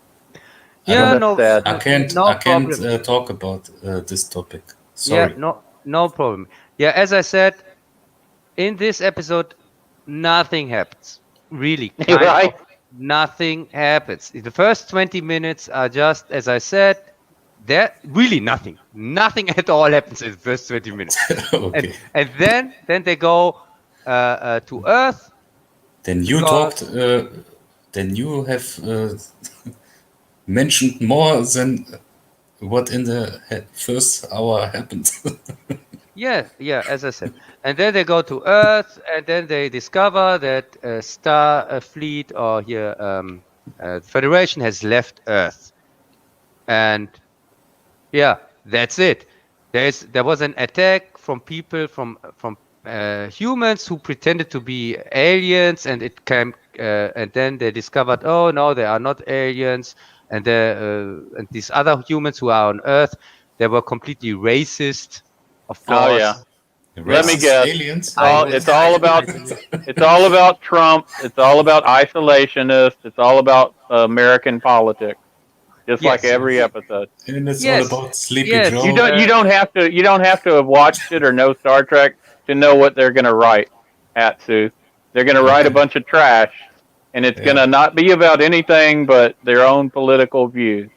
I Oh, Yeah, don't. that's no, sad. I no can't problem. talk about this topic. Yeah, Sorry. no problem. Yeah, as I said, in this episode, nothing happens. Really, You're kind of right. nothing happens. The first 20 minutes are just, as I said, there really nothing. Nothing at all happens in the first 20 minutes. And Okay. then they go to Earth Then you because talked. Then you have mentioned more than what in the first hour happened. yeah, as I said. And then they go to Earth, and then they discover that Star Fleet or here Federation has left Earth. And yeah, that's it. There was an attack from people from humans who pretended to be aliens, and it came and then they discovered, oh no, they are not aliens, and these other humans who are on Earth, they were completely racist, of Oh yeah. course. Let me Yeah, Racist guess. aliens All or it's all about isolation. it's all about Trump. It's all about isolationists. It's all about American politics. Just like Yes, every episode. and it's all yes, about Sleepy yes. Joe. You don't have to have watched it or know Star Trek to know what they're going to write. Atsu, they're going to write a Okay. bunch of trash, and it's going Yeah. to not be about anything but their own political views.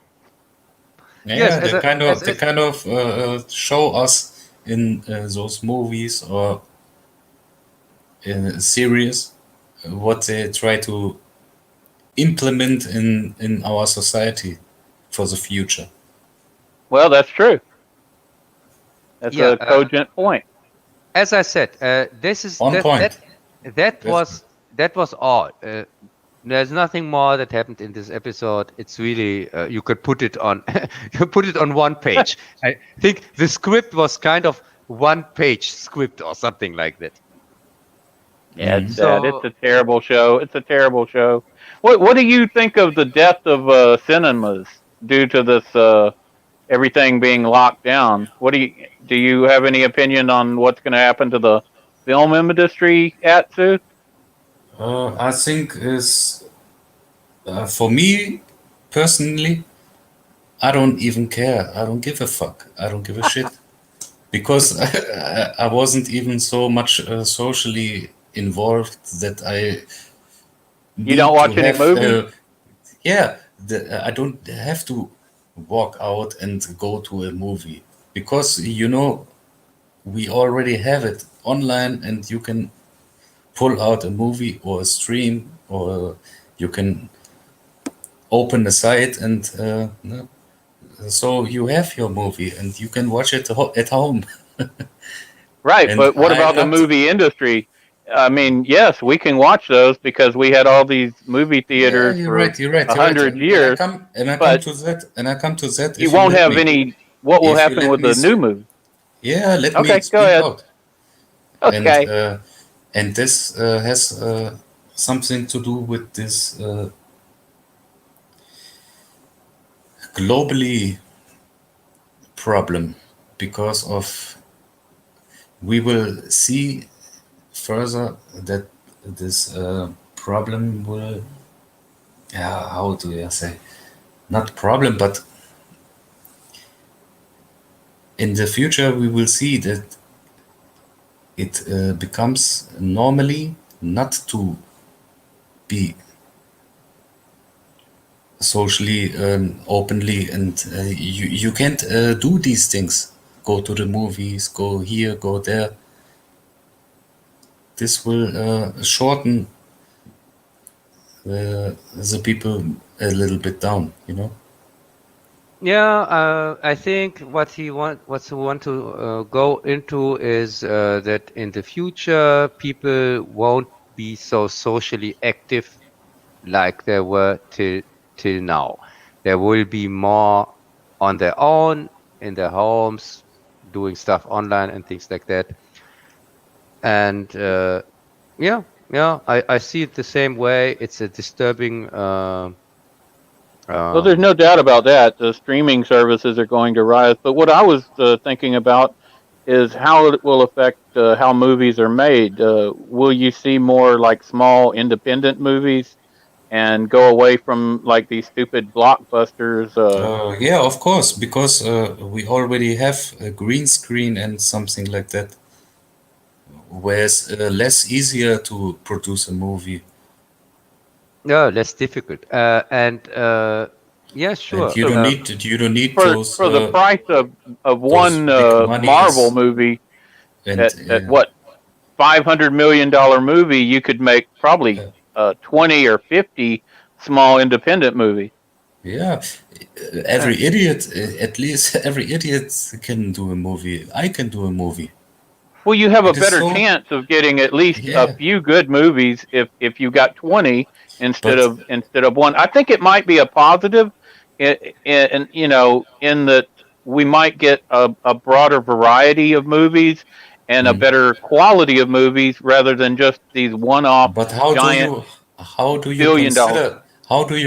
Yes, Yeah, they kind of show us in those movies or in a series what they try to implement in our society for the future. Well, that's true. That's yeah. a cogent point. As I said, this is On point. that Definitely. was all. There's nothing more that happened in this episode. It's really you could put it on you put it on one page. I think the script was kind of one page script or something like that. Yeah, it's Mhm. sad. It's So a terrible show. It's a terrible show. What do you think of the death of cinemas due to this everything being locked down? What do you have any opinion on what's going to happen to the film industry, Atsu? I think is for me personally, I don't even care. I don't give a fuck. I don't give a shit because I wasn't even so much socially involved that I You don't need to watch any have. movies? Yeah, I don't have to walk out and go to a movie because we already have it online and you can pull out a movie or a stream or you can open a site and no, so you have your movie and you can watch it at home. Right, And but what I'm about the not. movie industry? I mean, yes, we can watch those because we had all these movie Yeah, theaters for a you're right. hundred years, And I come but to that, you if you won't let have me. any. What will If you happen let with me, the new movie? yeah, let me Okay, go speak ahead. out. And Okay. this has something to do with this globally problem because of we will see further that this problem will, yeah, how do I say, not problem, but in the future we will see that it becomes normally not to be socially openly, and you can't do these things, go to the movies, go here, go there. This will shorten the people a little bit down, yeah, I think what he want to go into is that in the future people won't be so socially active like they were till now. There will be more on their own in their homes, doing stuff online and things like that. And yeah, yeah, I see it the same way. It's a disturbing. Well, there's Um, no doubt about that. The streaming services are going to rise. But what I was thinking about is how it will affect how movies are made. Will you see more like small independent movies and go away from like these stupid blockbusters? Yeah, of course, because we already have a green screen and something like that, where it's less easier to produce a movie, Yeah, less difficult. And yeah, and sure. you don't need For the price of those one big Marvel monies movie and at what $500 million movie, you could make probably 20 or 50 small independent movies. yeah, Uh, every idiot, at least every idiot can do a movie. I can do a movie. Well, you have a It is better so, chance of getting at least a yeah, few good movies if you got 20 but instead of one. I think it might be a positive, in in that we might get a broader variety of movies and a mm, better quality of movies rather than just these one-off but giant how do you billion-dollar.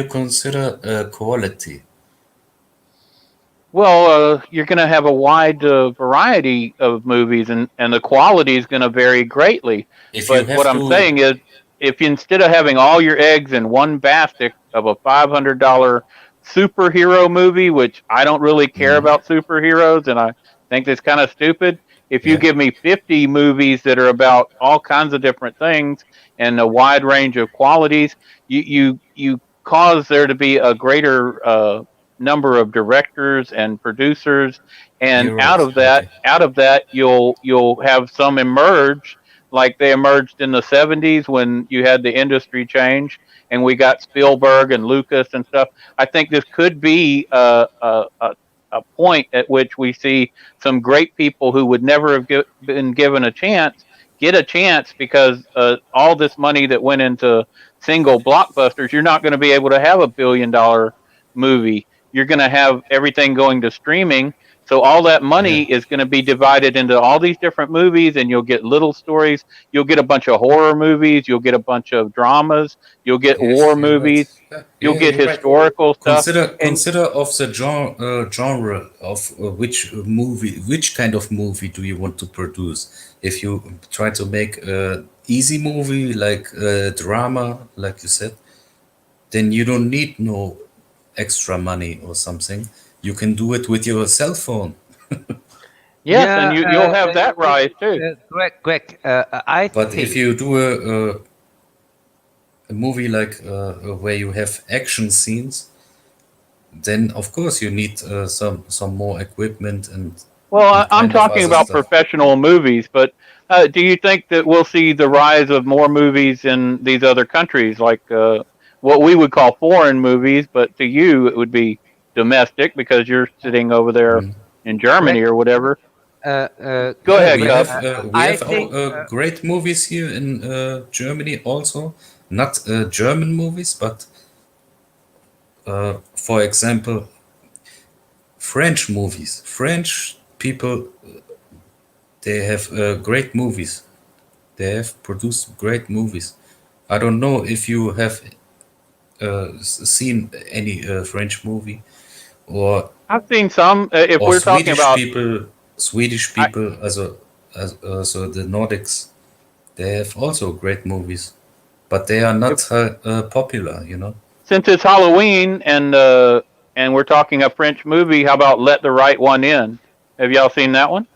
consider quality? Well, you're going to have a wide variety of movies, and the quality is going to vary greatly. If you But what have I'm to, saying is, if you, instead of having all your eggs in one basket of a $500 superhero movie, which I don't really care mm, about superheroes, and I think that's kind of stupid. If you yeah, give me 50 movies that are about all kinds of different things and a wide range of qualities, you cause there to be a greater number of directors and producers, and you're right. Okay. out of that you'll have some emerge like they emerged in the 70s when you had the industry change and we got Spielberg and Lucas and stuff. I think this could be a point at which we see some great people who would never have been given a chance get a chance because all this money that went into single blockbusters, you're not going to be able to have $1 billion movie. You're going to have everything going to streaming. So all that Yeah. money is going to be divided into all these different movies, and you'll get little stories. You'll get a bunch of horror movies. You'll get a bunch of dramas. You'll get war Yes, you're right. movies. Yeah, You'll yeah, get you're right. historical stuff. And Consider of the genre of which kind of movie do you want to produce? If you try to make a easy movie like drama, like you said, then you don't need no extra money or something. You can do it with your cell phone. yes, and yeah, you'll have that rise too. Greg, I But if think. you do a movie like where you have action scenes, then of course you need some more equipment Well, and I'm kind of talking other about stuff. professional movies, but do you think that we'll see the rise of more movies in these other countries, like what we would call foreign movies, but to you it would be domestic because you're sitting over there Mm. in Greg, Germany or whatever? Go Yeah, ahead, Cub. we I have think. great movies here in Germany also. Not German movies, but for example, French movies. French people, they have great movies. They have produced great movies. I don't know if you have seen any French movie or I've seen some. If or we're talking about, Swedish I, people also the Nordics. They have also great movies, but they are if, not popular. You know, since it's Halloween and we're talking a French movie, how about Let the Right One In? Have y'all seen that one?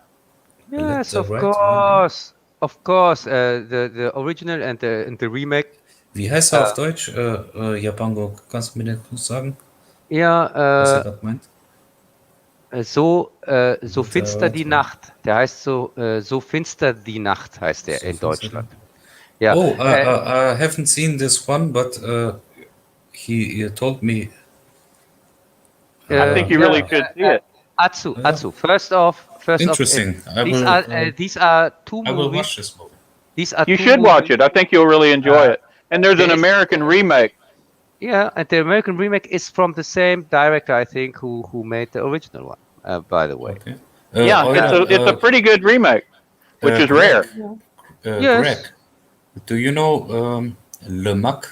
let Yes, the of right one in. course, of course. The original and the remake. Wie heißt er auf Uh, Deutsch? Japango, kannst du mir das sagen, was er ja, gerade meint? so Let the finster die right one. Nacht. Der heißt so finster die Nacht heißt der So in findest du Deutschland. den? Ja, Oh, I haven't seen this one, but he told me. I think you yeah. really should see it. Yeah, Atsu. First off, interesting. these are two I will movies. watch this movie. These are You two should watch movies. it. I think you'll really enjoy Uh, it. And there's an there is American remake. Yeah, and the American remake is from the same director, I think, who made the original one. By the way. Okay. Yeah, Euler, it's a pretty good remake, which is Greg, rare. Greg, Yes. do you know Le Mac?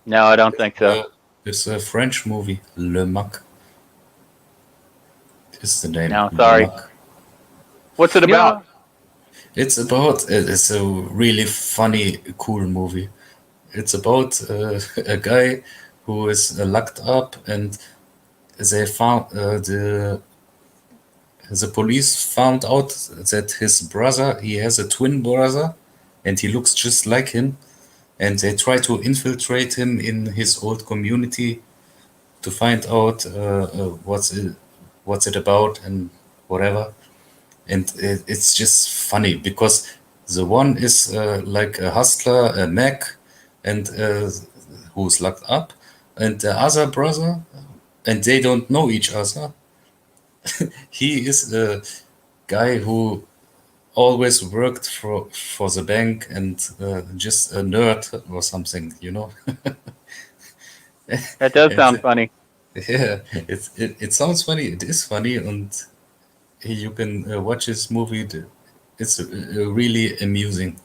No, I don't think so. Uh, it's a French movie. Le Mac is the name. No, Le sorry. Mac. What's it Yeah, about? It's a really funny, cool movie. It's about a guy who is locked up, and they found the police found out that his brother, he has a twin brother, and he looks just like him. And they try to infiltrate him in his old community to find out what's it about and whatever. And it's just funny because the one is like a hustler, a mech, and who's locked up, and the other brother, and they don't know each other. He is a guy who always worked for the bank and just a nerd or something, you know. That does And sound funny. yeah, it sounds funny. It is funny, and you can watch this movie. It's really amusing.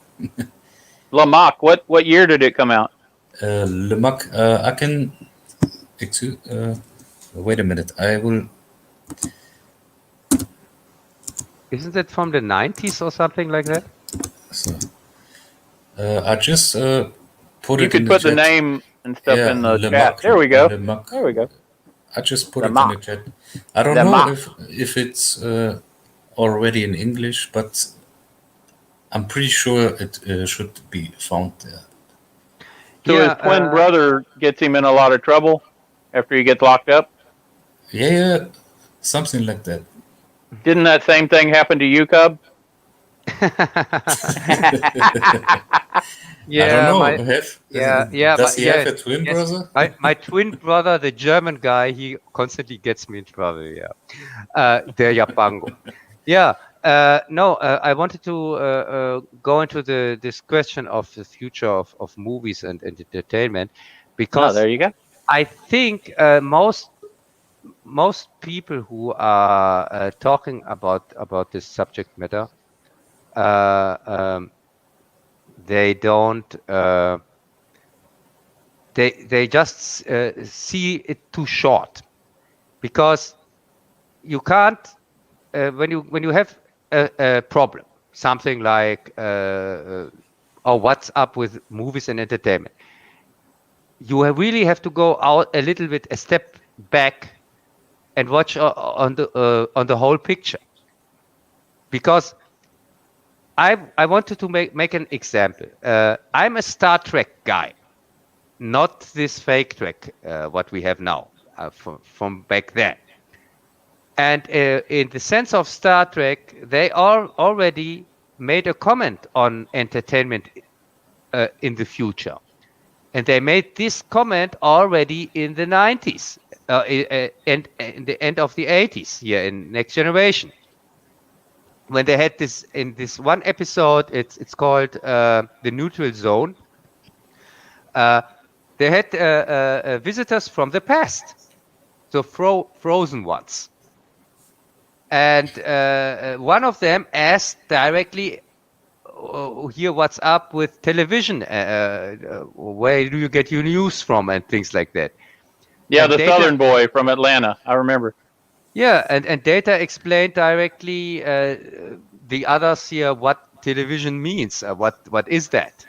Lamach. What year did it come out? Le Mac, I can. Wait a minute. I will. isn't it from the 90s or something like that? So, I just put You it in could the put the chat. name and stuff Yeah, in the Le chat. Mac. There we go. Le Mac. There we go. I just put it in the Lamach. chat. I don't know Lamach. if it's already in English, but I'm pretty sure it should be found there. So his twin brother gets him in a lot of trouble after he gets locked up. Yeah, something like that. Didn't that same thing happen to you, Cub? I don't Yeah, know. Does he have yes, a twin yes. brother? My twin brother, the German guy, he constantly gets me in trouble. Yeah, der Japango. Yeah, no, I wanted to go into this question of the future of movies and entertainment, Oh, because there you go. I think most people who are talking about this subject matter, they don't. They just see it too short, because you can't when you have a problem, something like oh, what's up with movies and entertainment, you really have to go out a little bit, a step back, and watch on the whole picture. Because I wanted to make an example. I'm a Star Trek guy, not this fake Trek what we have now, from back then. And in the sense of Star Trek, they already made a comment on entertainment in the future. And they made this comment already in the 90s and in the end of the 80s here in Next Generation. When they had this in this one episode, it's called The Neutral Zone. They had visitors from the past, so frozen ones. And one of them asked directly, here, what's up with television? Where do you get your news from, and things like that? Yeah, And the Data, Southern boy from Atlanta. I remember. yeah, and Data explained directly the others here what television means. What is that?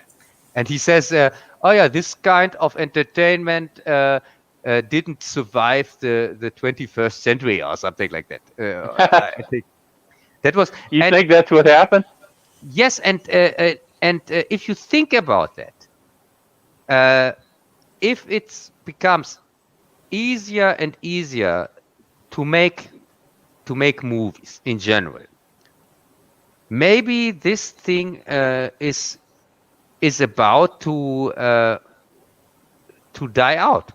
And he says, oh yeah, this kind of entertainment didn't survive the 21st century or something like that. I think that was. You And think that's what happened? yes, and if you think about that, if it becomes easier and easier to make movies in general, maybe this thing is about to die out.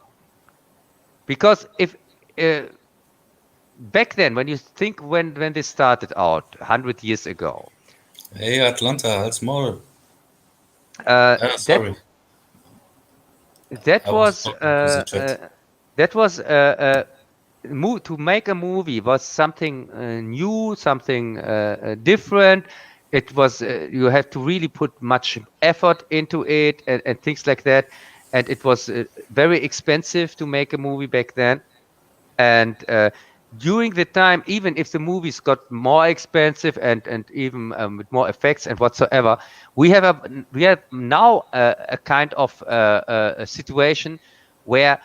Because if back then, when you think when this started out 100 years ago, Hey, Atlanta, halt's Maul. that Sorry, that I was was talking to the chat. that was to make a movie was something new, something different. It was you have to really put much effort into it, and things like that. And it was very expensive to make a movie back then. And during the time, even if the movies got more expensive and even with more effects and whatsoever, we have now a kind of a situation where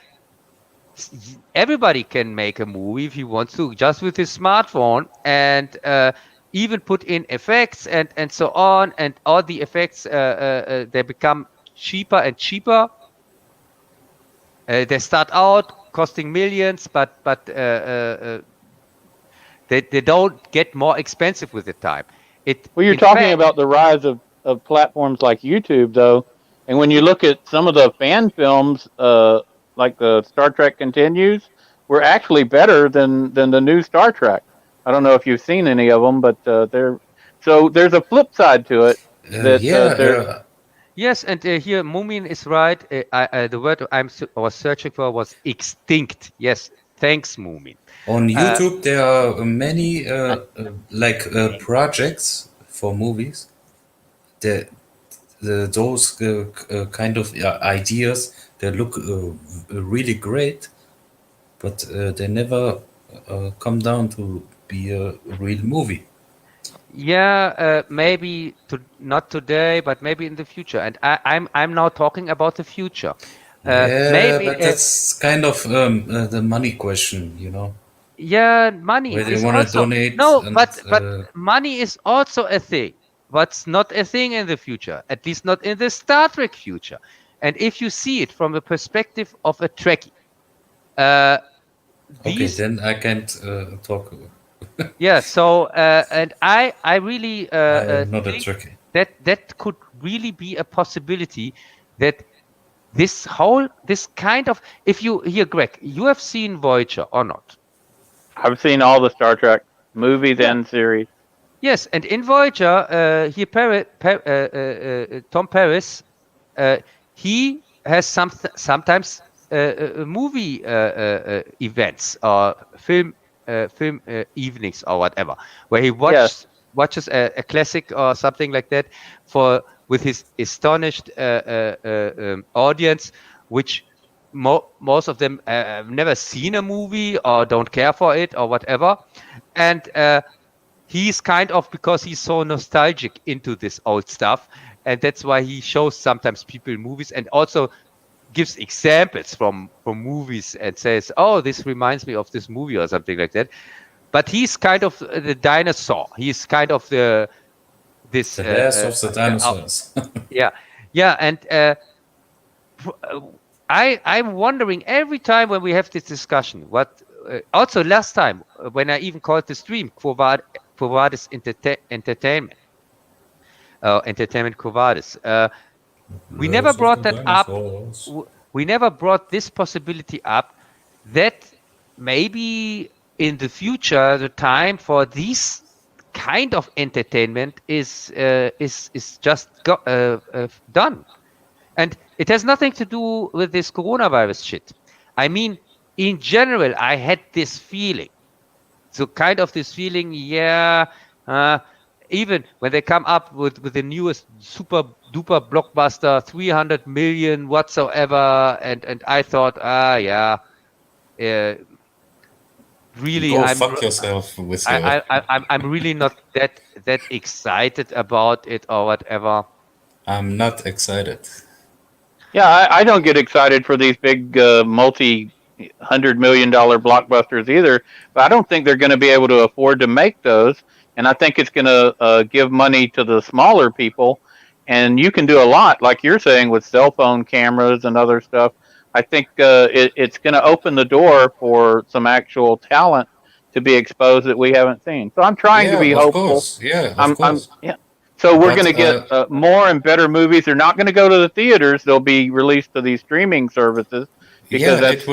everybody can make a movie if he wants to, just with his smartphone, and even put in effects and so on, and all the effects they become cheaper and cheaper. They start out costing millions, but they don't get more expensive with the time. Well, you're In talking fact, about the rise of platforms like YouTube, though, and when you yeah, look at some of the fan films, like the Star Trek Continues, were actually better than the new Star Trek. I don't know if you've seen any of them, but they're so there's a flip side to it that Yeah, there's yes, and here Mumin is right. The word was searching for was extinct. Yes, thanks, Mumin. on Uh, YouTube there are many projects for movies. Those kind of ideas they look really great, but they never come down to be a real movie. yeah, maybe not today, but maybe in the future. And I'm now talking about the future. Yeah, Maybe but that's kind of the money question, you know, Yeah, money where they is want to also donate no, and but money is also a thing. What's not a thing in the future, at least not in the Star Trek future. And if you see it from the perspective of a Trekkie, uh, okay, these then I can't talk. yeah. So and I really I am not a think Trekkie. that could really be a possibility that this kind of, if you here, Greg, you have seen Voyager or not? I've seen all the Star Trek movies Yeah. and series. Yes, and in Voyager, here Tom Paris, uh, he has sometimes movie events or film evenings or whatever, where he Yes, watches a classic or something like that for with his astonished audience, which most of them have never seen a movie or don't care for it or whatever, and he's kind of, because he's so nostalgic into this old stuff, and that's why he shows sometimes people movies and also gives examples from movies and says, oh, this reminds me of this movie or something like that. But he's kind of the dinosaur. He's kind of the this The last of the dinosaurs. yeah, yeah. And I'm wondering every time when we have this discussion, what also last time when I even called the stream Quo Vadis Entertainment, Entertainment Quo Vadis. We never Last of the brought that up. dinosaurs. We never brought this possibility up that maybe in the future the time for these kind of entertainment is just done, and it has nothing to do with this coronavirus shit. I mean, in general, I had this feeling. So kind of this feeling, yeah. Uh, Even when they come up with the newest super duper blockbuster, 300 million whatsoever, and I thought, yeah, uh, really, Go fuck yourself with your. I'm really not that excited about it or whatever. I'm not excited. yeah, I don't get excited for these big multi $100 million blockbusters either. But I don't think they're going to be able to afford to make those, and I think it's going to give money to the smaller people. And you can do a lot, like you're saying, with cell phone cameras and other stuff. I think it's going to open the door for some actual talent to be exposed that we haven't seen. So I'm trying to Yeah, be of hopeful. course. Yeah, of I'm course. yeah. So we're going But to get more and better movies. They're not going to go to the theaters. They'll be released to these streaming services because yeah, that's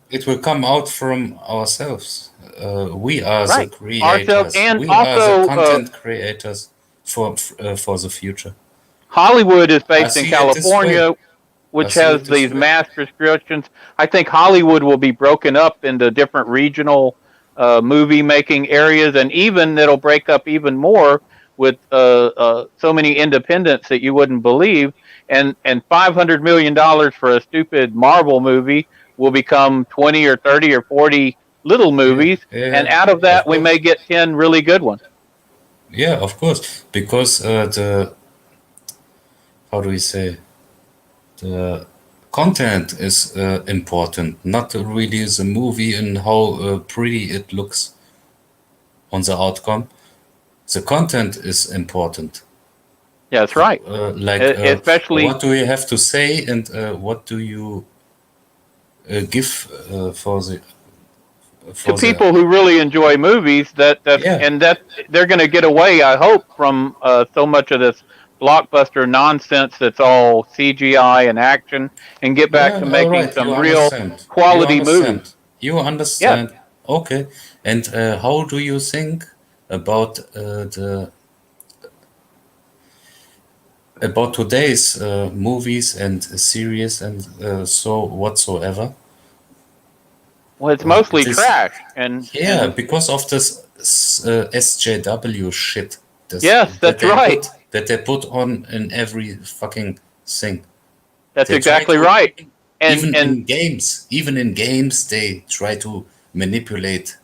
it will come out from ourselves. We are the right. Ourselves creators. and We are the also content creators for the future. Hollywood is I based in see it this way. California, I which see has it this these way. mass prescriptions. I think Hollywood will be broken up into different regional movie making areas, and even it'll break up even more with so many independents that you wouldn't believe. And $500 million for a stupid Marvel movie will become 20 or 30 or 40 little movies, and out of of that we may course. get 10 really good ones. Yeah, of course. Because the how do we say, the content is important, not really the movie and how pretty it looks on the outcome. The content is important. Yeah, that's right. Like, Especially what do you have to say, and what do you give to for the people who really enjoy movies, yeah, that they're going to get away, I hope, from so much of this blockbuster nonsense that's all CGI and action, and get back yeah, to all making right, some real you quality movies. understand, you Yes. understand. Okay. And how do you think about the about today's movies and series and so whatsoever? Well, it's mostly This, trash, and yeah, because of this SJW shit, this yes, that that's they right. put on in every fucking thing. That's They try exactly to, right. And even in games, they try to manipulate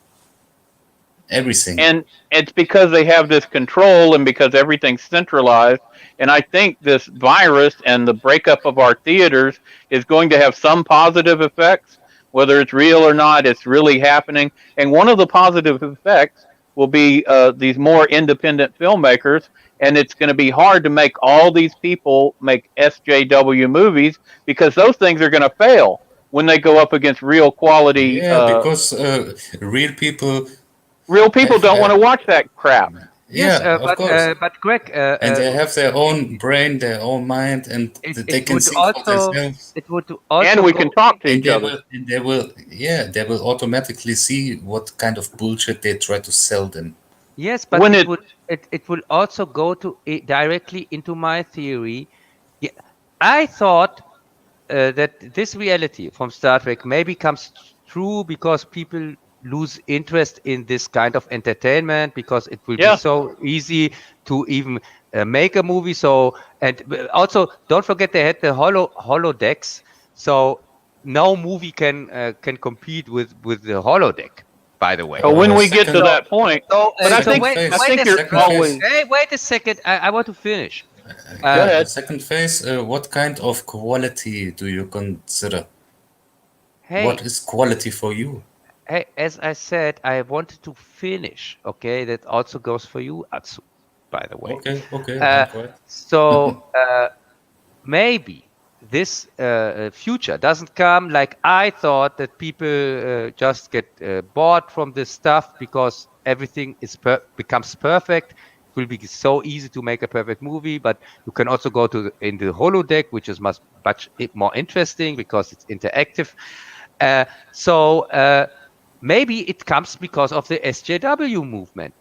everything. and it's because they have this control, and because everything's centralized. And I think this virus and the breakup of our theaters is going to have some positive effects, whether it's real or not. It's really happening, and one of the positive effects will be these more independent filmmakers. And it's going to be hard to make all these people make SJW movies, because those things are going to fail when they go up against real quality. Yeah, because real people Real people have don't want to watch that crap. Yes, yeah, of course, but Greg, and they have their own brain, their own mind, and they it can would think for themselves. would And also we can go. talk to And each they other. will, yeah, they will automatically see what kind of bullshit they try to sell them. Yes, but When it it will also go to directly into my theory. Yeah, I thought that this reality from Star Trek maybe comes true because people lose interest in this kind of entertainment, because it will be Yeah. so easy to even make a movie. So, and also don't forget they had the holodecks, so no movie can compete with the holodeck. By the way, So when we get to Second, so that point, but I so think wait phase, I wait think a you're second second. phase, always Hey, wait a second. I want to finish. go Uh, ahead. second phase. What kind of quality do you consider? What hey, is quality for you? Hey, as I said, I wanted to finish. Okay, that also goes for you, Atsu, by the way. Okay, okay, I'm Uh, quiet. so maybe this future doesn't come like I thought, that people just get bored from this stuff because everything becomes perfect. It will be so easy to make a perfect movie, but you can also go to in the holodeck, which is much more interesting because it's interactive. So maybe it comes because of the SJW movement.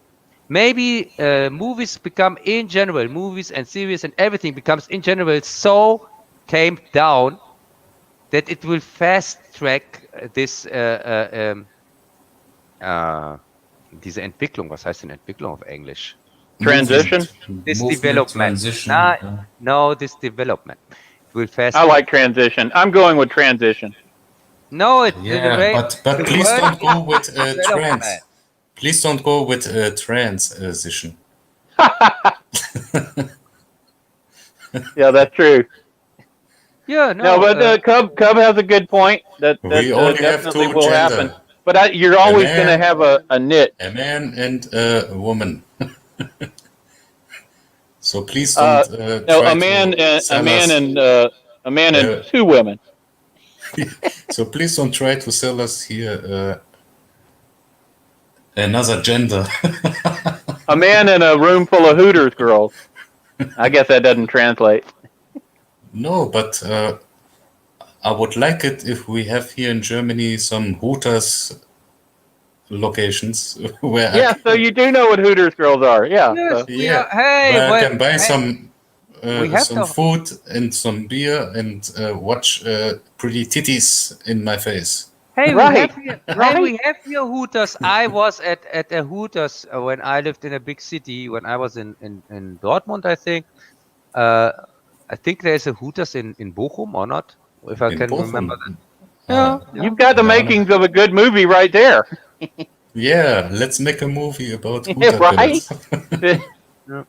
Maybe movies become in general, movies and series and everything becomes in general so tamed down that it will fast track this diese Entwicklung. Was heißt denn Entwicklung auf Englisch? Transition. This Movement development. transition. No, this development. It will I fast track. like transition. I'm going with transition. No, Yeah, but the please word don't is go with development. trans. Please don't go with transition. Yeah, that's true. Yeah, No, no. but Cub has a good point that We only have definitely two will happen. gender, But you're a always going to man, have a niche. a man and a woman. So please don't No, try to a sell man us. and a man and Uh, two women. so please don't try to sell us here another gender. A man in a room full of Hooters girls. I guess that doesn't translate. No, but I would like it if we have here in Germany some Hooters locations where I Yeah, so can, you do know what Hooters girls are. Yeah. Yes, So we are. yeah, Hey, where I well, can buy hey, we have some the. food and some beer and watch pretty titties in my face. Hey, we have right, here. Hey, right. we have here Hooters. I was at a Hooters when I lived in a big city. When I was in Dortmund, Uh, I think there's a Hooters in Bochum or not, if I In can remember Bochum. that. Ah, Yeah, yeah. You've got the keine Ahnung. makings of a good movie right there. Yeah, let's make a movie about Yeah, right? Hooter Yeah.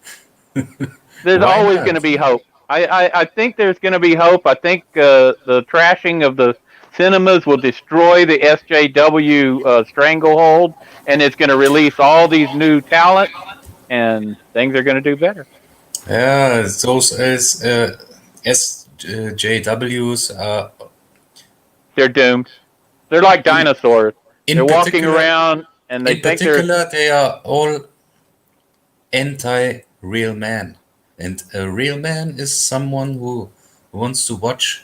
There's Why always not? going to be hope. I think there's going to be hope. I think the trashing of the cinemas will destroy the SJW stranglehold, and it's going to release all these new talent, and things are going to do better. Yeah, those SJWs are They're doomed. They're like in dinosaurs. They're in walking particular around, and they in think they're particular they are all anti-real man. And a real man is someone who wants to watch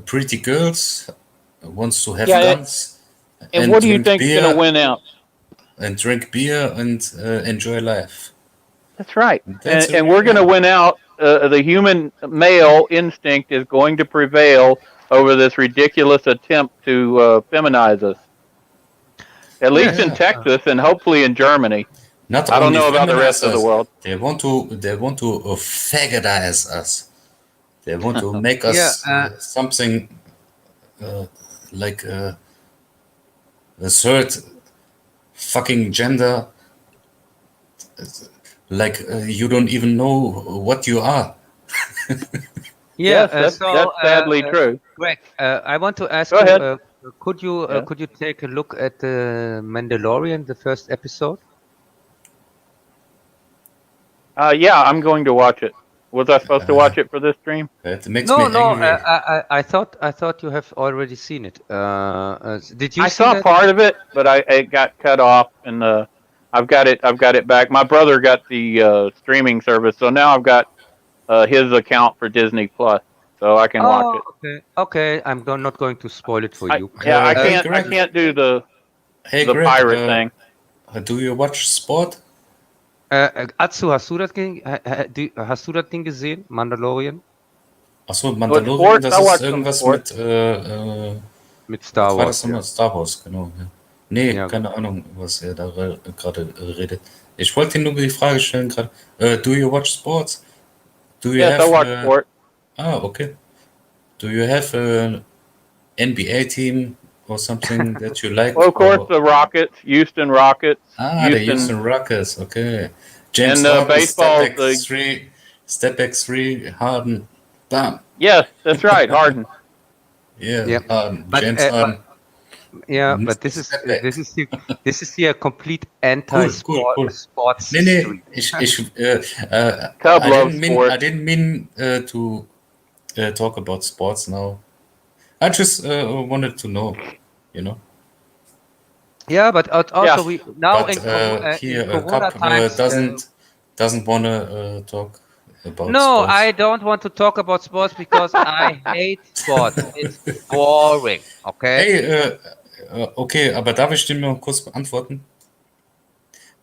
pretty girls, wants to have yeah. guns And what do you drink think's going to beer win out? and enjoy life. That's right. That's a And real we're going to man. win out. The human male instinct is going to prevail over this ridiculous attempt to feminize us. At least Yes. in Yeah. Texas and hopefully in Germany. Not I don't only know about the feminize rest of the us, world. they want to faggotize us. They want to make Yeah. us something uh, like a third fucking gender, like you don't even know what you are. Yeah. Yes, that's sadly true. Greg, I want to ask Go you. ahead. Yeah. Could you take a look at the Mandalorian, the first episode? Yeah, I'm going to watch it. Was I supposed to watch it for this stream? It makes me No, no. angry. I thought you have already seen it. Did you I see saw that? part of it, but it got cut off, and I've got it back. My brother got the streaming service, so now I've got his account for Disney Plus, so I can watch Oh, it. okay. Okay. Not going to spoil it for you. Yeah, I Hey can't. I Greg, can't do the hey the Greg, pirate thing. do you watch sport? Atsu, hast du das Ding gesehen? Mandalorian? Achso, With Mandalorian, sports, das I ist watch some irgendwas sports. Mit was Star war das Wars, nochmal? ja. Star Wars, genau. Ja. Nee, Ja, keine Ahnung, was er da gerade redet. Ich wollte nur die Frage stellen gerade. Do you watch sports? Do you Yes, I have watch sports. okay. Do you have an NBA team or something that you like? Well, of course, Or the Rockets, Houston Rockets, the Houston, Houston Rockets, okay. James and Harden, baseball. The step back three, Harden, bam. yes, that's right, Harden. Yeah, yeah. Harden, But, James Harden. but Mr. Step back. this is here a complete Cool. sports Nee, stream. Cub I loves didn't mean sports. I didn't mean to talk about sports now. I just wanted to know, you know. Yeah, but also Yeah. we now But in Corona Cup times. doesn't wanna talk about No, sports. I don't want to talk about sports because I hate sports. It's boring. Okay. Hey, okay, aber darf ich den mal kurz beantworten?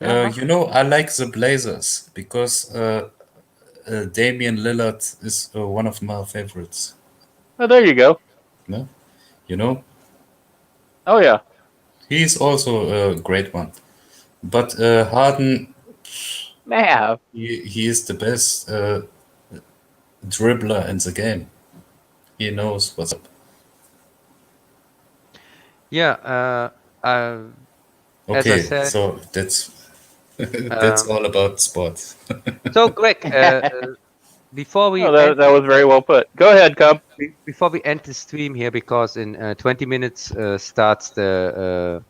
Ja, You know, I like the Blazers because Damian Lillard is one of my favorites. Oh, there you go. No? You know, Oh yeah. he's also a great one. But Harden, Man, he is the best dribbler in the game. He knows what's up. yeah. As I Okay, said, so that's all about sports. so Greg, before we that was very well put. Go ahead, Cub. before we end the stream here, because in 20 minutes starts the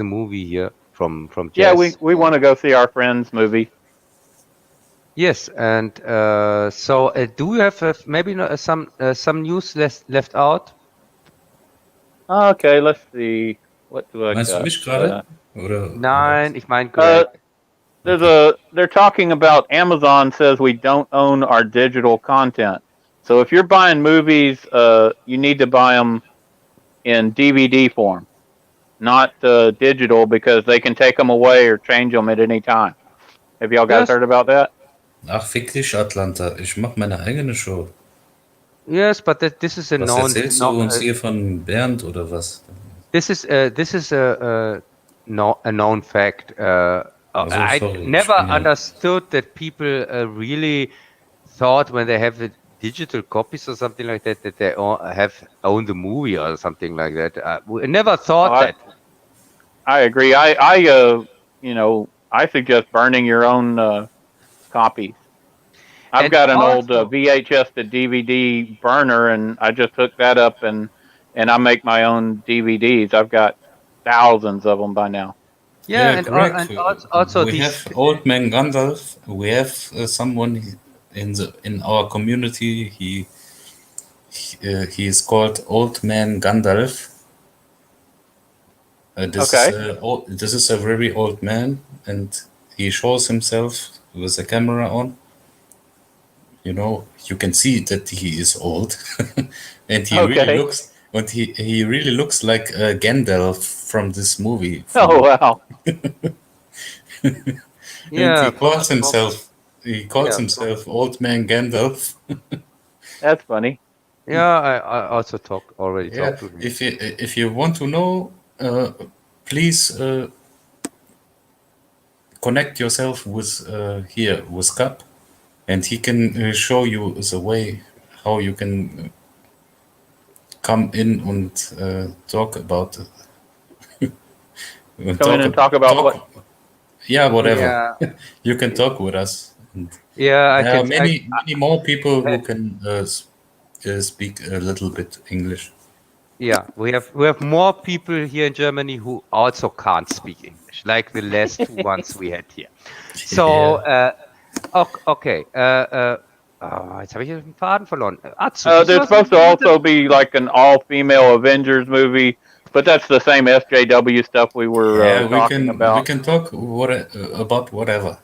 movie here from Yeah, Jazz. we want to go see our friend's movie. Yes, and so do you have maybe some news left out? Okay, let's see. What do I Meinst du got? mich gerade? Oder? Nein, ich meine Greg. They're talking about Amazon says we don't own our digital content. So if you're buying movies, you need to buy them in DVD form, not digital, because they can take them away or change them at any time. Have y'all guys Yes. heard about that? Ach, fick dich, Atlanta. Ich mach meine eigene Show. Yes, but this is a Was known. erzählst du uns hier von Bernd oder was? This is a known fact. I sorry, never ich bin ja- understood that people really thought when they have digital copies or something like that that they own the movie or something like that. We never Oh, thought that. I agree. You know, I suggest burning your own copies. I've And got an old also, VHS to DVD burner, and I just hook that up, and I make my own DVDs. I've got thousands of them by now. yeah, Yeah, Greg, and also we these. have Old Man Gandalf. We have someone in our community. He is called Old Man Gandalf. Okay. This is a very old man, and he shows himself with the camera on. You know, you can see that he is old, and Okay. he really looks like Gandalf from this movie. Oh From wow, and Yeah, he calls yeah, himself Old Man Gandalf. that's funny. yeah. I also already Yeah, talked to him. if you want to know, please connect yourself with here with Cap, and he can show you the way how you can come in and talk about Come in and talk about what? talk. Yeah, whatever. Yeah, You can talk with us. And yeah. I there are can. many more people I who can speak a little bit English. Yeah, we have more people here in Germany who also can't speak English, like the last two ones we had here. So, Yeah. okay. Jetzt habe ich den Faden verloren. Atsu, siehst du There's was? supposed to also be like an all-female Avengers movie, but that's the same SJW stuff we were Yeah, talking we about. can talk about whatever. It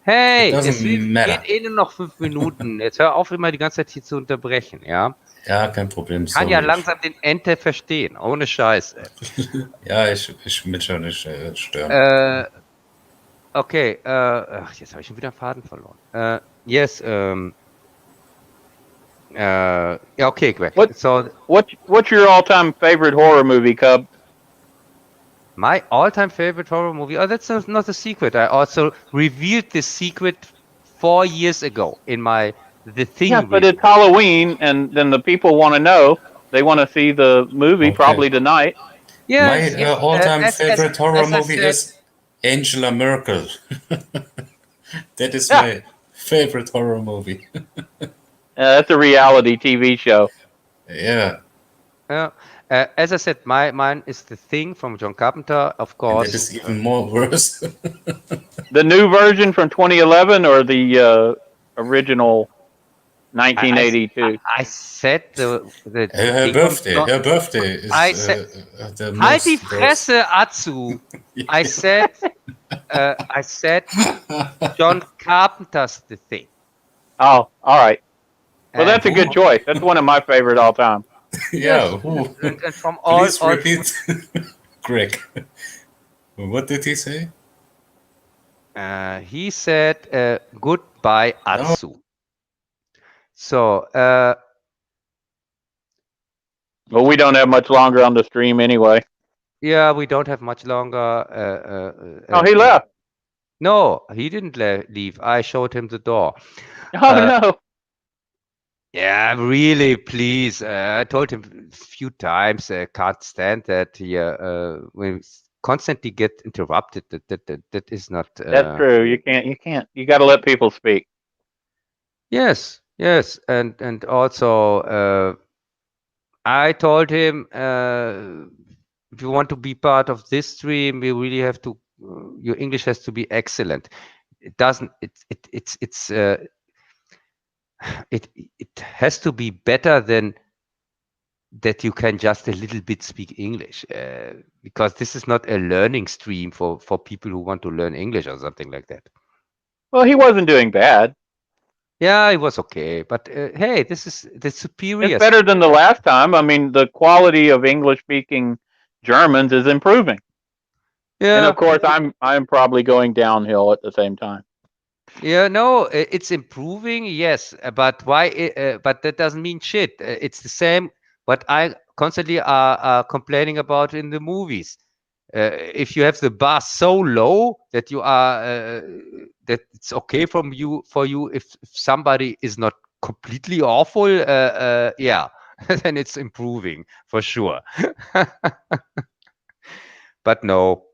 Hey, doesn't es geht matter. eh nur noch 5 Minuten. Jetzt hör auf, immer die ganze Zeit hier zu unterbrechen, ja? Ja, kein Problem, Kann ja sorry. langsam den Ente verstehen, ohne Scheiß. Ja, ich will schon nicht stören. Okay, ach, jetzt habe ich schon wieder einen Faden verloren. Yes, yeah, okay, Greg. What? So What's your all-time favorite horror movie, Cub? my all-time favorite horror movie. Oh, that's not a secret. I also revealed this secret 4 years ago in my The Thing Yes, but review. it's Halloween, and then the people want to know. They want to see the movie Okay. probably tonight. Yes, My all-time favorite horror as I movie said, is Angela Merkel. That is Yeah, my favorite horror movie. that's a reality TV show. Yeah, as I said, mine is The Thing from John Carpenter, of and course. that is even more worse. The new version from 2011 or the original 1982? I said the Her Thing birthday. from Her birthday is I said, the halt die most worst. Fresse, Atsu. I said John Carpenter's The Thing. Oh, all right. Well, And that's a good choice. That's one of my favorite all time. Yeah, who? and from all, Please repeat, Greg. What did he say? he said goodbye, Atsu. So Well, we don't have much longer on the stream anyway. yeah, we don't have much longer. Oh, he left. No, he didn't leave. I showed him the door. Oh no. Yeah, really, please. I told him a few times. Can't stand that here. We constantly get interrupted. That is not. That's true. You can't. You can't. You got to let people speak. Yes, and also I told him if you want to be part of this stream, you really have to. Your English has to be excellent. It doesn't. It has to be better than that you can just a little bit speak English, because this is not a learning stream for people who want to learn English or something like that. Well, he wasn't doing bad. Yeah, it was okay, but hey, this is the superior. It's better than the last time. I mean, the quality of English-speaking Germans is improving. Yeah, And of course, I'm probably going downhill at the same time. yeah, no, it's improving, yes, but why? But that doesn't mean shit. It's the same what I constantly are complaining about in the movies. If you have the bar so low that you are that it's okay for you if somebody is not completely awful, yeah, then it's improving for sure. But no,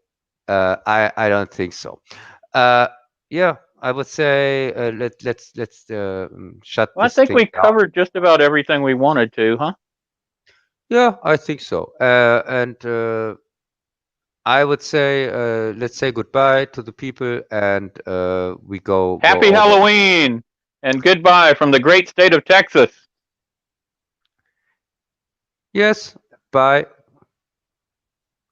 I don't think so. Yeah, I would say let's shut Well, I this think thing we down. covered just about everything we wanted to, huh? Yeah, I think so. And I would say let's say goodbye to the people, and we go Happy over. Halloween and goodbye from the great state of Texas. Yes, bye.